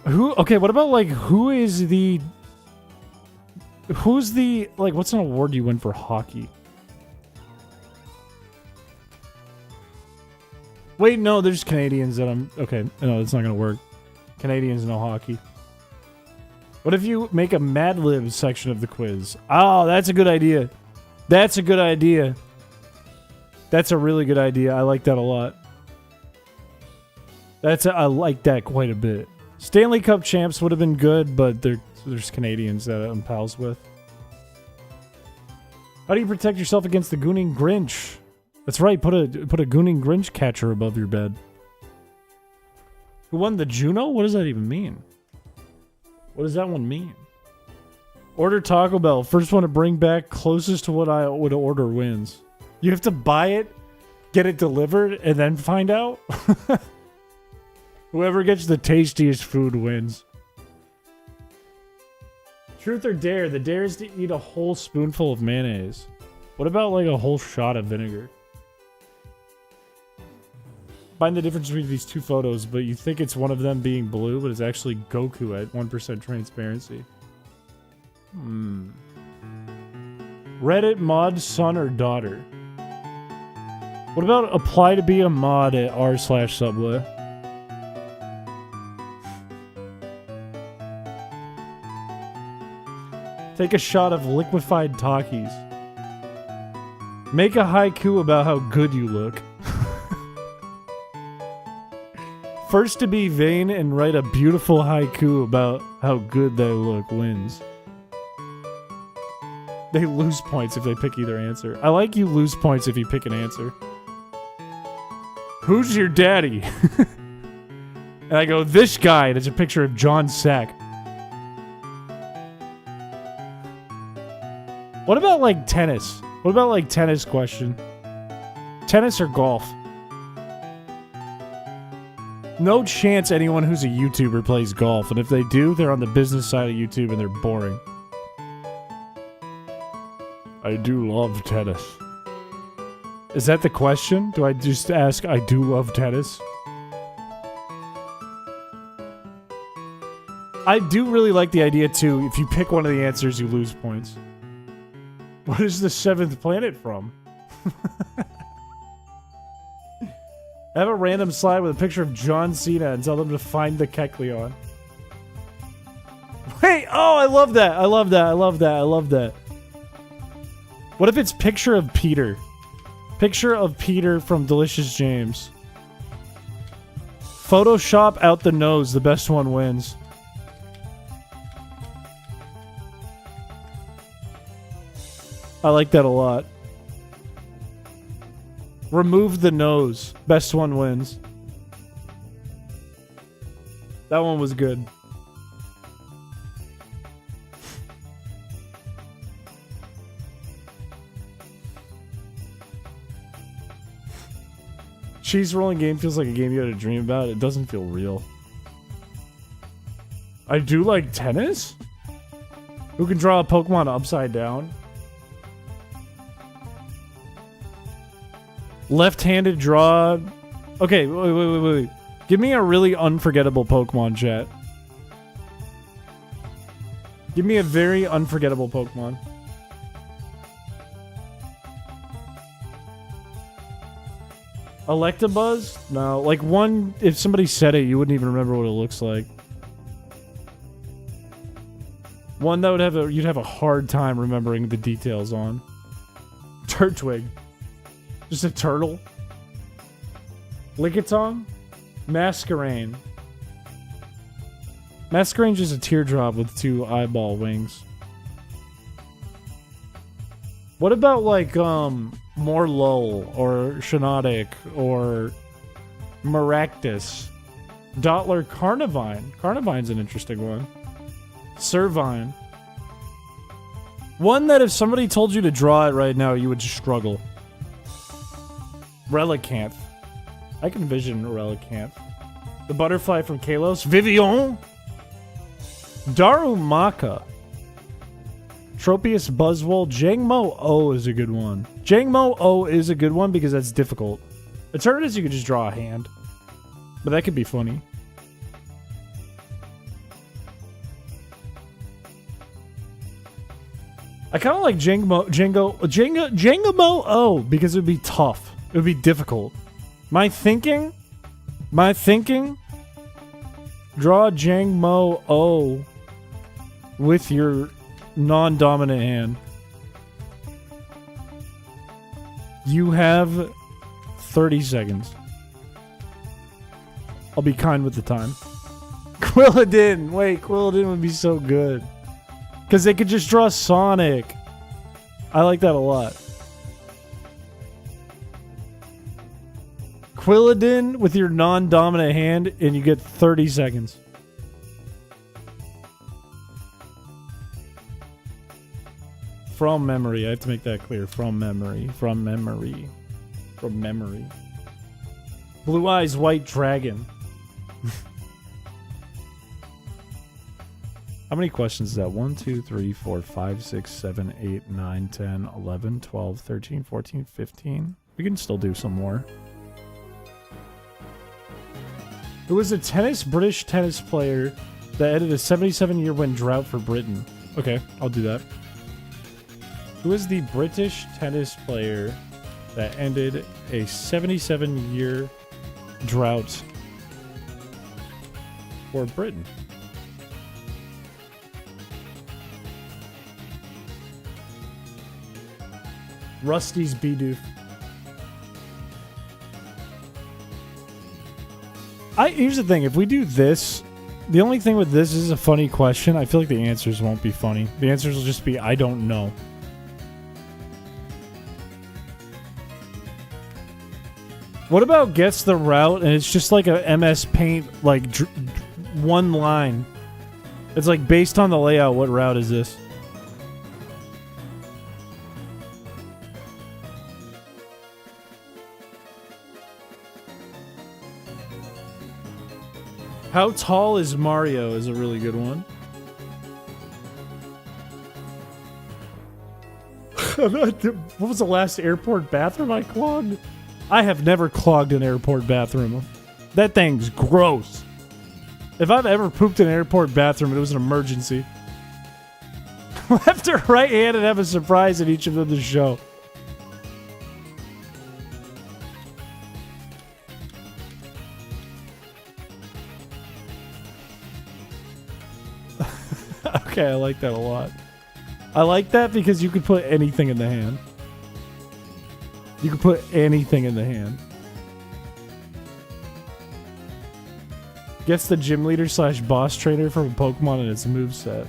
Okay, what about like who's the like what's an award you win for hockey? Wait, no, there's Canadians that I'm okay, no, it's not gonna work. Canadians know hockey. What if you make a Mad Libs section of the quiz? Oh, that's a good idea. That's a good idea. That's a really good idea. I like that a lot. I like that quite a bit. Stanley Cup champs would have been good, but there's Canadians that I'm pals with. How do you protect yourself against the gooning Grinch? That's right, put a gooning Grinch catcher above your bed. Who won the Juno? What does that even mean? What does that one mean? Order Taco Bell. First one to bring back closest to what I would order wins. You have to buy it, get it delivered, and then find out? Whoever gets the tastiest food wins. Truth or dare? The dare is to eat a whole spoonful of mayonnaise. What about like a whole shot of vinegar? Find the difference between these two photos, but you think it's one of them being blue, but it's actually Goku at 1% transparency. Reddit mod son or daughter? What about apply to be a mod at r/Subway? Take a shot of liquefied Takis. Make a haiku about how good you look. First to be vain and write a beautiful haiku about how good they look wins. They lose points if they pick either answer. I like you lose points if you pick an answer. Who's your daddy? And I go, this guy. There's a picture of John Sack. What about like tennis? What about like tennis question? Tennis or golf? No chance anyone who's a YouTuber plays golf, and if they do, they're on the business side of YouTube and they're boring. I do love tennis. Is that the question? Do I just ask, I do love tennis? I do really like the idea, too. If you pick one of the answers, you lose points. What is the 7th planet from? Have a random slide with a picture of John Cena and tell them to find the Kecleon. Wait, oh, I love that. I love that. I love that. I love that. What if it's picture of Peter? Picture of Peter from Delicious James. Photoshop out the nose. The best one wins. I like that a lot. Remove the nose. Best one wins. That one was good. Cheese rolling game feels like a game you had a dream about. It doesn't feel real. I do like tennis? Who can draw a Pokemon upside down? Left-handed draw. Okay, wait. Give me a really unforgettable Pokemon, chat. Give me a very unforgettable Pokemon. Electabuzz? No, like one, if somebody said it, you wouldn't even remember what it looks like. One that would have you'd have a hard time remembering the details on. Turtwig. Just a turtle. Lickitung? Masquerain. Masquerain's just a teardrop with 2 eyeball wings. What about like Morlul or Shenodic or Maractus? Dottler Carnivine. Carnivine's an interesting one. Servine. One that if somebody told you to draw it right now, you would just struggle. Relicanth. I can envision Relicanth. The butterfly from Kalos. Vivian. Darumaka. Tropius Buzzwole. Jangmo O is a good one. Jangmo O is a good one because that's difficult. Eternatus, you could just draw a hand. But that could be funny. I kind of like Jangamo O because it would be tough. It would be difficult. My thinking, draw Jangmo O with your non-dominant hand. You have 30 seconds. I'll be kind with the time. Quilladin. Wait, Quilladin would be so good. Because they could just draw Sonic. I like that a lot. Quilladin with your non-dominant hand, and you get 30 seconds. From memory. I have to make that clear. From memory. From memory. From memory. Blue Eyes White Dragon. How many questions is that? 1, 2, 3, 4, 5, 6, 7, 8, 9, 10, 11, 12, 13, 14, 15. We can still do some more. Who was a British tennis player that ended a 77-year win drought for Britain? Okay, I'll do that. Who is the British tennis player that ended a 77-year drought for Britain? Rusty's Bidoof. Here's the thing. If we do this, the only thing with this is a funny question. I feel like the answers won't be funny. The answers will just be, I don't know. What about gets the route and it's just like a MS Paint, like one line. It's like based on the layout, what route is this? How tall is Mario is a really good one. What was the last airport bathroom I clogged? I have never clogged an airport bathroom. That thing's gross. If I've ever pooped in an airport bathroom, it was an emergency. Left or right hand and have a surprise in each of them to show. Okay, I like that a lot. I like that because you could put anything in the hand. You could put anything in the hand. Gets the gym leader / boss trainer from a Pokemon and its moveset.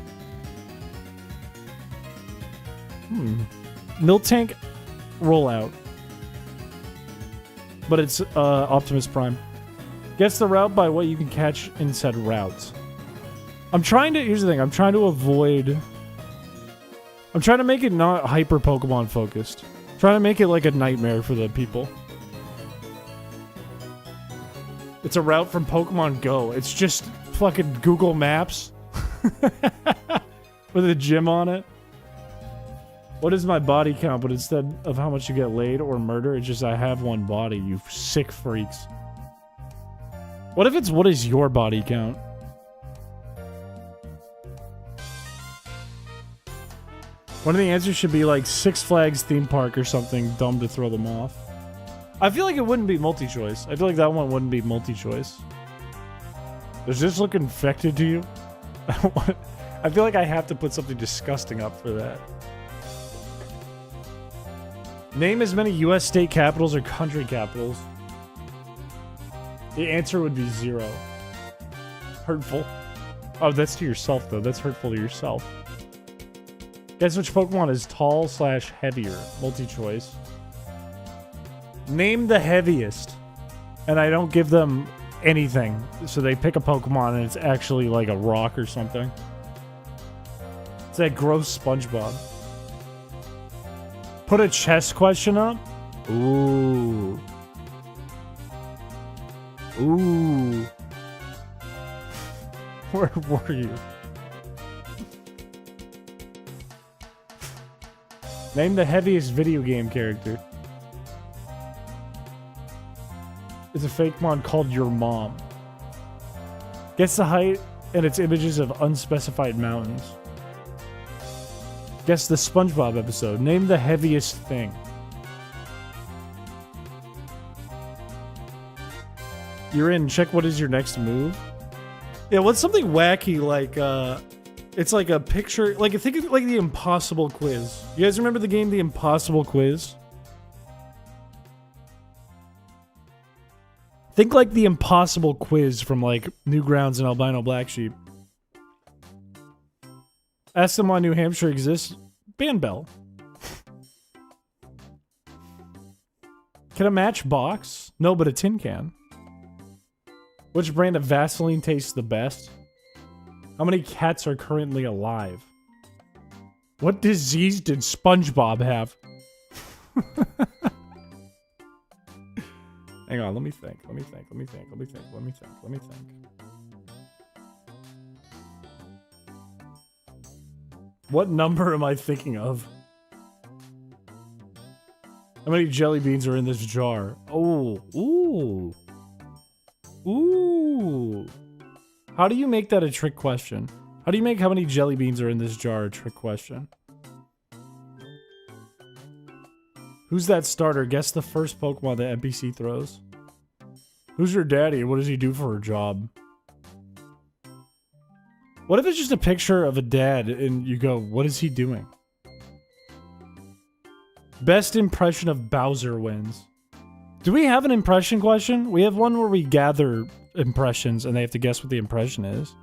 Miltank rollout. But it's Optimus Prime. Gets the route by what you can catch in said routes. Here's the thing, I'm trying to make it not hyper Pokemon focused. I'm trying to make it like a nightmare for the people. It's a route from Pokemon Go. It's just fucking Google Maps. With a gym on it. What is my body count? But instead of how much you get laid or murder, it's just I have one body, you sick freaks. What if it's what is your body count? One of the answers should be like Six Flags theme park or something dumb to throw them off. I feel like it wouldn't be multi-choice. I feel like that one wouldn't be multi-choice. Does this look infected to you? I feel like I have to put something disgusting up for that. Name as many U.S. state capitals or country capitals. The answer would be 0. Hurtful. Oh, that's to yourself, though. That's hurtful to yourself. Guess which Pokemon is tall / heavier? Multi-choice. Name the heaviest. And I don't give them anything. So they pick a Pokemon and it's actually like a rock or something. It's that gross SpongeBob. Put a chess question up? Ooh. Ooh. Where were you? Name the heaviest video game character. It's a fake mon called Your Mom. Guess the height and its images of unspecified mountains. Guess the SpongeBob episode. Name the heaviest thing. You're in. Check what is your next move. Yeah, what's something wacky like, it's like a picture, like think of it like the Impossible Quiz. You guys remember the game The Impossible Quiz? Think like the Impossible Quiz from like Newgrounds and Albino Black Sheep. Ask them why New Hampshire exists. Ban bell. Can a match box? No, but a tin can. Which brand of Vaseline tastes the best? How many cats are currently alive? What disease did SpongeBob have? Hang on, let me think. What number am I thinking of? How many jelly beans are in this jar? Oh, ooh. Ooh. How do you make that a trick question? How do you make how many jelly beans are in this jar a trick question? Who's that starter? Guess the first Pokemon the NPC throws. Who's your daddy? What does he do for a job? What if it's just a picture of a dad and you go, what is he doing? Best impression of Bowser wins. Do we have an impression question? We have one where we gather impressions and they have to guess what the impression is.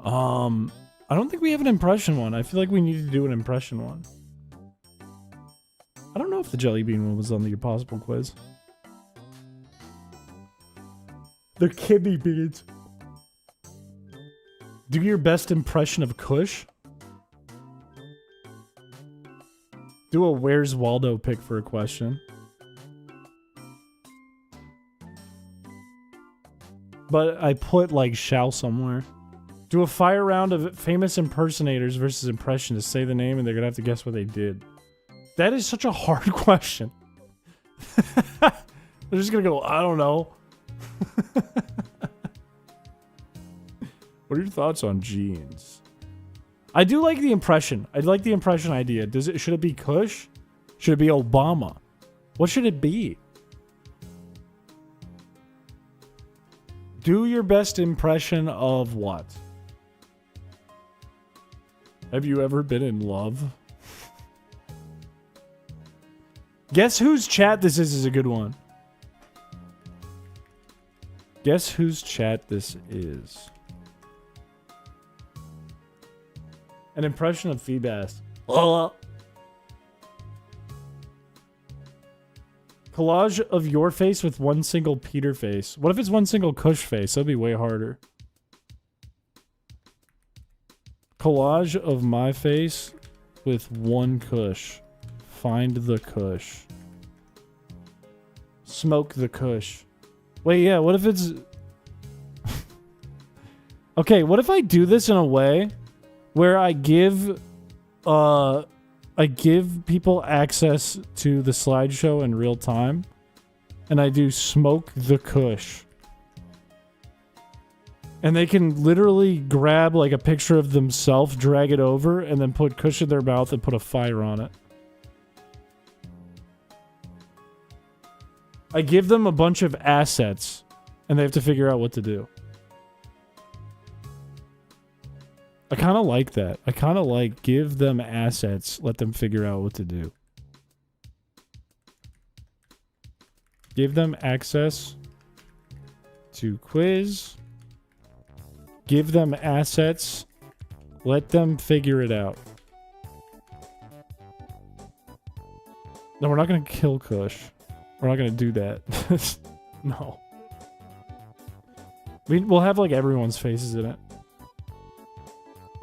I don't think we have an impression one. I feel like we need to do an impression one. I don't know if the jelly bean one was on the Impossible Quiz. The kidney beans. Do your best impression of Kush. Do a Where's Waldo pick for a question. But I put like shall somewhere. Do a fire round of famous impersonators versus impressionists. Say the name and they're gonna have to guess what they did. That is such a hard question. They're just gonna go, I don't know. What are your thoughts on jeans? I do like the impression. I like the impression idea. Should it be Kush? Should it be Obama? What should it be? Do your best impression of what? Have you ever been in love? Guess whose chat this is a good one. Guess whose chat this is. An impression of Feebas. Collage of your face with one single Peter face. What if it's one single Kush face? That'd be way harder. Collage of my face with one Kush. Find the Kush. Smoke the Kush. Wait, yeah, what if it's... Okay, what if I do this in a way where I give people access to the slideshow in real time, and I do smoke the Kush. And they can literally grab like a picture of themselves, drag it over, and then put Kush in their mouth and put a fire on it. I give them a bunch of assets, and they have to figure out what to do. I kind of like that. I kind of like give them assets, let them figure out what to do. Give them access to quiz. Give them assets. Let them figure it out. No, we're not gonna kill Kush. We're not gonna do that. No. We'll have like everyone's faces in it.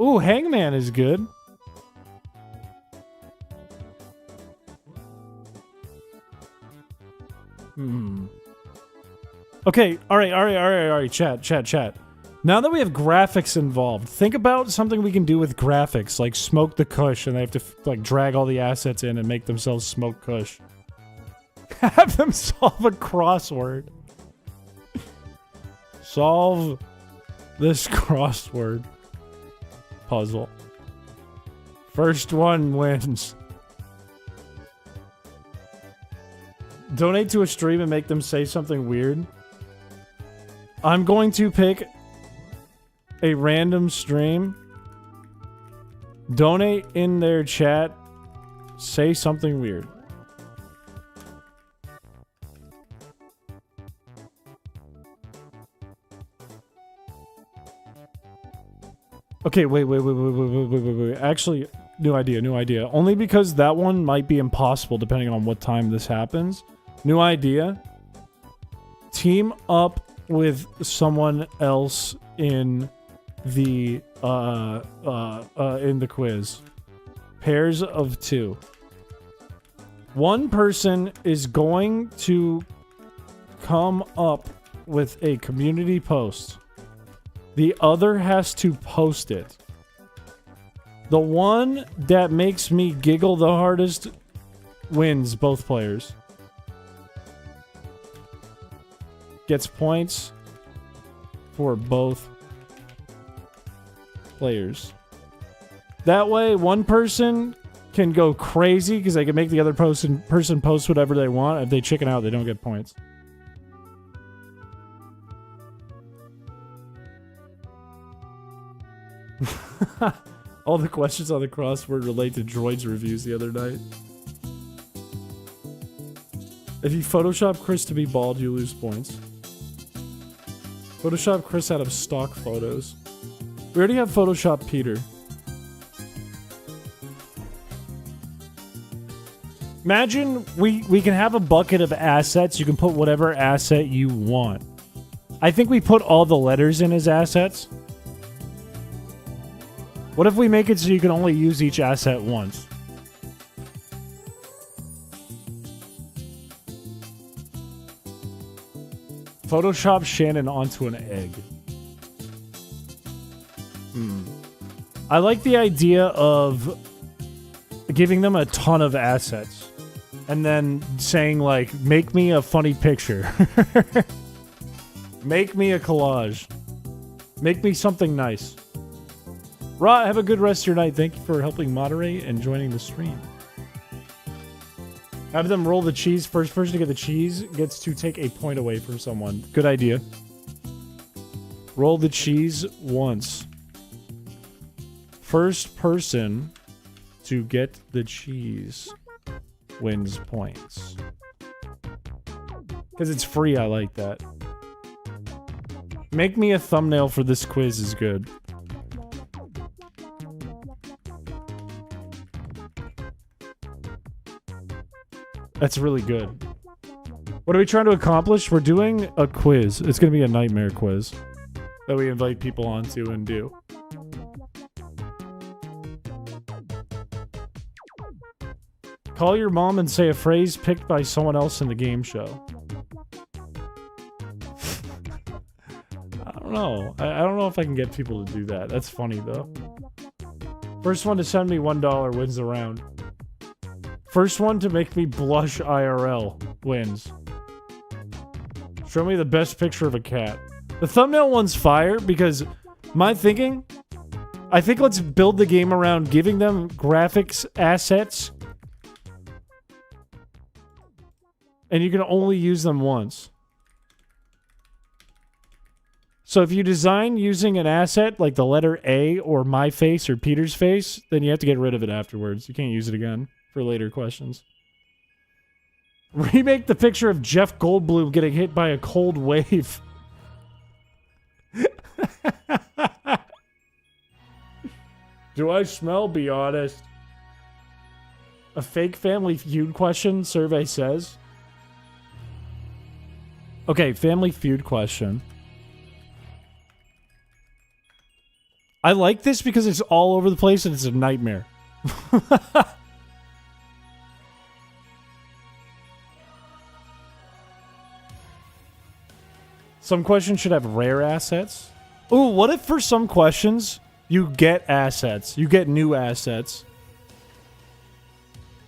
Ooh, Hangman is good. Okay, alright, chat. Now that we have graphics involved, think about something we can do with graphics, like smoke the Kush, and they have to like drag all the assets in and make themselves smoke Kush. Have them solve a crossword. Solve this crossword puzzle. First one wins. Donate to a stream and make them say something weird. I'm going to pick a random stream. Donate in their chat. Say something weird. Okay, wait. Actually, new idea. Only because that one might be impossible depending on what time this happens. New idea. Team up with someone else in the quiz. Pairs of 2. One person is going to come up with a community post. The other has to post it. The one that makes me giggle the hardest wins both players. Gets points for both players. That way, one person can go crazy because they can make the other person post whatever they want. If they chicken out, they don't get points. All the questions on the crossword relate to Droid's reviews the other night. If you Photoshop Chris to be bald, you lose points. Photoshop Chris out of stock photos. We already have Photoshop Peter. Imagine we can have a bucket of assets. You can put whatever asset you want. I think we put all the letters in as assets. What if we make it so you can only use each asset once? Photoshop Shannon onto an egg. I like the idea of giving them a ton of assets and then saying like, make me a funny picture. Make me a collage. Make me something nice. Ra, have a good rest of your night. Thank you for helping moderate and joining the stream. Have them roll the cheese. First person to get the cheese gets to take a point away from someone. Good idea. Roll the cheese once. First person to get the cheese wins points. Because it's free, I like that. Make me a thumbnail for this quiz is good. That's really good. What are we trying to accomplish? We're doing a quiz. It's going to be a nightmare quiz that we invite people onto and do. Call your mom and say a phrase picked by someone else in the game show. I don't know. I don't know if I can get people to do that. That's funny, though. First one to send me $1 wins the round. First one to make me blush IRL wins. Show me the best picture of a cat. The thumbnail one's fire because my thinking, I think let's build the game around giving them graphics assets and you can only use them once. So if you design using an asset like the letter A or my face or Peter's face, then you have to get rid of it afterwards. You can't use it again for later questions. Remake the picture of Jeff Goldblum getting hit by a cold wave. Do I smell? Be honest. A fake Family Feud question, survey says. Okay, Family Feud question. I like this because it's all over the place and it's a nightmare. Some questions should have rare assets. Ooh, what if for some questions you get assets? You get new assets.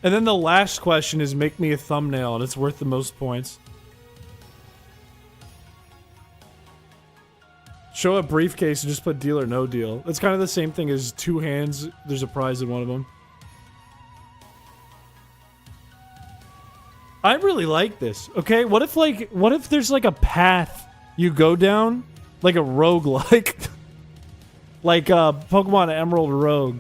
And then the last question is make me a thumbnail and it's worth the most points. Show a briefcase and just put deal or no deal. It's kind of the same thing as two hands. There's a prize in one of them. I really like this. Okay, what if there's like a path you go down? Like a roguelike. Like Pokemon Emerald Rogue.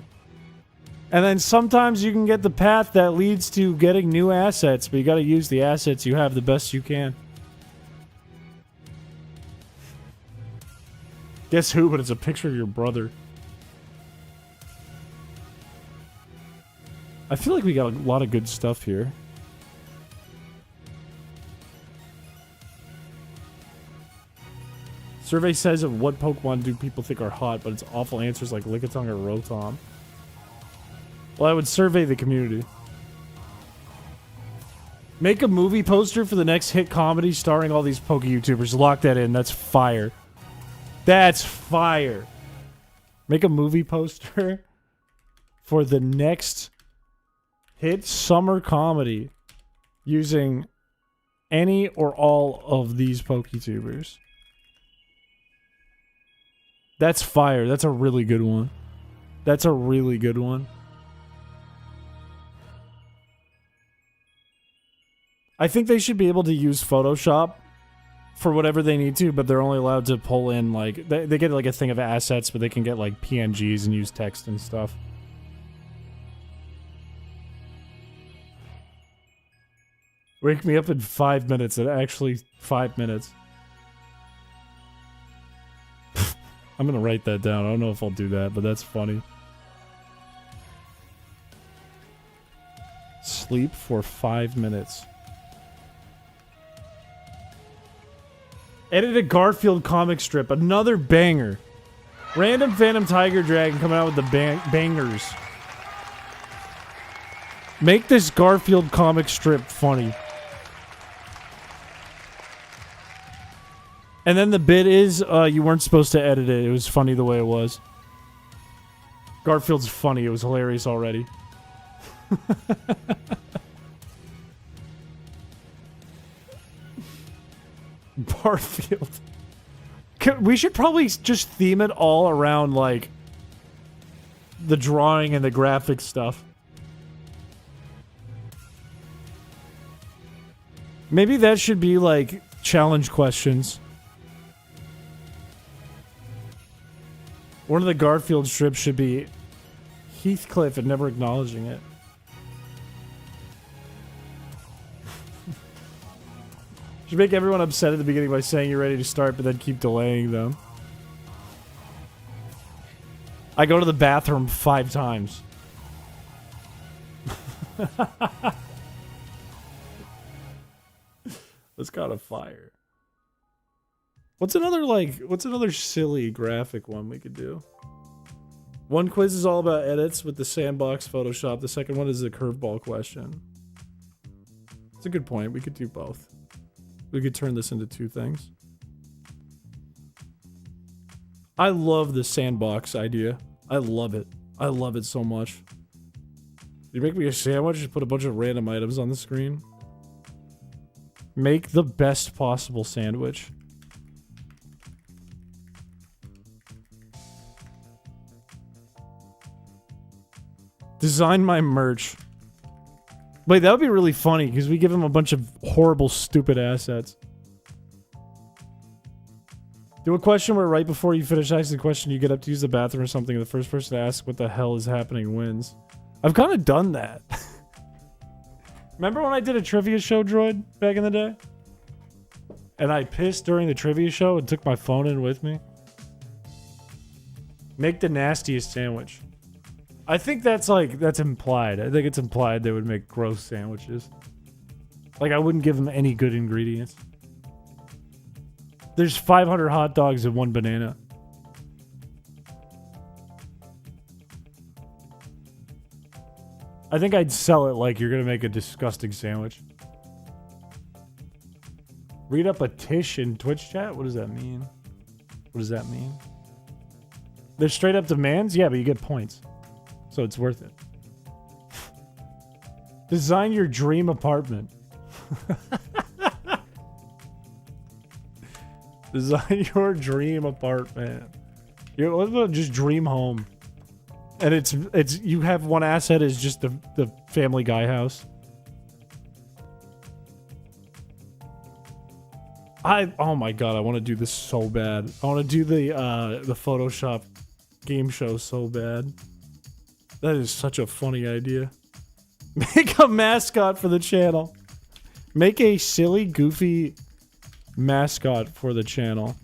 And then sometimes you can get the path that leads to getting new assets, but you gotta use the assets you have the best you can. Guess who? But it's a picture of your brother. I feel like we got a lot of good stuff here. Survey says of what Pokemon do people think are hot, but it's awful answers like Lickitung or Rotom. Well, I would survey the community. Make a movie poster for the next hit comedy starring all these Poke YouTubers. Lock that in. That's fire. That's fire. Make a movie poster for the next hit summer comedy using any or all of these PokeTubers. That's fire. That's a really good one. That's a really good one. I think they should be able to use Photoshop for whatever they need to, but they're only allowed to pull in, like, they get, like, a thing of assets, but they can get, like, PNGs and use text and stuff. Wake me up in 5 minutes, and actually 5 minutes. I'm gonna write that down. I don't know if I'll do that, but that's funny. Sleep for 5 minutes. Edit a Garfield comic strip. Another banger. Random Phantom Tiger Dragon coming out with the bangers. Make this Garfield comic strip funny. And then the bit is, you weren't supposed to edit it. It was funny the way it was. Garfield's funny. It was hilarious already. Barfield. We should probably just theme it all around, like, the drawing and the graphic stuff. Maybe that should be, like, challenge questions. One of the Garfield strips should be Heathcliff and never acknowledging it. Should make everyone upset at the beginning by saying you're ready to start, but then keep delaying them. I go to the bathroom 5 times. That's kind of fire. What's another silly graphic one we could do? One quiz is all about edits with the sandbox Photoshop. The second one is a curveball question. It's a good point. We could do both. We could turn this into 2 things. I love the sandbox idea. I love it. I love it so much. You make me a sandwich, just put a bunch of random items on the screen. Make the best possible sandwich. Design my merch. Wait, that would be really funny, because we give him a bunch of horrible, stupid assets. Do a question where right before you finish asking the question, you get up to use the bathroom or something, and the first person to ask what the hell is happening wins. I've kind of done that. Remember when I did a trivia show, Droid, back in the day? And I pissed during the trivia show and took my phone in with me? Make the nastiest sandwich. I think that's implied. I think it's implied they would make gross sandwiches. Like, I wouldn't give them any good ingredients. There's 500 hot dogs and 1 banana. I think I'd sell it like you're gonna make a disgusting sandwich. Read up a Tish in Twitch chat? What does that mean? What does that mean? They're straight up demands? Yeah, but you get points. So it's worth it. Design your dream apartment. Design your dream apartment. What about just dream home? And it's you have one asset is just the Family Guy house. Oh my god, I want to do this so bad. I want to do the Photoshop game show so bad. That is such a funny idea. Make a mascot for the channel. Make a silly, goofy mascot for the channel.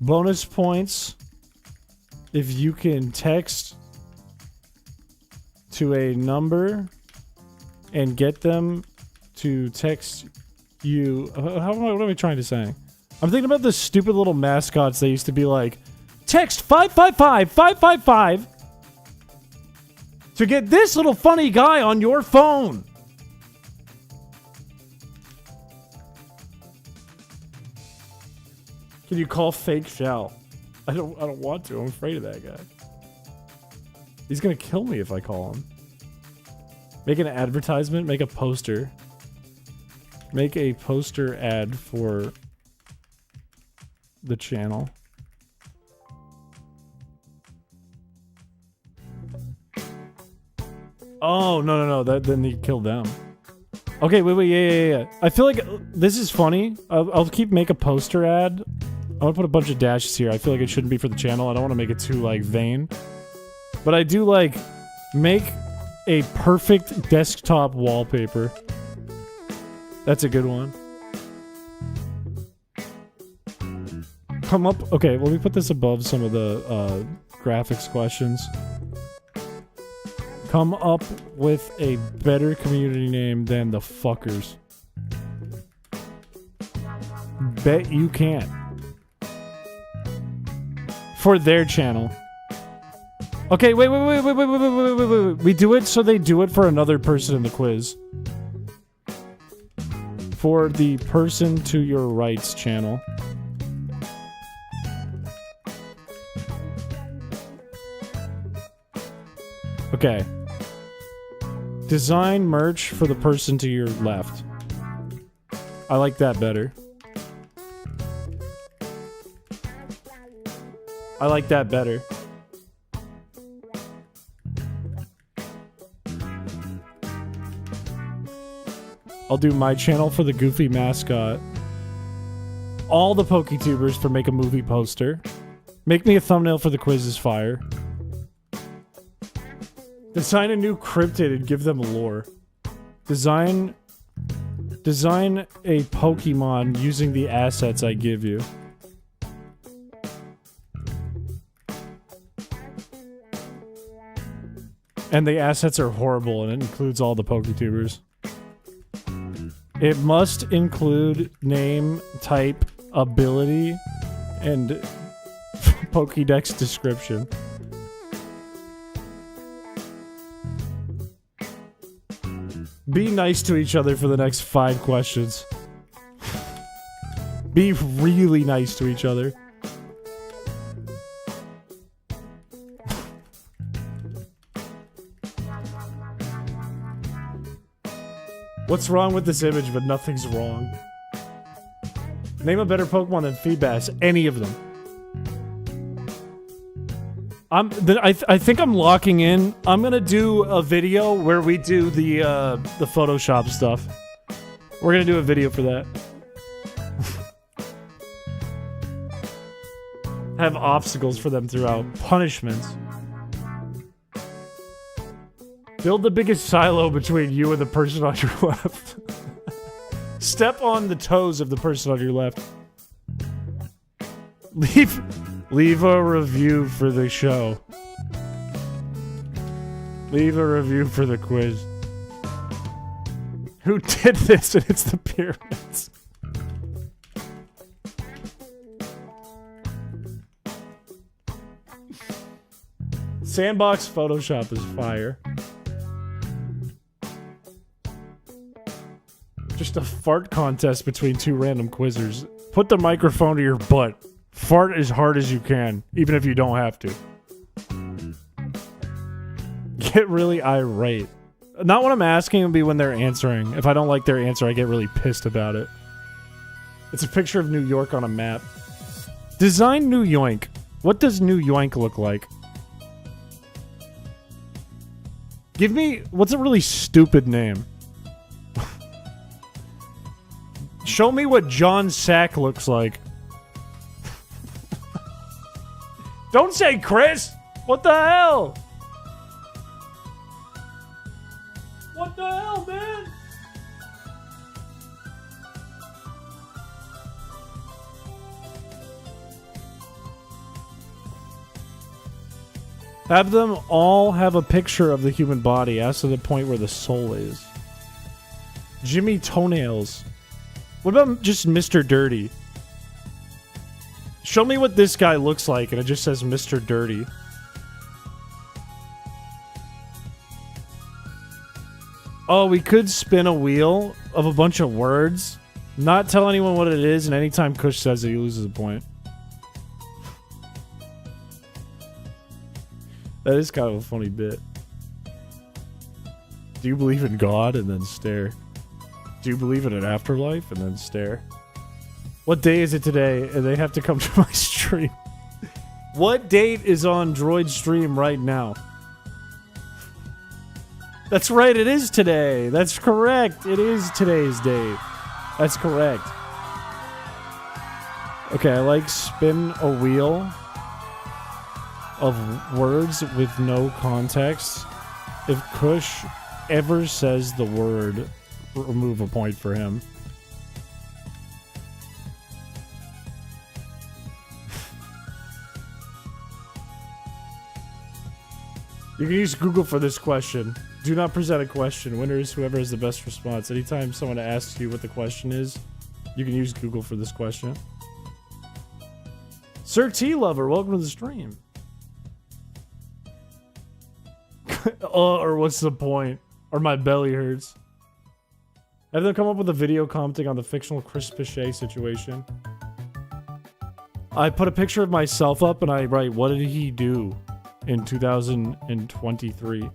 Bonus points if you can text to a number and get them to text you. What am I trying to say? I'm thinking about the stupid little mascots that used to be like, text 555 555 to get this little funny guy on your phone. Can you call fake Shell? I don't want to. I'm afraid of that guy. He's gonna kill me if I call him. Make an advertisement, make a poster. Make a poster ad for the channel. Oh, no. Then you kill them. Okay, wait, yeah. I feel like this is funny. I'll keep make a poster ad. I'm gonna put a bunch of dashes here. I feel like it shouldn't be for the channel. I don't want to make it too, like, vain. But I do, like, make a perfect desktop wallpaper. That's a good one. Come up... Okay, let me put this above some of the graphics questions. Come up with a better community name than the fuckers. Bet you can. For their channel. Okay, wait. We do it so they do it for another person in the quiz. For the person to your right's channel. Okay. Design merch for the person to your left. I like that better. I like that better. I'll do my channel for the goofy mascot. All the PokeTubers for make a movie poster. Make me a thumbnail for the quiz is fire. Design a new cryptid and give them lore. Design a Pokemon using the assets I give you. And the assets are horrible, and it includes all the PokeTubers. It must include name, type, ability, and Pokédex description. Be nice to each other for the next 5 questions. Be really nice to each other. What's wrong with this image, but nothing's wrong. Name a better Pokemon than Feebas. Any of them. I think I'm locking in. I'm gonna do a video where we do the Photoshop stuff. We're gonna do a video for that. Have obstacles for them throughout. Punishments. Build the biggest silo between you and the person on your left. Step on the toes of the person on your left. Leave a review for the show. Leave a review for the quiz. Who did this? And it's the pyramids. Sandbox Photoshop is fire. Just a fart contest between two random quizzers. Put the microphone to your butt. Fart as hard as you can, even if you don't have to. Get really irate. Not when I'm asking, it'll be when they're answering. If I don't like their answer, I get really pissed about it. It's a picture of New York on a map. Design New Yoink. What does New Yoink look like? Give me... What's a really stupid name? Show me what John Sack looks like. Don't say Chris! What the hell? What the hell, man? Have them all have a picture of the human body as to the point where the soul is. Jimmy Toenails. What about just Mr. Dirty? Show me what this guy looks like, and it just says Mr. Dirty. Oh, we could spin a wheel of a bunch of words, not tell anyone what it is, and anytime Kush says it, he loses a point. That is kind of a funny bit. Do you believe in God? And then stare. Do you believe in an afterlife? And then stare. What day is it today? And they have to come to my stream. What date is on Droid stream right now? That's right, it is today. That's correct. It is today's date. That's correct. Okay, I like spin a wheel of words with no context. If Kush ever says the word, remove a point for him. You can use Google for this question. Do not present a question. Winner is whoever has the best response. Anytime someone asks you what the question is, you can use Google for this question. Sir T Lover, welcome to the stream. Or what's the point? Or my belly hurts. Have them come up with a video commenting on the fictional Chrispiche situation. I put a picture of myself up and I write, what did he do in 2023?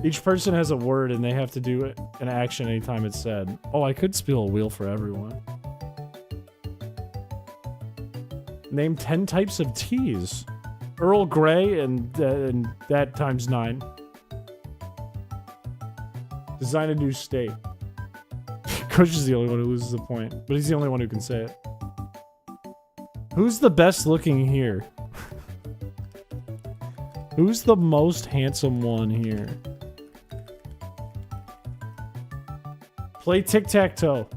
Each person has a word and they have to do an action anytime it's said. Oh, I could spill a wheel for everyone. Name 10 types of teas. Earl Grey and that times 9. Design a new state. Kush is the only one who loses a point, but he's the only one who can say it. Who's the best looking here? Who's the most handsome one here? Play tic-tac-toe.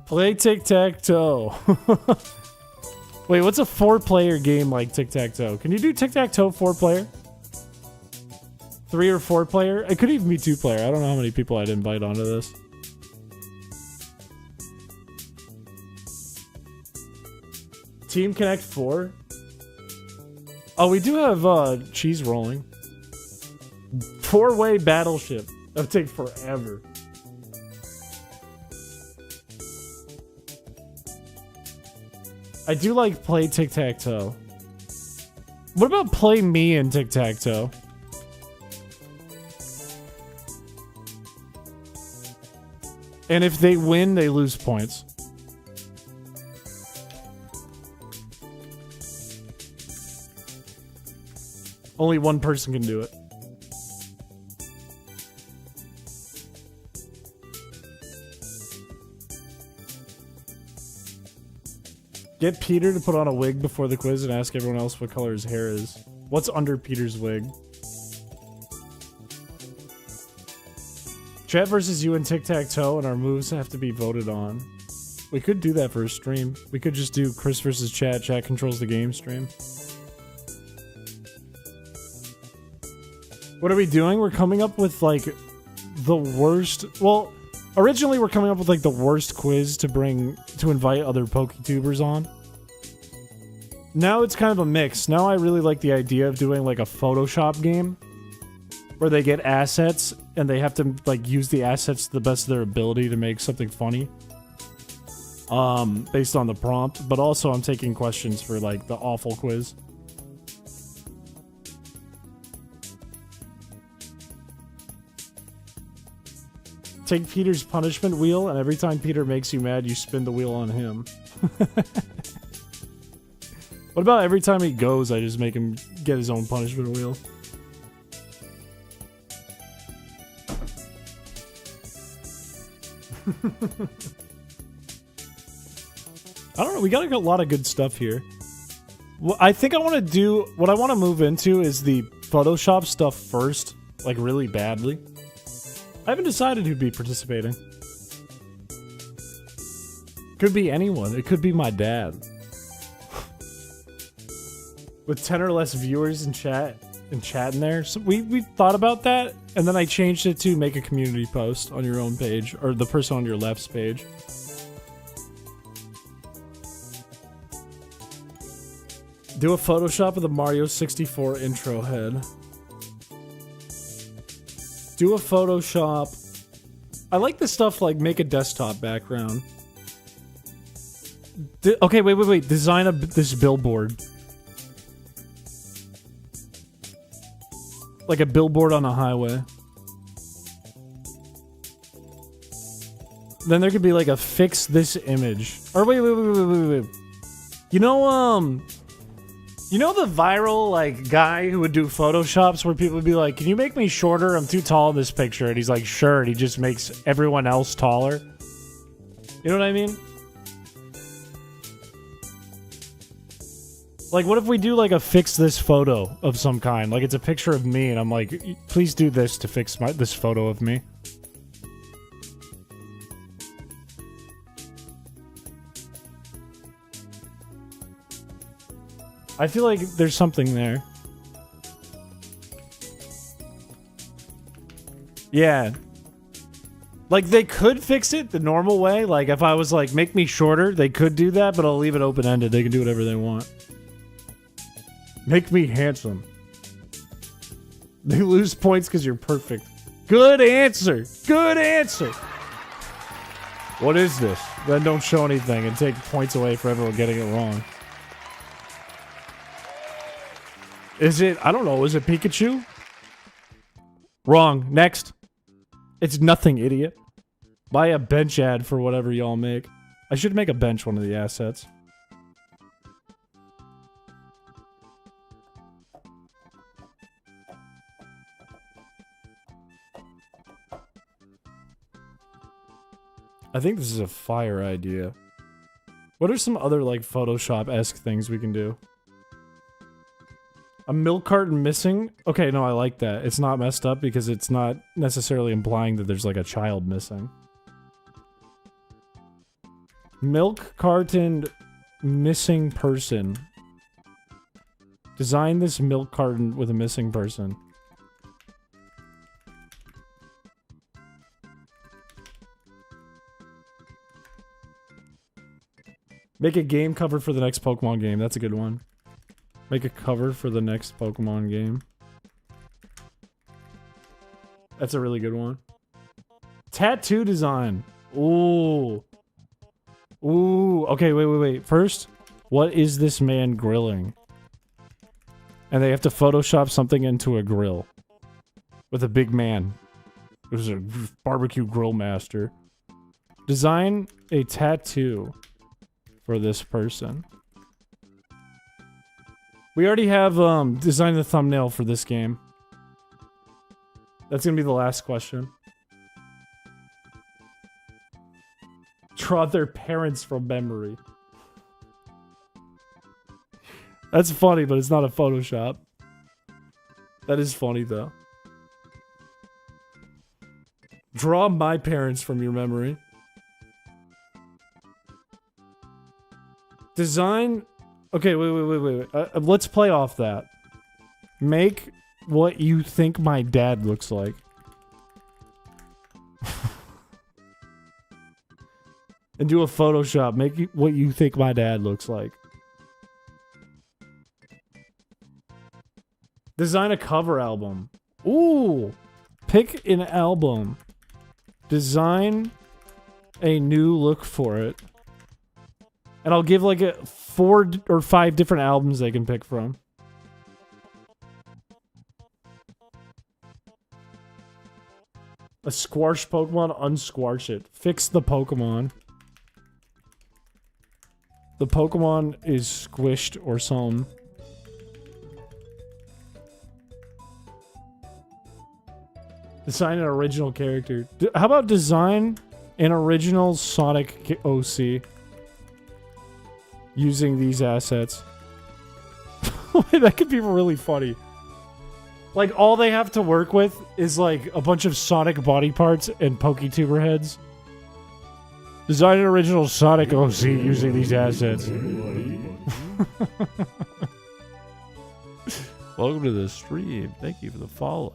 Play tic-tac-toe. Wait, what's a 4-player game like tic-tac-toe? Can you do tic-tac-toe 4-player? 3 or 4-player? It could even be 2-player. I don't know how many people I'd invite onto this. Team Connect 4? Oh, we do have cheese rolling. 4-way battleship. That would take forever. I do like play tic-tac-toe. What about play me in tic-tac-toe? And if they win, they lose points. Only one person can do it. Get Peter to put on a wig before the quiz and ask everyone else what color his hair is. What's under Peter's wig? Chat versus you in tic-tac-toe, and our moves have to be voted on. We could do that for a stream. We could just do Chris versus Chat. Chat controls the game stream. What are we doing? We're coming up with, like, the worst... Well, originally we're coming up with, like, the worst quiz to invite other PokeTubers on. Now it's kind of a mix. Now I really like the idea of doing, like, a Photoshop game. Where they get assets, and they have to, like, use the assets to the best of their ability to make something funny. Based on the prompt. But also I'm taking questions for, like, the awful quiz. Take Peter's punishment wheel, and every time Peter makes you mad, you spin the wheel on him. What about every time he goes, I just make him get his own punishment wheel? I don't know, we got a lot of good stuff here. Well, I think I want to do... What I want to move into is the Photoshop stuff first, like really badly. I haven't decided who'd be participating. Could be anyone. It could be my dad. With 10 or less viewers in chat in there. So we thought about that, and then I changed it to make a community post on your own page, or the person on your left's page. Do a Photoshop of the Mario 64 intro head. Do a Photoshop. I like this stuff like make a desktop background. Okay, wait. Design this billboard. Like a billboard on a highway. Then there could be like a fix this image. Or wait. You know the viral, like, guy who would do Photoshops where people would be like, can you make me shorter? I'm too tall in this picture. And he's like, sure. And he just makes everyone else taller. You know what I mean? Like, what if we do, like, a fix this photo of some kind? Like, it's a picture of me, and I'm like, please do this to fix this photo of me. I feel like there's something there. Yeah. Like, they could fix it the normal way. Like, if I was like, make me shorter, they could do that, but I'll leave it open-ended. They can do whatever they want. Make me handsome. They lose points because you're perfect. Good answer. Good answer. What is this? Then don't show anything and take points away for everyone getting it wrong. Is it, I don't know, is it Pikachu? Wrong. Next. It's nothing, idiot. Buy a bench ad for whatever y'all make. I should make a bench one of the assets. I think this is a fire idea. What are some other, like, Photoshop-esque things we can do? A milk carton missing? Okay, no, I like that. It's not messed up because it's not necessarily implying that there's, like, a child missing. Milk carton missing person. Design this milk carton with a missing person. Make a game cover for the next Pokemon game. That's a good one. Make a cover for the next Pokemon game. That's a really good one. Tattoo design. Ooh. Ooh. Okay, wait. First, what is this man grilling? And they have to Photoshop something into a grill. With a big man. Who's a barbecue grill master. Design a tattoo for this person. We already have designed the thumbnail for this game. That's gonna be the last question. Draw their parents from memory. That's funny, but it's not a Photoshop. That is funny, though. Draw my parents from your memory. Design. Okay, wait. Let's play off that. Make what you think my dad looks like. And do a Photoshop. Make what you think my dad looks like. Design a cover album. Ooh. Pick an album. Design a new look for it. And I'll give like 4 or 5 different albums they can pick from. A squash Pokemon, unsquash it. Fix the Pokemon. The Pokemon is squished or something. Design an original character. How about design an original Sonic OC? Using these assets. That could be really funny. Like, all they have to work with is, like, a bunch of Sonic body parts and Poketuber heads. Design an original Sonic OC using these assets. Welcome to the stream. Thank you for the follow.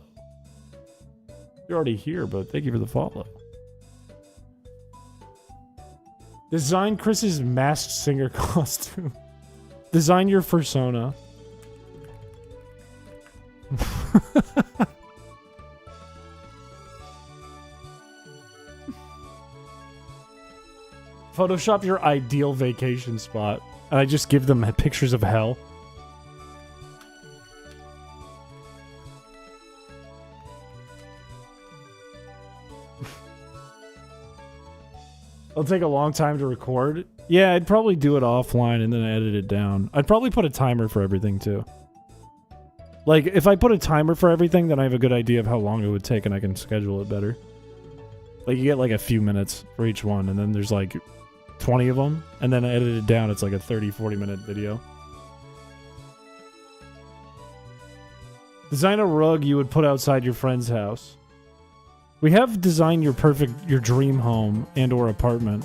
You're already here, but thank you for the follow. Design Chris's masked singer costume. Design your persona. Photoshop your ideal vacation spot. And I just give them pictures of hell. It'll take a long time to record. Yeah, I'd probably do it offline and then edit it down. I'd probably put a timer for everything too. Like, if I put a timer for everything, then I have a good idea of how long it would take and I can schedule it better. Like, you get like a few minutes for each one, and then there's like 20 of them, and then I edit it down, it's like a 30-40 minute video. Design a rug you would put outside your friend's house. We have designed your dream home and or apartment.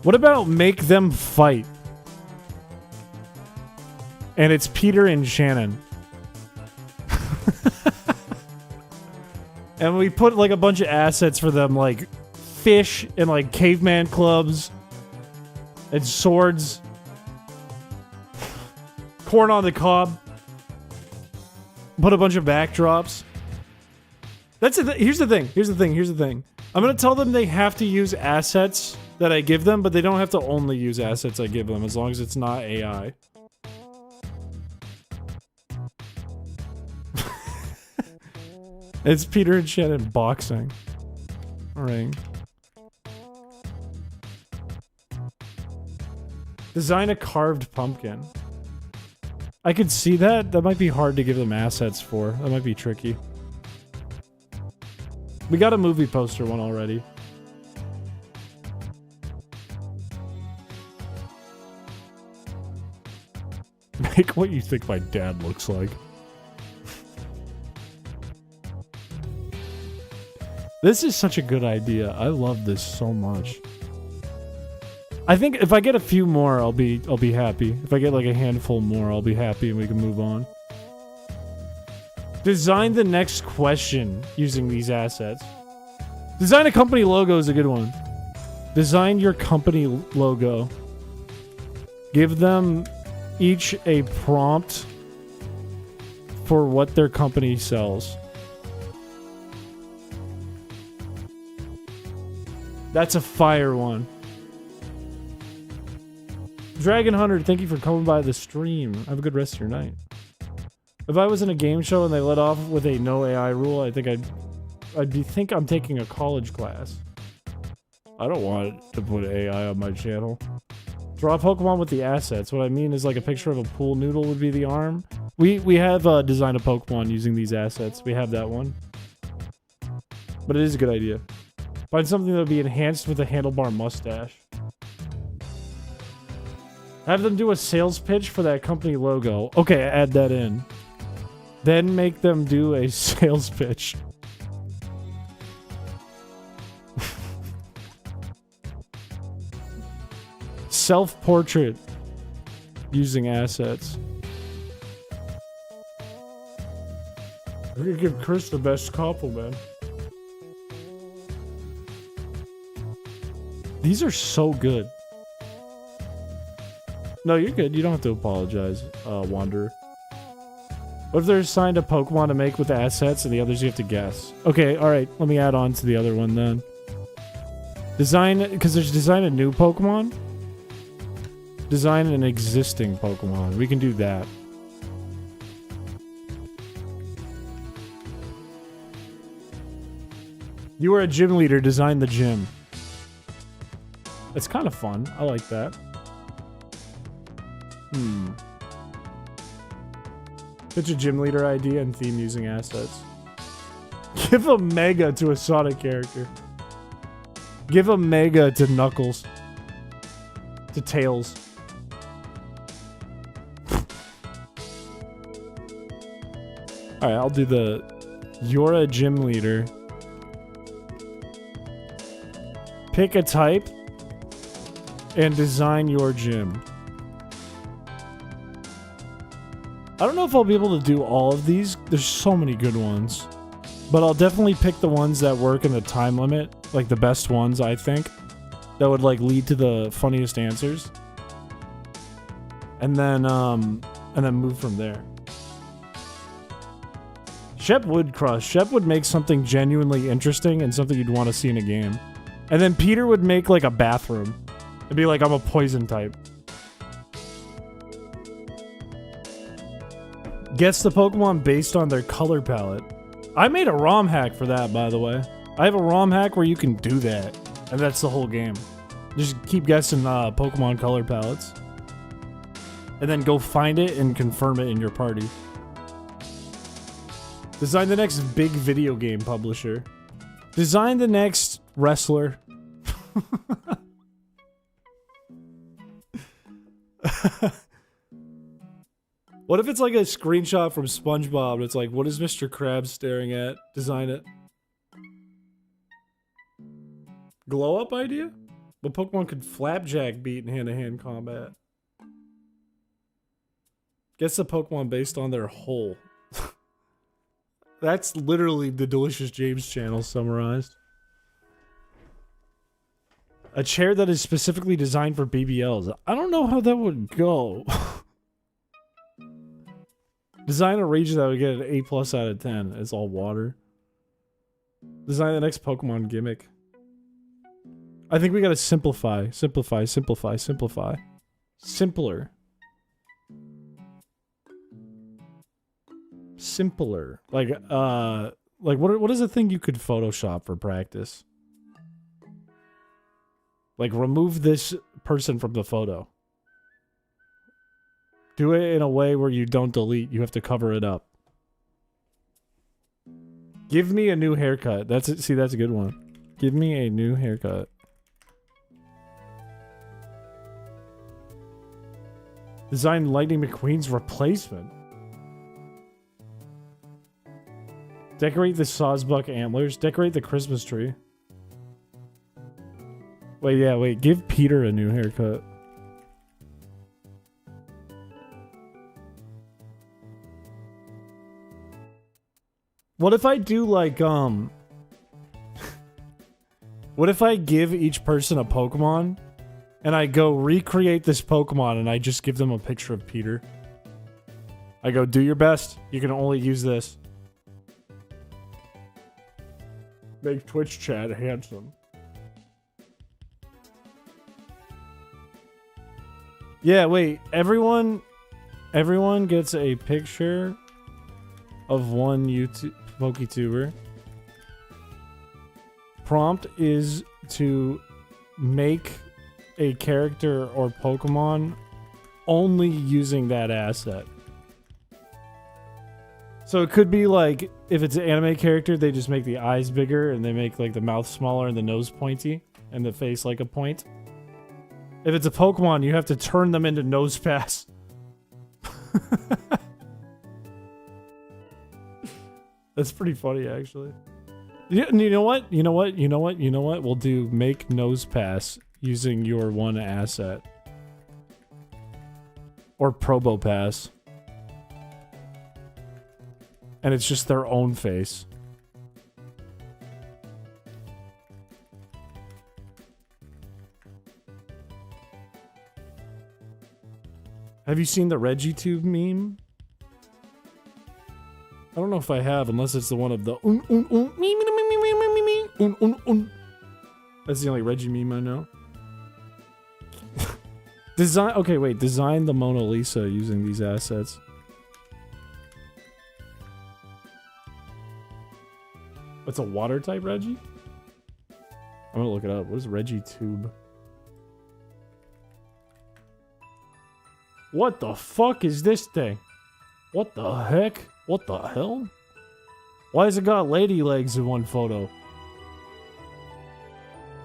What about make them fight? And it's Peter and Shannon. And we put like a bunch of assets for them, like fish and like caveman clubs and swords. Corn on the cob. Put a bunch of backdrops. Here's the thing. I'm gonna tell them they have to use assets that I give them, but they don't have to only use assets I give them, as long as it's not AI. It's Peter and Shannon boxing. Ring. Design a carved pumpkin. I could see that. That might be hard to give them assets for. That might be tricky. We got a movie poster one already. Make what you think my dad looks like. This is such a good idea. I love this so much. I think if I get a few more, I'll be happy. If I get like a handful more, I'll be happy and we can move on. Design the next question using these assets. Design a company logo is a good one. Design your company logo. Give them each a prompt for what their company sells. That's a fire one. Dragon Hunter, thank you for coming by the stream. Have a good rest of your night. If I was in a game show and they let off with a no AI rule, I think I'd think I'm taking a college class. I don't want to put AI on my channel. Draw a Pokemon with the assets. What I mean is like a picture of a pool noodle would be the arm. We have designed a Pokemon using these assets. We have that one. But it is a good idea. Find something that would be enhanced with a handlebar mustache. Have them do a sales pitch for that company logo. Okay, add that in. Then make them do a sales pitch. self-portrait using assets. I'm gonna give Chris the best compliment. These are so good. No, you're good. You don't have to apologize, Wanderer. What if they're assigned a Pokemon to make with the assets and the others you have to guess? Okay, alright. Let me add on to the other one then. Design, because there's design a new Pokemon. Design an existing Pokemon. We can do that. You are a gym leader. Design the gym. It's kind of fun. I like that. Pitch a gym leader idea and theme using assets. Give a Mega to a Sonic character. Give a Mega to Knuckles. To Tails. Alright, I'll do the... You're a gym leader. Pick a type. And design your gym. I don't know if I'll be able to do all of these. There's so many good ones. But I'll definitely pick the ones that work in the time limit. Like the best ones, I think. That would like lead to the funniest answers. And then move from there. Shep would crush. Shep would make something genuinely interesting and something you'd want to see in a game. And then Peter would make like a bathroom. It'd be like, I'm a poison type. Gets the Pokemon based on their color palette. I made a ROM hack for that, by the way. I have a ROM hack where you can do that. And that's the whole game. Just keep guessing Pokemon color palettes. And then go find it and confirm it in your party. Design the next big video game publisher. Design the next wrestler. What if it's like a screenshot from SpongeBob and it's like, what is Mr. Krabs staring at? Design it. Glow up idea? What Pokemon could Flapjack beat in hand-to-hand combat? Guess the Pokemon based on their hole. That's literally the Delicious James channel summarized. A chair that is specifically designed for BBLs. I don't know how that would go. Design a region that would get an A+ out of 10. It's all water. Design the next Pokemon gimmick. I think we gotta simplify. Simplify, simplify, simplify. Simpler. Simpler. Like what is a thing you could Photoshop for practice? Like, remove this person from the photo. Do it in a way where you don't delete. You have to cover it up. Give me a new haircut. That's it. See, that's a good one. Give me a new haircut. Design Lightning McQueen's replacement. Decorate the Sawsbuck antlers. Decorate the Christmas tree. Wait. Give Peter a new haircut. What if I do like, what if I give each person a Pokemon and I go recreate this Pokemon and I just give them a picture of Peter? I go, do your best. You can only use this. Make Twitch chat handsome. Yeah, wait. Everyone gets a picture of one PokeTuber. Prompt is to make a character or Pokemon only using that asset. So it could be like, if it's an anime character, they just make the eyes bigger and they make like the mouth smaller and the nose pointy and the face like a point. If it's a Pokemon, you have to turn them into Nosepass. That's pretty funny, actually. You know what? We'll do make Nosepass using your one asset. Or Probopass. And it's just their own face. Have you seen the ReggieTube meme? I don't know if I have, unless it's the one of the That's the only Reggie meme I know. Design the Mona Lisa using these assets. What's a water type Reggie? I'm gonna look it up. What is ReggieTube? What the fuck is this thing? What the heck? What the hell? Why has it got lady legs in one photo?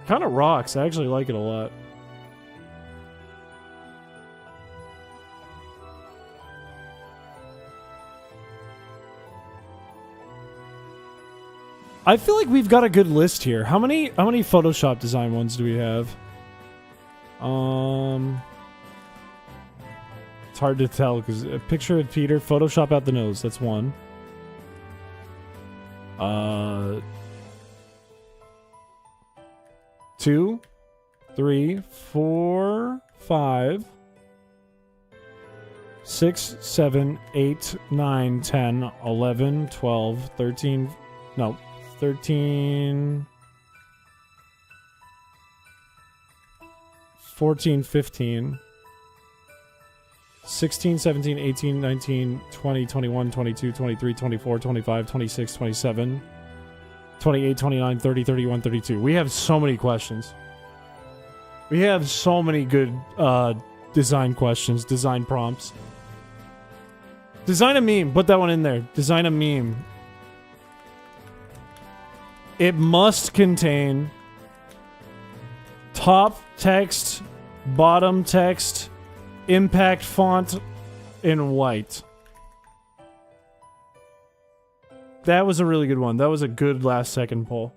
Kind of rocks. I actually like it a lot. I feel like we've got a good list here. How many Photoshop design ones do we have? It's hard to tell because a picture of Peter, Photoshop out the nose. That's one. 2, 3, 4, 5, 6, 7, 8, 9, 10, 11, 12, 13. No, 13. 14, 15. 16, 17, 18, 19, 20, 21, 22, 23, 24, 25, 26, 27, 28, 29, 30, 31, 32. We have so many questions. We have so many good design questions, design prompts. Design a meme. Put that one in there. Design a meme. It must contain top text, bottom text, impact font in white. That was a really good one. That was a good last second poll.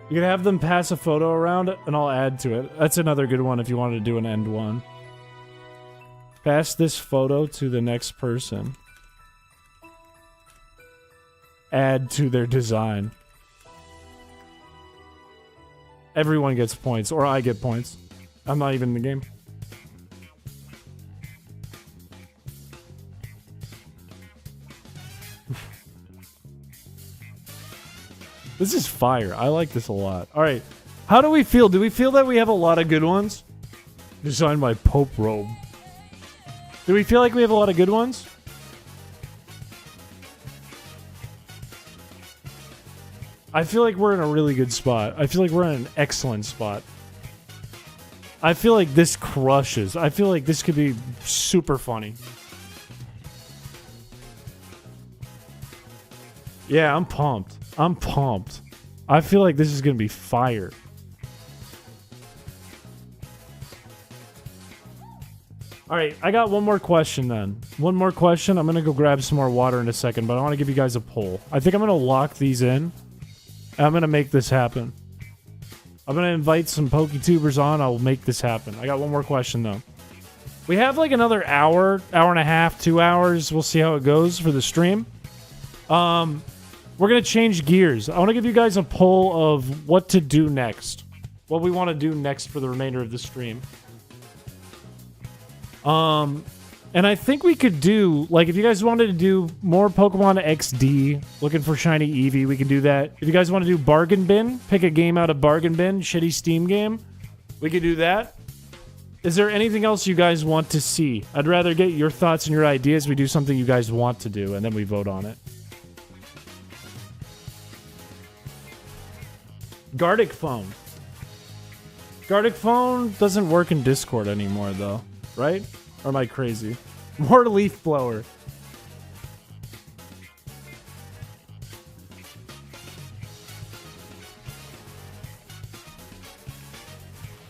You can have them pass a photo around and I'll add to it. That's another good one if you wanted to do an end one. Pass this photo to the next person. Add to their design. Everyone gets points, or I get points. I'm not even in the game. This is fire. I like this a lot. Alright. How do we feel? Do we feel that we have a lot of good ones? Designed by Pope Robe. Do we feel like we have a lot of good ones? I feel like we're in a really good spot. I feel like we're in an excellent spot. I feel like this crushes. I feel like this could be super funny. Yeah, I'm pumped. I'm pumped. I feel like this is going to be fire. Alright, I got one more question then. One more question. I'm going to go grab some more water in a second, but I want to give you guys a poll. I think I'm going to lock these in. And I'm going to make this happen. I'm going to invite some PokeTubers on. I'll make this happen. I got one more question though. We have like another hour, hour and a half, 2 hours. We'll see how it goes for the stream. We're going to change gears. I want to give you guys a poll of what to do next. What we want to do next for the remainder of the stream. And I think we could do, like, if you guys wanted to do more Pokemon XD, looking for Shiny Eevee, we can do that. If you guys want to do Bargain Bin, pick a game out of Bargain Bin, shitty Steam game, we could do that. Is there anything else you guys want to see? I'd rather get your thoughts and your ideas. We do something you guys want to do, and then we vote on it. Gardic Phone. Gardic Phone doesn't work in Discord anymore, though, right? Or am I crazy? More Leaf Blower.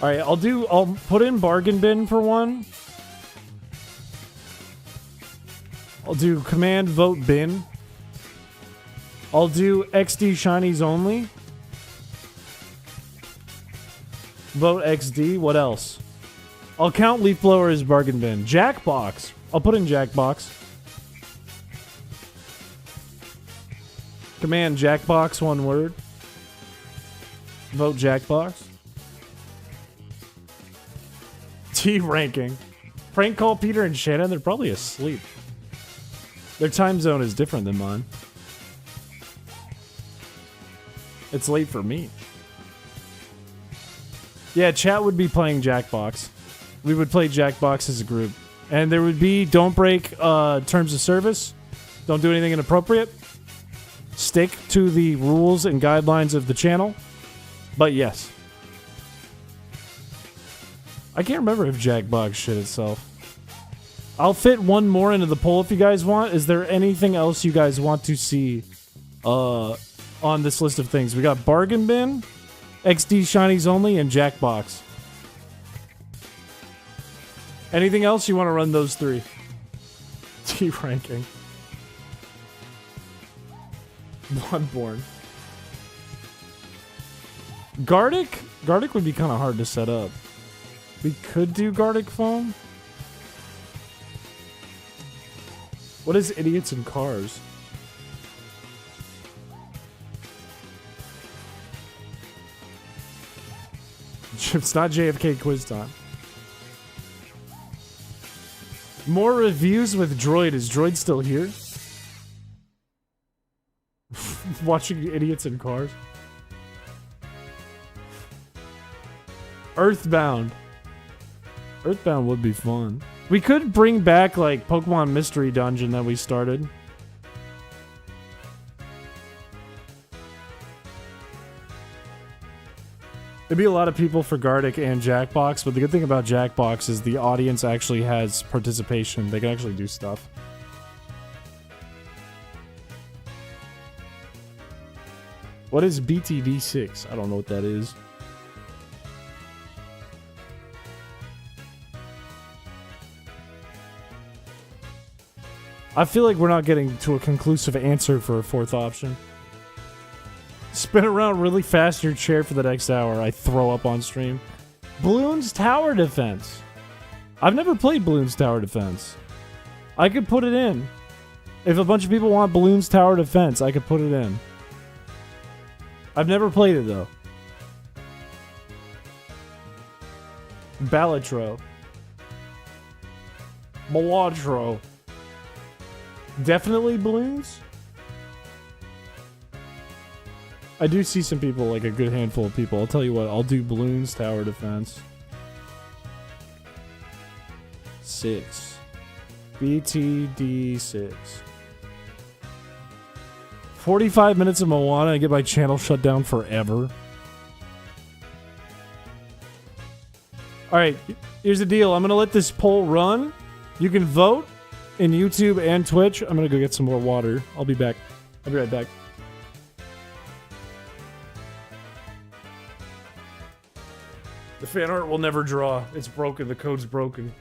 Alright, I'll put in Bargain Bin for one. I'll do Command Vote Bin. I'll do XD Shinies only. Vote XD. What else? I'll count leaf blower as bargain bin. Jackbox. I'll put in Jackbox. Command Jackbox, one word. Vote Jackbox. T ranking. Prank call Peter and Shannon. They're probably asleep. Their time zone is different than mine. It's late for me. Yeah, chat would be playing Jackbox. We would play Jackbox as a group. And there would be don't break terms of service. Don't do anything inappropriate. Stick to the rules and guidelines of the channel. But yes. I can't remember if Jackbox shit itself. I'll fit one more into the poll if you guys want. Is there anything else you guys want to see on this list of things? We got Bargain Bin, XD Shinies Only, and Jackbox. Anything else you want to run those three? T ranking. Bloodborne. Gardic? Gardic would be kind of hard to set up. We could do Gardic Foam. What is idiots in cars? It's not JFK quiz time. More reviews with Droid. Is Droid still here? Watching idiots in cars. Earthbound. Earthbound would be fun. We could bring back, like, Pokemon Mystery Dungeon that we started. There'd be a lot of people for Gardic and Jackbox, but the good thing about Jackbox is the audience actually has participation. They can actually do stuff. What is BTD6? I don't know what that is. I feel like we're not getting to a conclusive answer for a fourth option. Spin around really fast in your chair for the next hour. I throw up on stream. Bloons Tower Defense. I've never played Bloons Tower Defense. I could put it in. If a bunch of people want Bloons Tower Defense, I could put it in. I've never played it, though. Balatro. Balatro. Definitely balloons? I do see some people, like a good handful of people. I'll tell you what, I'll do Bloons Tower Defense. 6. BTD 6. 45 minutes of Moana and get my channel shut down forever. Alright, here's the deal. I'm gonna let this poll run. You can vote in YouTube and Twitch. I'm gonna go get some more water. I'll be back. I'll be right back. The fan art will never draw. It's broken. The code's broken.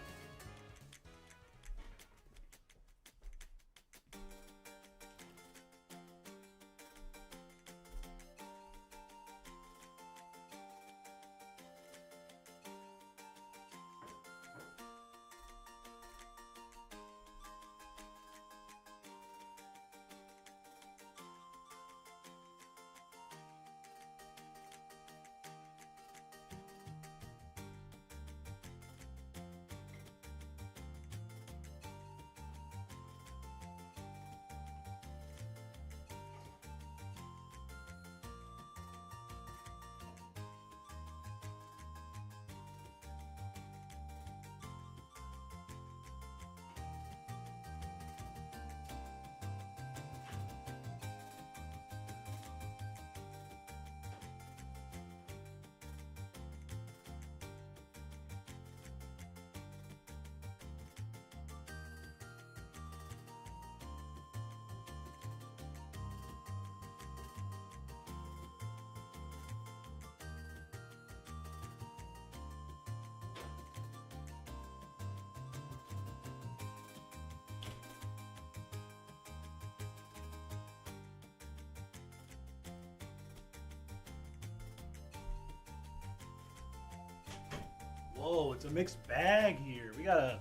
Oh, it's a mixed bag here. We got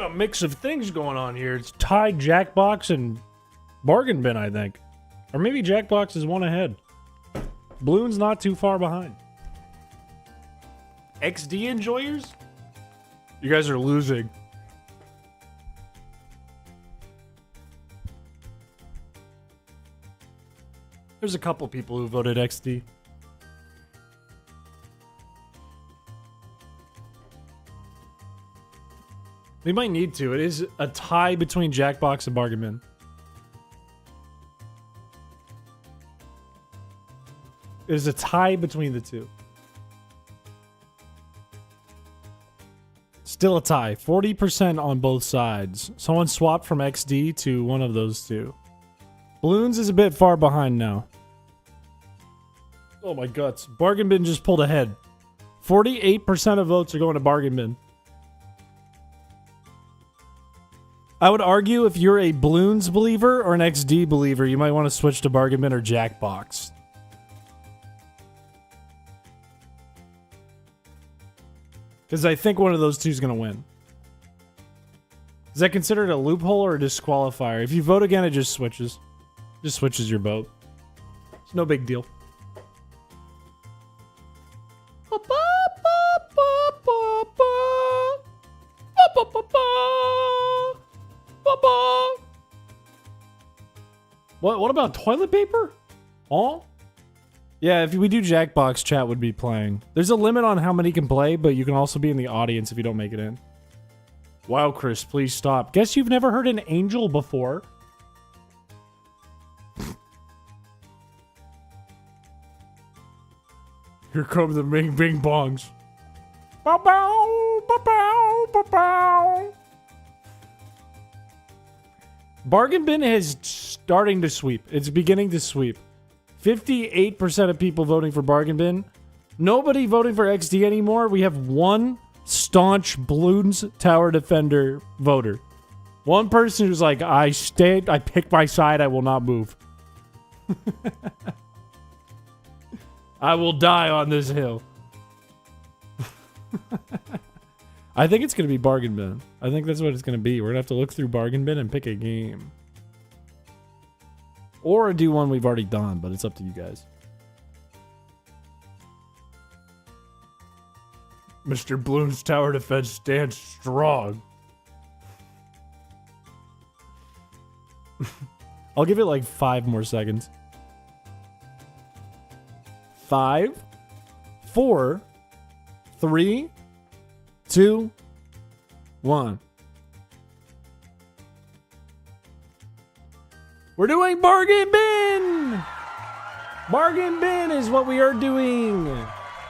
a mix of things going on here. It's tie, Jackbox, and bargain bin, I think. Or maybe Jackbox is one ahead. Bloon's not too far behind. XD enjoyers? You guys are losing. There's a couple people who voted XD. We might need to. It is a tie between Jackbox and Bargain Bin. It is a tie between the two. Still a tie. 40% on both sides. Someone swapped from XD to one of those two. Balloons is a bit far behind now. Oh my guts. Bargain Bin just pulled ahead. 48% of votes are going to Bargain Bin. I would argue if you're a Balloons believer or an XD believer, you might want to switch to Bargain Bin or Jackbox. Because I think one of those two is going to win. Is that considered a loophole or a disqualifier? If you vote again, it just switches. Just switches your vote. It's no big deal. What about toilet paper? Oh? Yeah, if we do Jackbox, chat would be playing. There's a limit on how many can play, but you can also be in the audience if you don't make it in. Wow, Chris, please stop. Guess you've never heard an angel before. Here come the bing bing bongs. Bow bow, bow bow, bow bow. Bargain Bin is starting to sweep. It's beginning to sweep. 58% of people voting for Bargain Bin. Nobody voting for XD anymore. We have one staunch Balloons Tower Defender voter. One person who's like, I picked my side, I will not move. I will die on this hill. I think it's going to be Bargain Bin. I think that's what it's going to be. We're going to have to look through Bargain Bin and pick a game. Or do one we've already done, but it's up to you guys. Mr. Bloom's Tower Defense stands strong. I'll give it like 5 more seconds. 5, 4, 3, 2, 1. We're doing Bargain Bin! Bargain Bin is what we are doing.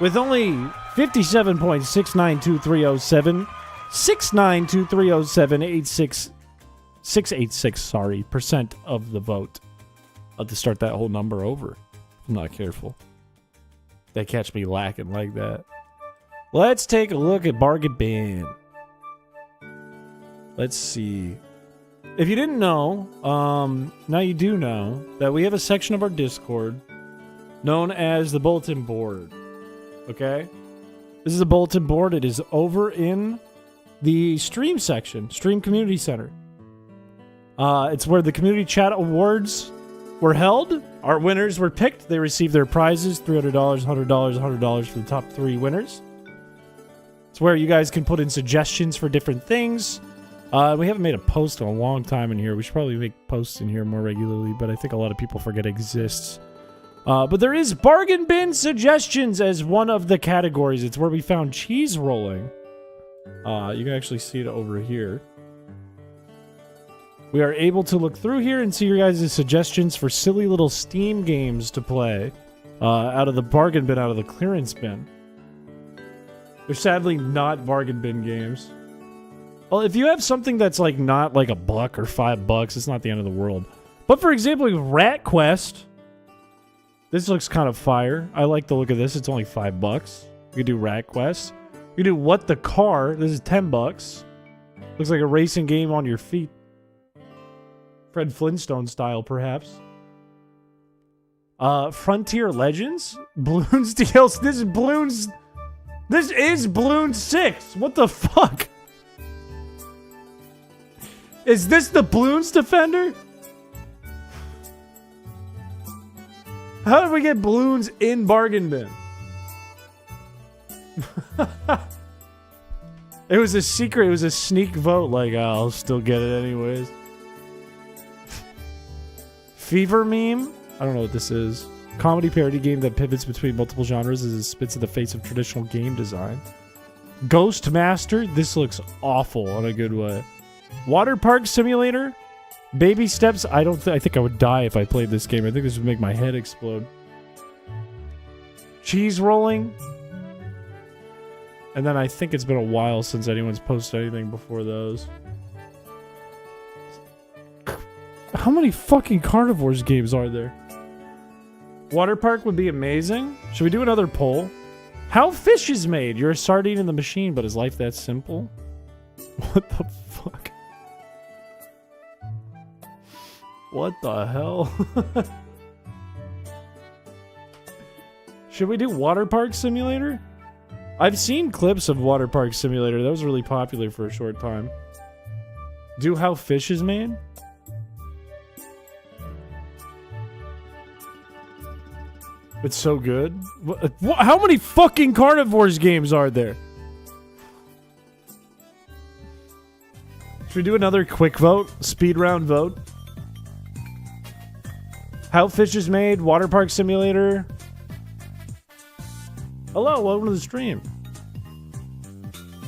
With only 57.692307, 692307, 686, sorry, percent of the vote. I'll have to start that whole number over. I'm not careful. They catch me lacking like that. Let's take a look at Bargain Bin. Let's see. If you didn't know, now you do know that we have a section of our Discord known as the bulletin board. Okay? This is a bulletin board. It is over in the stream section, stream community center. It's where the community chat awards were held. Our winners were picked. They received their prizes, $300, $100, $100 for the top 3 winners. It's where you guys can put in suggestions for different things. We haven't made a post in a long time in here. We should probably make posts in here more regularly, but I think a lot of people forget it exists. But there is Bargain Bin suggestions as one of the categories. It's where we found cheese rolling. You can actually see it over here. We are able to look through here and see your guys' suggestions for silly little Steam games to play out of the Bargain Bin, out of the clearance bin. They're sadly not Bargain Bin games. Well, if you have something that's like not like $1 or $5, it's not the end of the world. But for example, Rat Quest. This looks kind of fire. I like the look of this. It's only $5. You could do Rat Quest. You could do What the Car. This is $10. Looks like a racing game on your feet. Fred Flintstone style, perhaps. Frontier Legends? Balloons DLC. This is Balloons This is Bloons 6. What the fuck? Is this the Bloons Defender? How did we get Bloons in Bargain Bin? It was a secret. It was a sneak vote. Like, oh, I'll still get it anyways. Fever meme? I don't know what this is. Comedy parody game that pivots between multiple genres as it spits in the face of traditional game design. Ghost Master? This looks awful in a good way. Water Park Simulator? Baby Steps? I think I would die if I played this game. I think this would make my head explode. Cheese Rolling? And then I think it's been a while since anyone's posted anything before those. How many fucking Carnivores games are there? Water Park would be amazing. Should we do another poll? How fish is made? You're a sardine in the machine, but is life that simple? What the fuck? What the hell? Should we do Water Park Simulator? I've seen clips of Water Park Simulator. That was really popular for a short time. Do how fish is made? It's so good. How many fucking Carnivores games are there? Should we do another quick vote? Speed round vote? How fish is made? Water Park Simulator? Hello, welcome to the stream.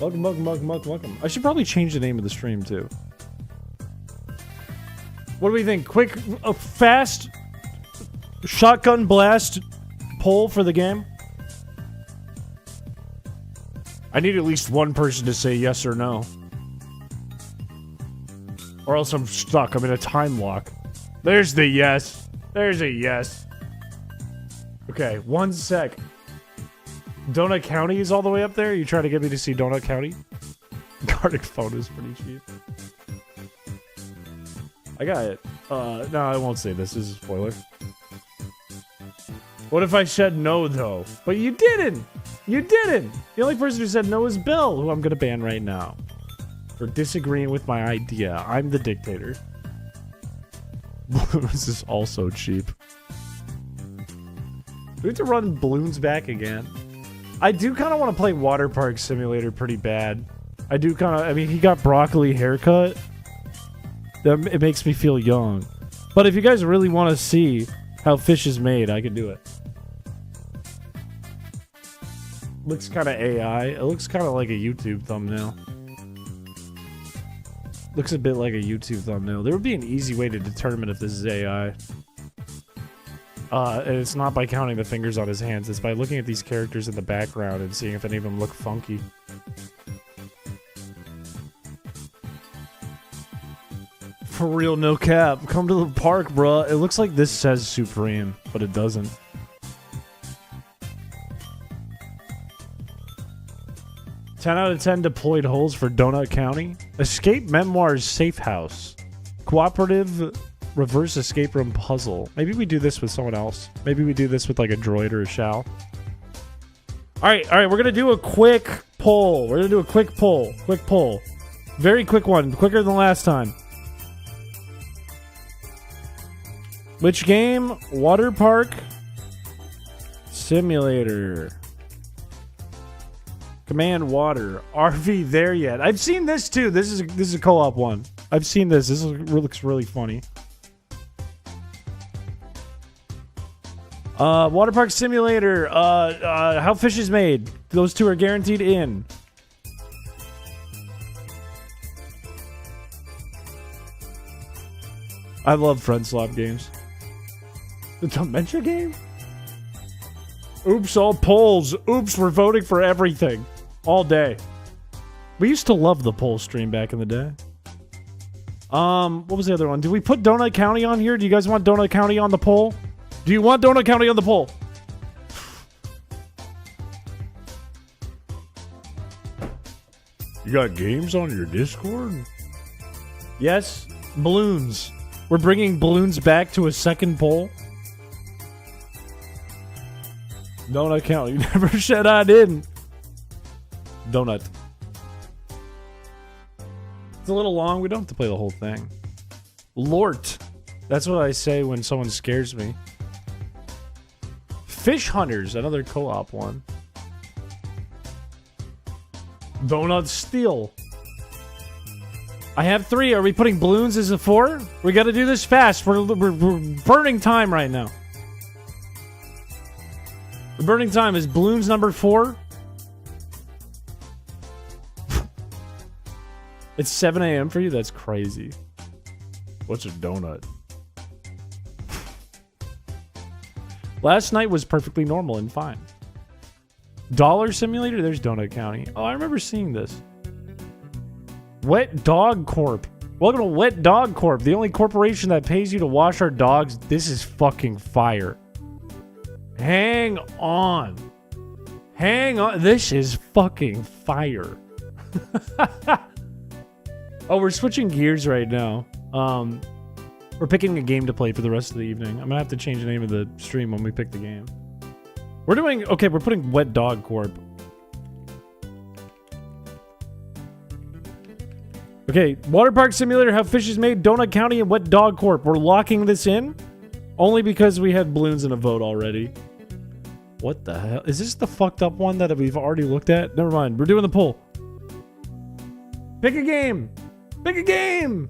Welcome. I should probably change the name of the stream, too. What do we think? Quick, fast, shotgun blast poll for the game? I need at least one person to say yes or no. Or else I'm stuck. I'm in a time lock. There's the yes. There's a yes. Okay, 1 sec. Donut County is all the way up there? You trying to get me to see Donut County? Gartic phone is pretty cheap. I got it. No, I won't say this. This is a spoiler. What if I said no, though? But you didn't! You didn't! The only person who said no is Bill, who I'm gonna ban right now. For disagreeing with my idea. I'm the dictator. This is also cheap. We have to run balloons back again. I do kind of want to play Water Park Simulator pretty bad. I do kind of... I mean, he got broccoli haircut. It makes me feel young. But if you guys really want to see how fish is made, I can do it. Looks kind of AI. It looks kind of like a YouTube thumbnail. Looks a bit like a YouTube thumbnail. There would be an easy way to determine if this is AI. And it's not by counting the fingers on his hands. It's by looking at these characters in the background and seeing if any of them look funky. For real, no cap. Come to the park, bruh. It looks like this says Supreme, but it doesn't. Ten out of 10 deployed holes for Donut County. Escape Memoirs Safe House. Cooperative reverse escape room puzzle. Maybe we do this with someone else. Maybe we do this with like a droid or a Shao. Alright, we're gonna do a quick poll. We're gonna do a quick poll. Quick poll. Very quick one. Quicker than last time. Which game? Water Park Simulator. Command Water. RV there yet? I've seen this too. This is a co-op one. I've seen this. This looks really funny. Water Park Simulator. How fish is made. Those two are guaranteed in. I love friend swap games. The Dementia game? Oops, all polls. Oops, we're voting for everything. All day. We used to love the poll stream back in the day. What was the other one? Did we put Donut County on here? Do you guys want Donut County on the poll? Do you want Donut County on the poll? You got games on your Discord? Yes. Balloons. We're bringing balloons back to a second poll. Donut County. Never said I didn't. Donut. It's a little long. We don't have to play the whole thing. Lort. That's what I say when someone scares me. Fish Hunters, another co-op one. Donut Steel. I have 3. Are we putting balloons as a 4? We got to do this fast. We're burning time right now. The burning time is balloons number 4. It's 7 a.m. for you? That's crazy. What's a donut? Last night was perfectly normal and fine. Dollar Simulator? There's Donut County. Oh, I remember seeing this. Wet Dog Corp. Welcome to Wet Dog Corp, the only corporation that pays you to wash our dogs. This is fucking fire. Hang on. Hang on. This is fucking fire. Oh, we're switching gears right now. We're picking a game to play for the rest of the evening. I'm gonna have to change the name of the stream when we pick the game. We're putting Wet Dog Corp. Okay, Water Park Simulator, How Fish is Made, Donut County, and Wet Dog Corp. We're locking this in only because we had balloons in a vote already. What the hell? Is this the fucked up one that we've already looked at? Never mind. We're doing the poll. Pick a game. Pick a game.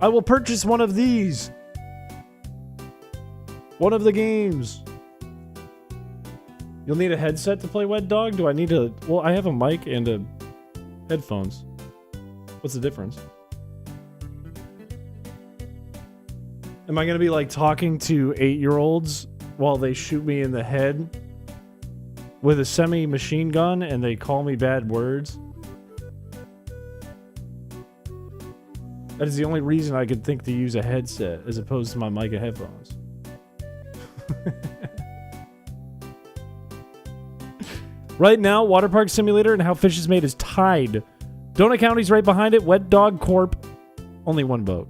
I will purchase one of these. One of the games. You'll need a headset to play Wet Dog? Do I need a... Well, I have a mic and a headphones. What's the difference? Am I going to be like talking to 8-year-olds while they shoot me in the head with a semi-machine gun and they call me bad words? That is the only reason I could think to use a headset as opposed to my mic and headphones. Right now, Water Park Simulator and How Fish is Made is tied. Donut County's right behind it. Wet Dog Corp, only 1 vote.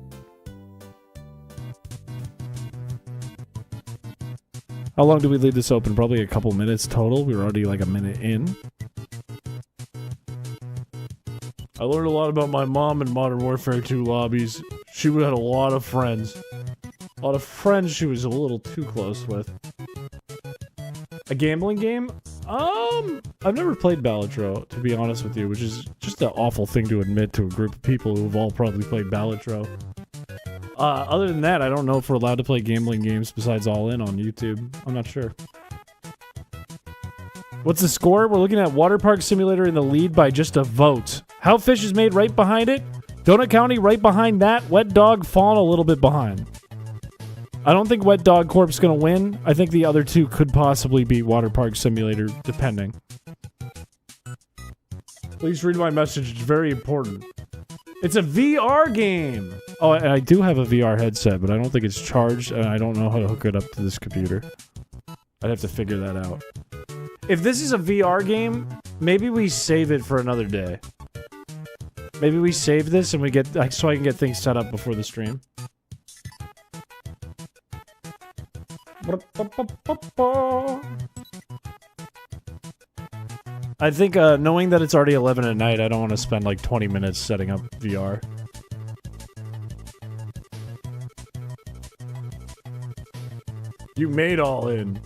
How long do we leave this open? Probably a couple minutes total. We were already like a minute in. I learned a lot about my mom in Modern Warfare 2 lobbies. She had a lot of friends. A lot of friends she was a little too close with. A gambling game? I've never played Balatro, to be honest with you, which is just an awful thing to admit to a group of people who've all probably played Balatro. Other than that, I don't know if we're allowed to play gambling games besides All In on YouTube. I'm not sure. What's the score? We're looking at Water Park Simulator in the lead by just a vote. How Fish is Made right behind it. Donut County right behind that. Wet Dog falling a little bit behind. I don't think Wet Dog Corp's gonna win. I think the other two could possibly be Water Park Simulator, depending. Please read my message. It's very important. It's a VR game! Oh, and I do have a VR headset, but I don't think it's charged, and I don't know how to hook it up to this computer. I'd have to figure that out. If this is a VR game, maybe we save it for another day. Maybe we save this and we get, so I can get things set up before the stream. I think, knowing that it's already 11 at night, I don't want to spend like 20 minutes setting up VR. You made All In.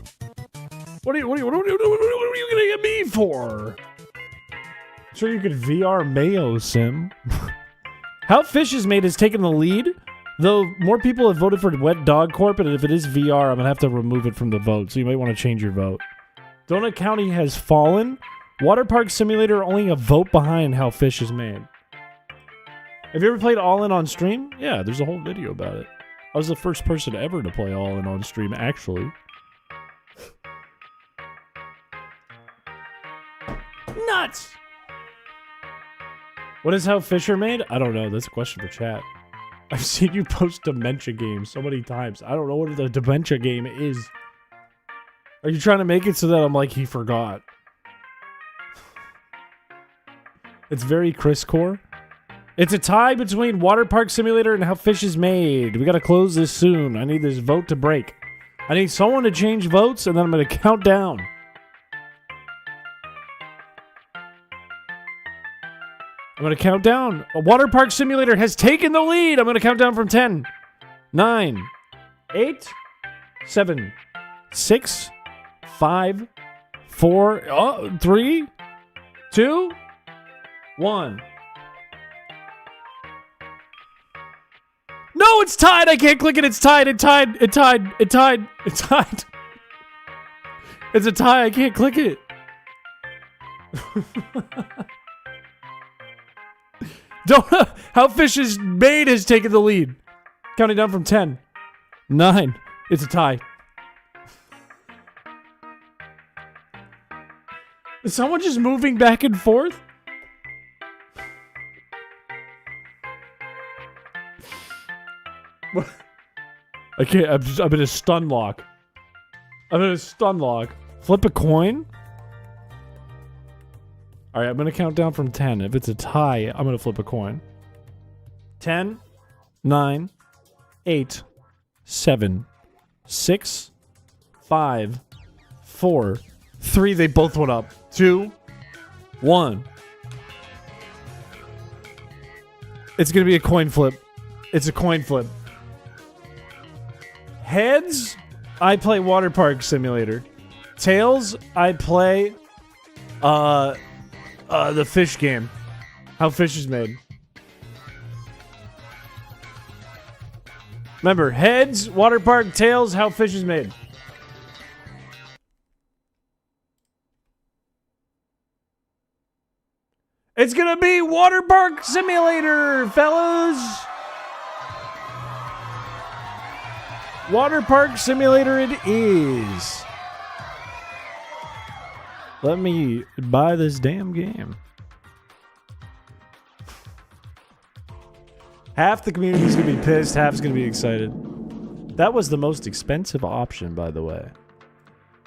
What are you gonna get me for? Sure, you could VR Mayo Sim. How Fish is Made has taken the lead, though more people have voted for Wet Dog Corp, and if it is VR, I'm gonna have to remove it from the vote, so you might want to change your vote. Donut County has fallen. Water Park Simulator only a vote behind How Fish is Made. Have you ever played All In on stream? Yeah, there's a whole video about it. I was the first person ever to play All In on stream, actually. Nuts! What is How Fish are Made? I don't know. That's a question for chat. I've seen you post dementia games so many times. I don't know what the dementia game is. Are you trying to make it so that I'm like, he forgot? It's very Chris core. It's a tie between Water Park Simulator and How Fish is Made. We gotta close this soon. I need this vote to break. I need someone to change votes, and then I'm gonna count down. I'm going to count down. A water park simulator has taken the lead. I'm going to count down from 10, 9, 8, 7, 6, 5, 4, 3, 2, 1. No, it's tied. I can't click it. It's tied. It tied. It tied. It tied. It tied. It's a tie. I can't click it. How Fish is Made has taken the lead. Counting down from 10, 9. It's a tie. Is someone just moving back and forth? I can't. I'm in a stun lock. I'm in a stun lock. Flip a coin? Alright, I'm going to count down from 10. If it's a tie, I'm going to flip a coin. 10, 9, 8, 7, 6, 5, 4, 3. They both went up. 2, 1. It's going to be a coin flip. It's a coin flip. Heads, I play Water Park Simulator. Tails, I play the fish game. How Fish is Made. Remember, heads, Water Park, tails, How Fish is Made. It's gonna be Water Park Simulator, fellas! Water Park Simulator it is. Let me buy this damn game. Half the community's gonna be pissed, half's gonna be excited. That was the most expensive option, by the way.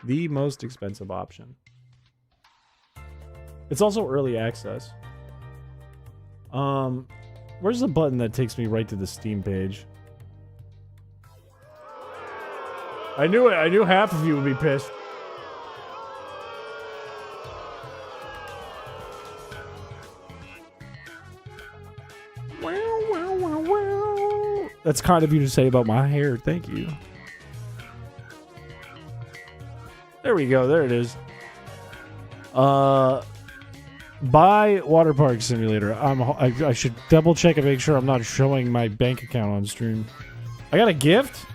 The most expensive option. It's also early access. Where's the button that takes me right to the Steam page? I knew it. I knew half of you would be pissed. That's kind of you to say about my hair. Thank you. There we go. There it is. Buy Water Park Simulator. I should double check and make sure I'm not showing my bank account on stream. I got a gift?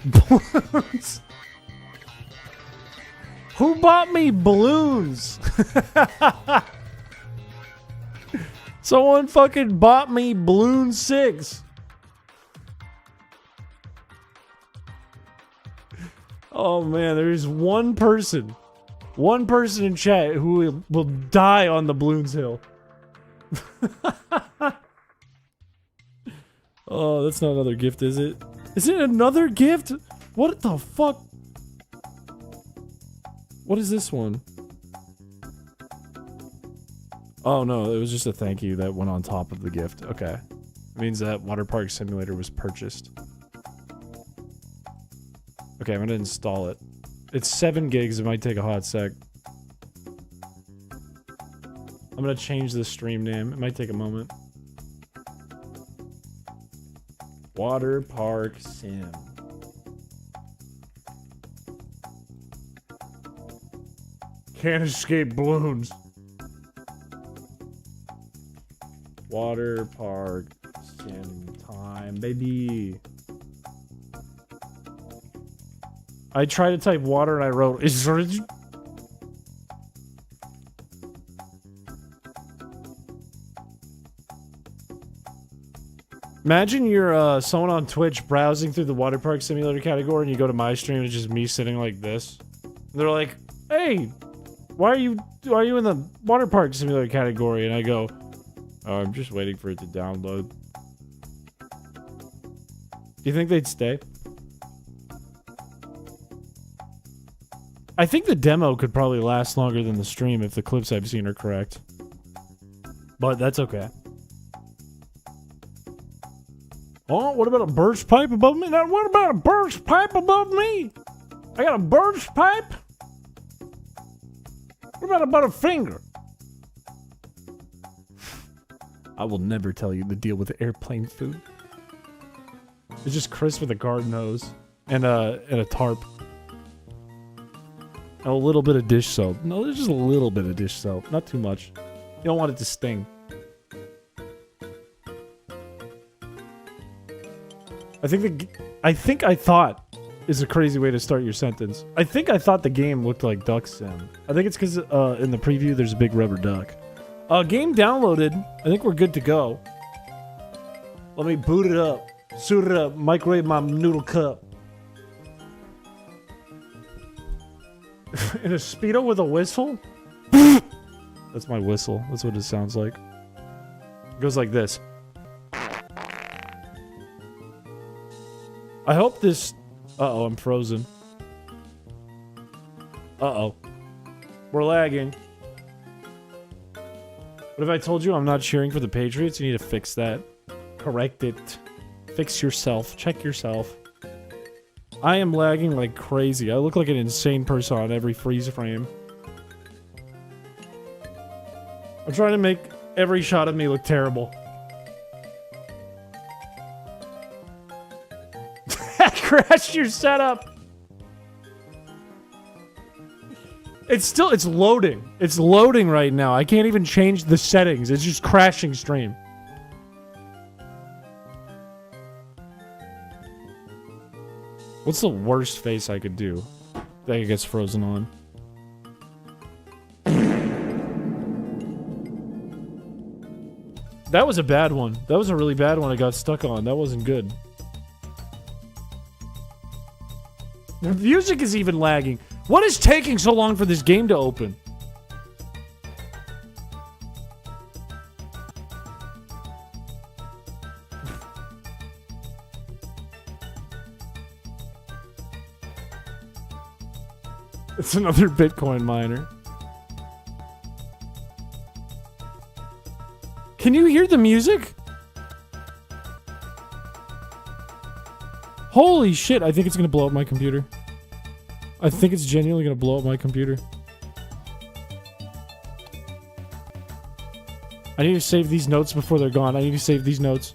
Balloons. Who bought me balloons? Someone fucking bought me Balloon 6. Oh man, there's one person in chat who will die on the Balloons Hill. Oh, that's not another gift, is it? Is it another gift? What the fuck? What is this one? Oh no, it was just a thank you that went on top of the gift. Okay. It means that Water Park Simulator was purchased. Okay, I'm gonna install it. It's 7 gigs, it might take a hot sec. I'm gonna change the stream name. It might take a moment. Water Park Sim. Can't escape balloons. Water Park Sim time, baby. I tried to type water and I wrote Imagine you're someone on Twitch browsing through the Water Park Simulator category and you go to my stream and it's just me sitting like this. And they're like, "Hey, why are you in the Water Park Simulator category?" And I go, "Oh, I'm just waiting for it to download." Do you think they'd stay? I think the demo could probably last longer than the stream if the clips I've seen are correct. But that's okay. Oh, what about a burst pipe above me? Now, what about a burst pipe above me? I got a burst pipe? What about a finger? I will never tell you the deal with airplane food. It's just Chris with a garden hose and a tarp. And a little bit of dish soap. No, there's just a little bit of dish soap. Not too much. You don't want it to sting. I thought is a crazy way to start your sentence. I thought the game looked like Duck Sim. I think it's because in the preview there's a big rubber duck. Game downloaded. I think we're good to go. Let me boot it up. Suit it up. Microwave my noodle cup. In a Speedo with a whistle? That's my whistle. That's what it sounds like. It goes like this. I hope this... Uh-oh, I'm frozen. Uh-oh. We're lagging. What if I told you I'm not cheering for the Patriots? You need to fix that. Correct it. Fix yourself. Check yourself. I am lagging like crazy. I look like an insane person on every freeze frame. I'm trying to make every shot of me look terrible. Crashed your setup. It's loading. It's loading right now. I can't even change the settings. It's just crashing stream. What's the worst face I could do that it gets frozen on? That was a bad one. That was a really bad one I got stuck on. That wasn't good. The music is even lagging. What is taking so long for this game to open? It's another Bitcoin miner. Can you hear the music? Holy shit, I think it's gonna blow up my computer. I think it's genuinely gonna blow up my computer. I need to save these notes before they're gone. I need to save these notes.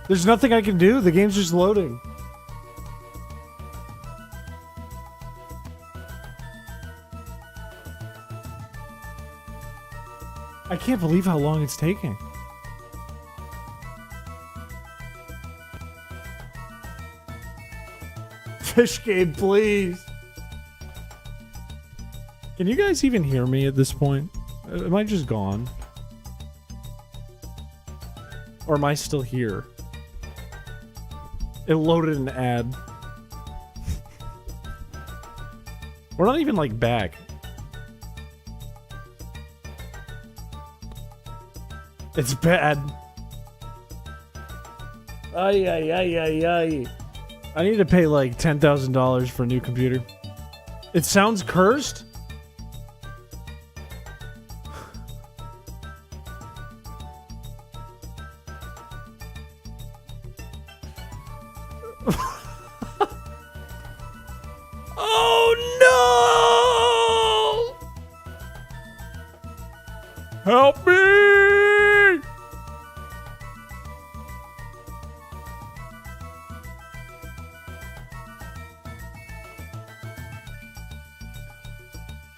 There's nothing I can do. The game's just loading. I can't believe how long it's taking. Fish game, please. Can you guys even hear me at this point? Am I just gone? Or am I still here? It loaded an ad. We're not even like back. It's bad. Ay, ay, ay, ay, ay. I need to pay like $10,000 for a new computer. It sounds cursed? Oh no! Help me!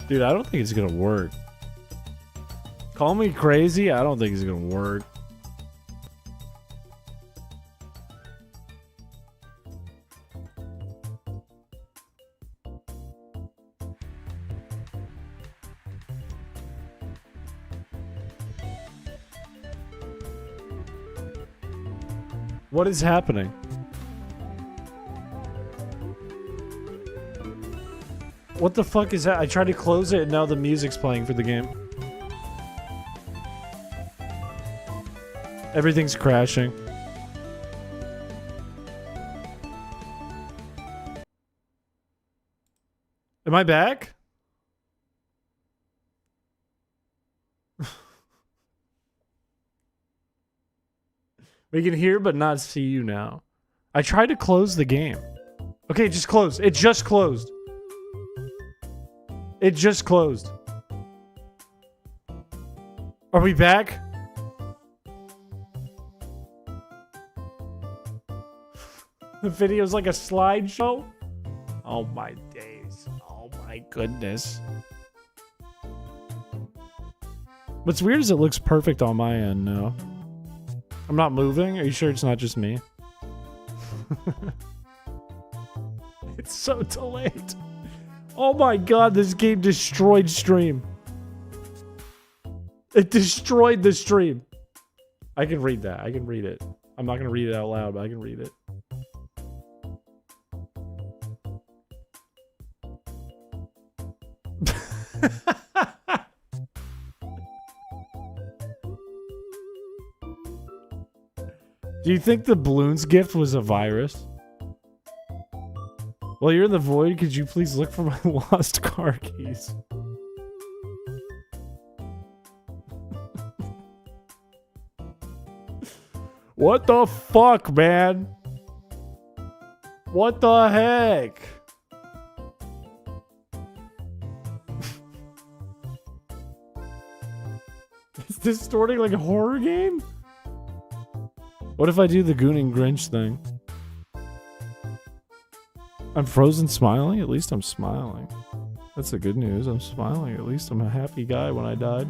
Dude, I don't think it's gonna work. Call me crazy, I don't think it's gonna work. What is happening? What the fuck is that? I tried to close it and now the music's playing for the game. Everything's crashing. Am I back? We can hear but not see you now. I tried to close the game. Okay, it just closed. It just closed. It just closed. Are we back? The video's like a slideshow? Oh my days. Oh my goodness. What's weird is it looks perfect on my end now. I'm not moving? Are you sure it's not just me? It's so delayed. Oh my god, this game destroyed stream. It destroyed the stream. I can read that. I can read it. I'm not going to read it out loud, but I can read it. Do you think the balloons gift was a virus? While you're in the void, could you please look for my lost car keys? What the fuck, man? What the heck? Is this distorting like a horror game? What if I do the Goon and Grinch thing? I'm frozen smiling? At least I'm smiling. That's the good news. I'm smiling. At least I'm a happy guy when I died.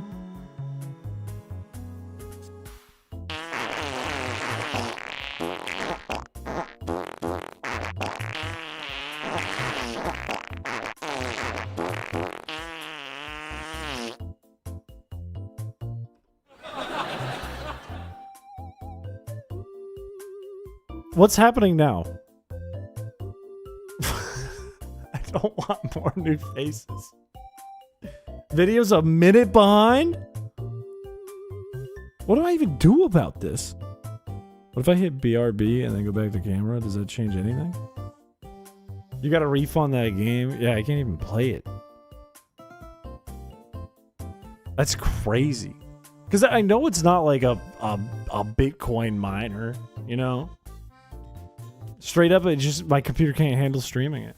What's happening now? I don't want more new faces. Video's a minute behind? What do I even do about this? What if I hit BRB and then go back to camera? Does that change anything? You gotta refund that game? Yeah, I can't even play it. That's crazy. Because I know it's not like a Bitcoin miner, you know? Straight up, it just my computer can't handle streaming it.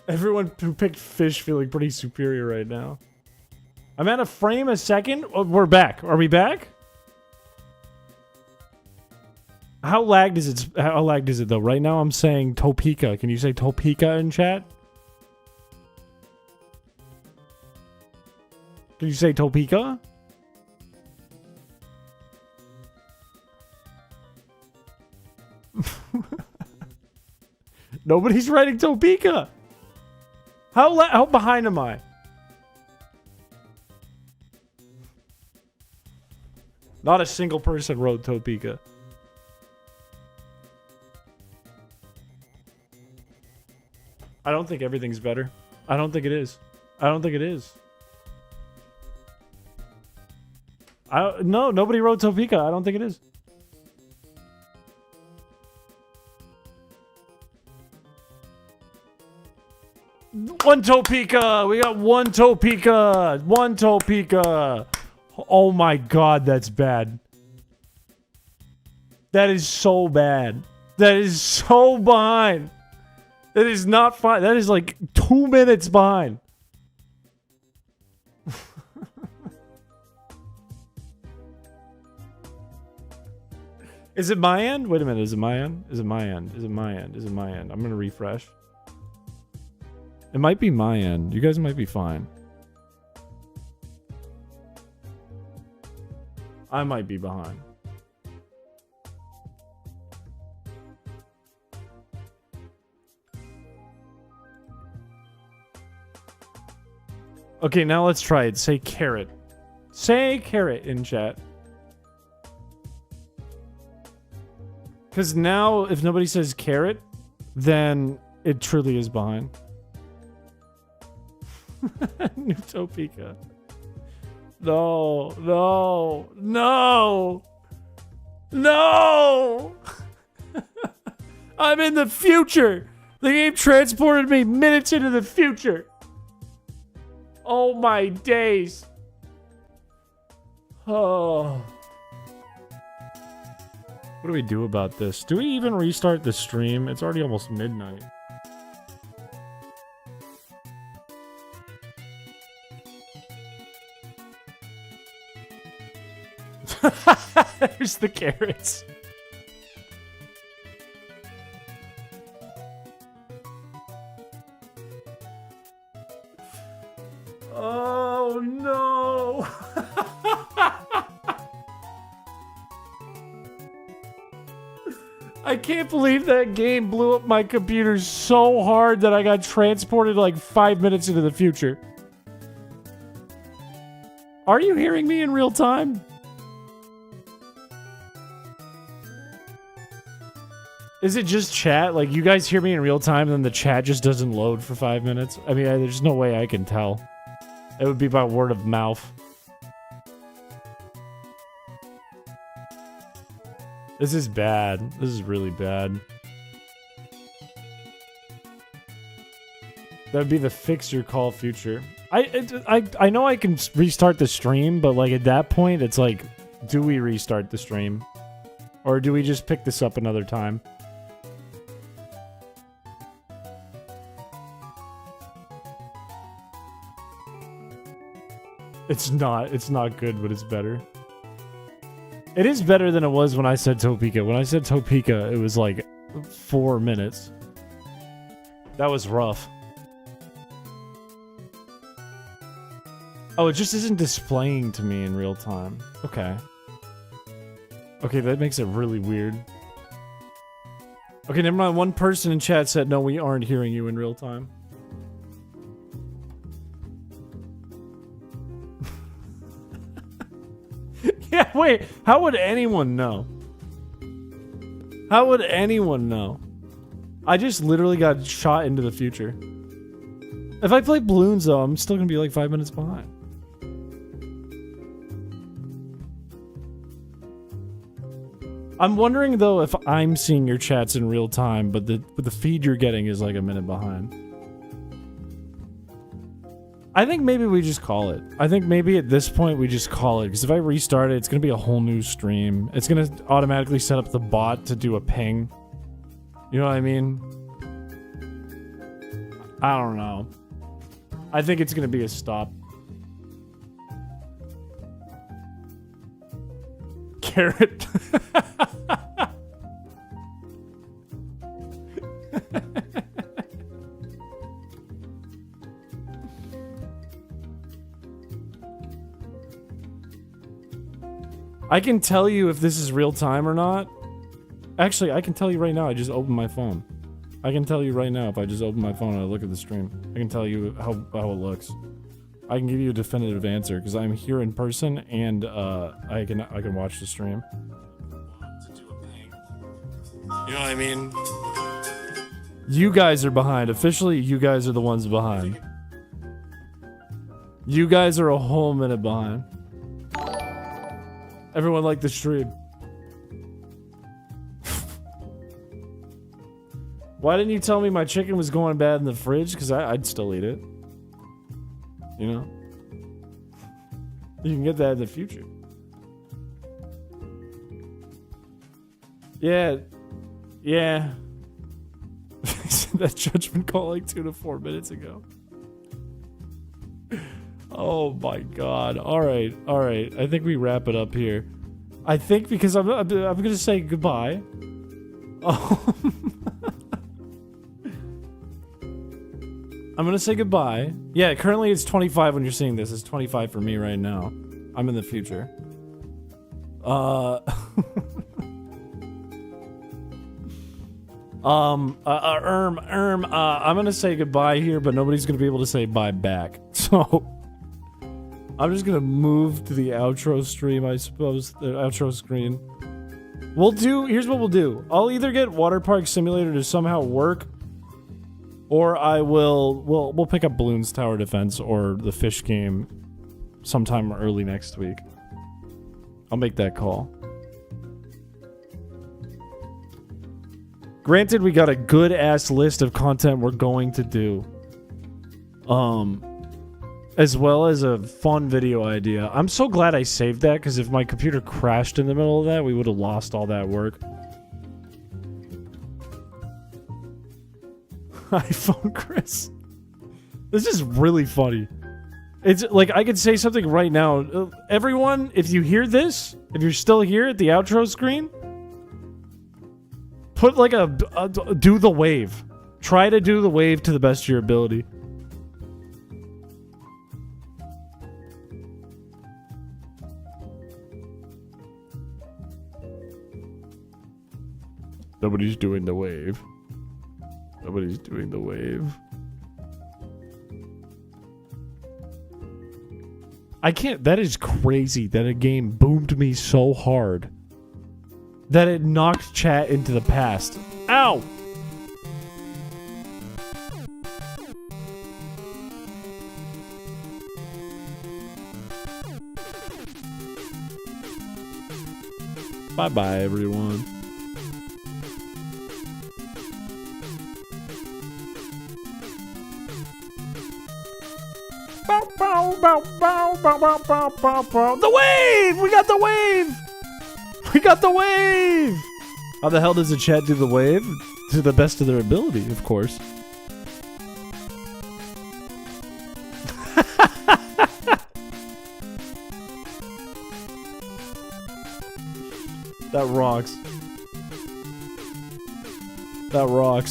Everyone who picked fish feeling pretty superior right now. I'm at a frame a second. Oh, we're back. Are we back? How lagged is it? How lagged is it though? Right now, I'm saying Topeka. Can you say Topeka in chat? Can you say Topeka? Nobody's writing Topeka. How behind am I? Not a single person wrote Topeka. I don't think everything's better. I don't think it is. I don't think it is. No, nobody wrote Topeka. I don't think it is. One Topeka! We got one Topeka! One Topeka! Oh my god, that's bad. That is so bad. That is so behind. That is not fine. That is like 2 minutes behind. Is it my end? Wait a minute. Is it my end? Is it my end? Is it my end? Is it my end? I'm going to refresh. It might be my end. You guys might be fine. I might be behind. Okay, now let's try it. Say carrot. Say carrot in chat. Because now, if nobody says carrot, then it truly is behind. New Topeka. No, no, no, no! I'm in the future! The game transported me minutes into the future! Oh my days! Oh. What do we do about this? Do we even restart the stream? It's already almost midnight. There's the carrots. Oh no. I can't believe that game blew up my computer so hard that I got transported like 5 minutes into the future. Are you hearing me in real time? Is it just chat? Like, you guys hear me in real time and then the chat just doesn't load for 5 minutes? I mean, there's no way I can tell. It would be by word of mouth. This is bad. This is really bad. That would be the fix your call future. I know I can restart the stream, but like at that point, it's like, do we restart the stream? Or do we just pick this up another time? It's not good, but it's better. It is better than it was when I said Topeka. When I said Topeka, it was like 4 minutes. That was rough. Oh, it just isn't displaying to me in real time. Okay. Okay, that makes it really weird. Okay, never mind. One person in chat said, no, we aren't hearing you in real time. Yeah, wait. How would anyone know? How would anyone know? I just literally got shot into the future. If I play balloons, though, I'm still gonna be like 5 minutes behind. I'm wondering, though, if I'm seeing your chats in real time, but the feed you're getting is like a minute behind. I think maybe we just call it. I think maybe at this point we just call it, because if I restart it, it's going to be a whole new stream. It's going to automatically set up the bot to do a ping. You know what I mean? I don't know. I think it's going to be a stop. Carrot. I can tell you if this is real time or not. Actually, I can tell you right now. I just opened my phone. I can tell you right now if I just open my phone and I look at the stream. I can tell you how it looks. I can give you a definitive answer because I'm here in person and I can watch the stream. You know what I mean? You guys are behind. Officially, you guys are the ones behind. You guys are a whole minute behind. Everyone liked the stream. Why didn't you tell me my chicken was going bad in the fridge? Because I'd still eat it. You know? You can get that in the future. Yeah. Yeah. That judgment call like 2 to 4 minutes ago. Oh my god. Alright, alright. I think we wrap it up here. I think because I'm gonna say goodbye. Oh. I'm gonna say goodbye. Yeah, currently it's 25 when you're seeing this. It's 25 for me right now. I'm in the future. I'm gonna say goodbye here, but nobody's gonna be able to say bye back. So I'm just gonna move to the outro stream, I suppose, the outro screen. Here's what we'll do. I'll either get Water Park Simulator to somehow work, or we'll pick up Balloons Tower Defense or the fish game sometime early next week. I'll make that call. Granted, we got a good ass list of content we're going to do. as well as a fun video idea. I'm so glad I saved that, because if my computer crashed in the middle of that, we would have lost all that work. iPhone Chris. This is really funny. It's like I could say something right now. Everyone, if you hear this, if you're still here at the outro screen, put like do the wave. Try to do the wave to the best of your ability. Nobody's doing the wave. Nobody's doing the wave. I can't. That is crazy that a game boomed me so hard that it knocked chat into the past. Ow! Bye-bye, everyone. The wave! We got the wave! We got the wave! How the hell does the chat do the wave? To the best of their ability, of course. That rocks. That rocks.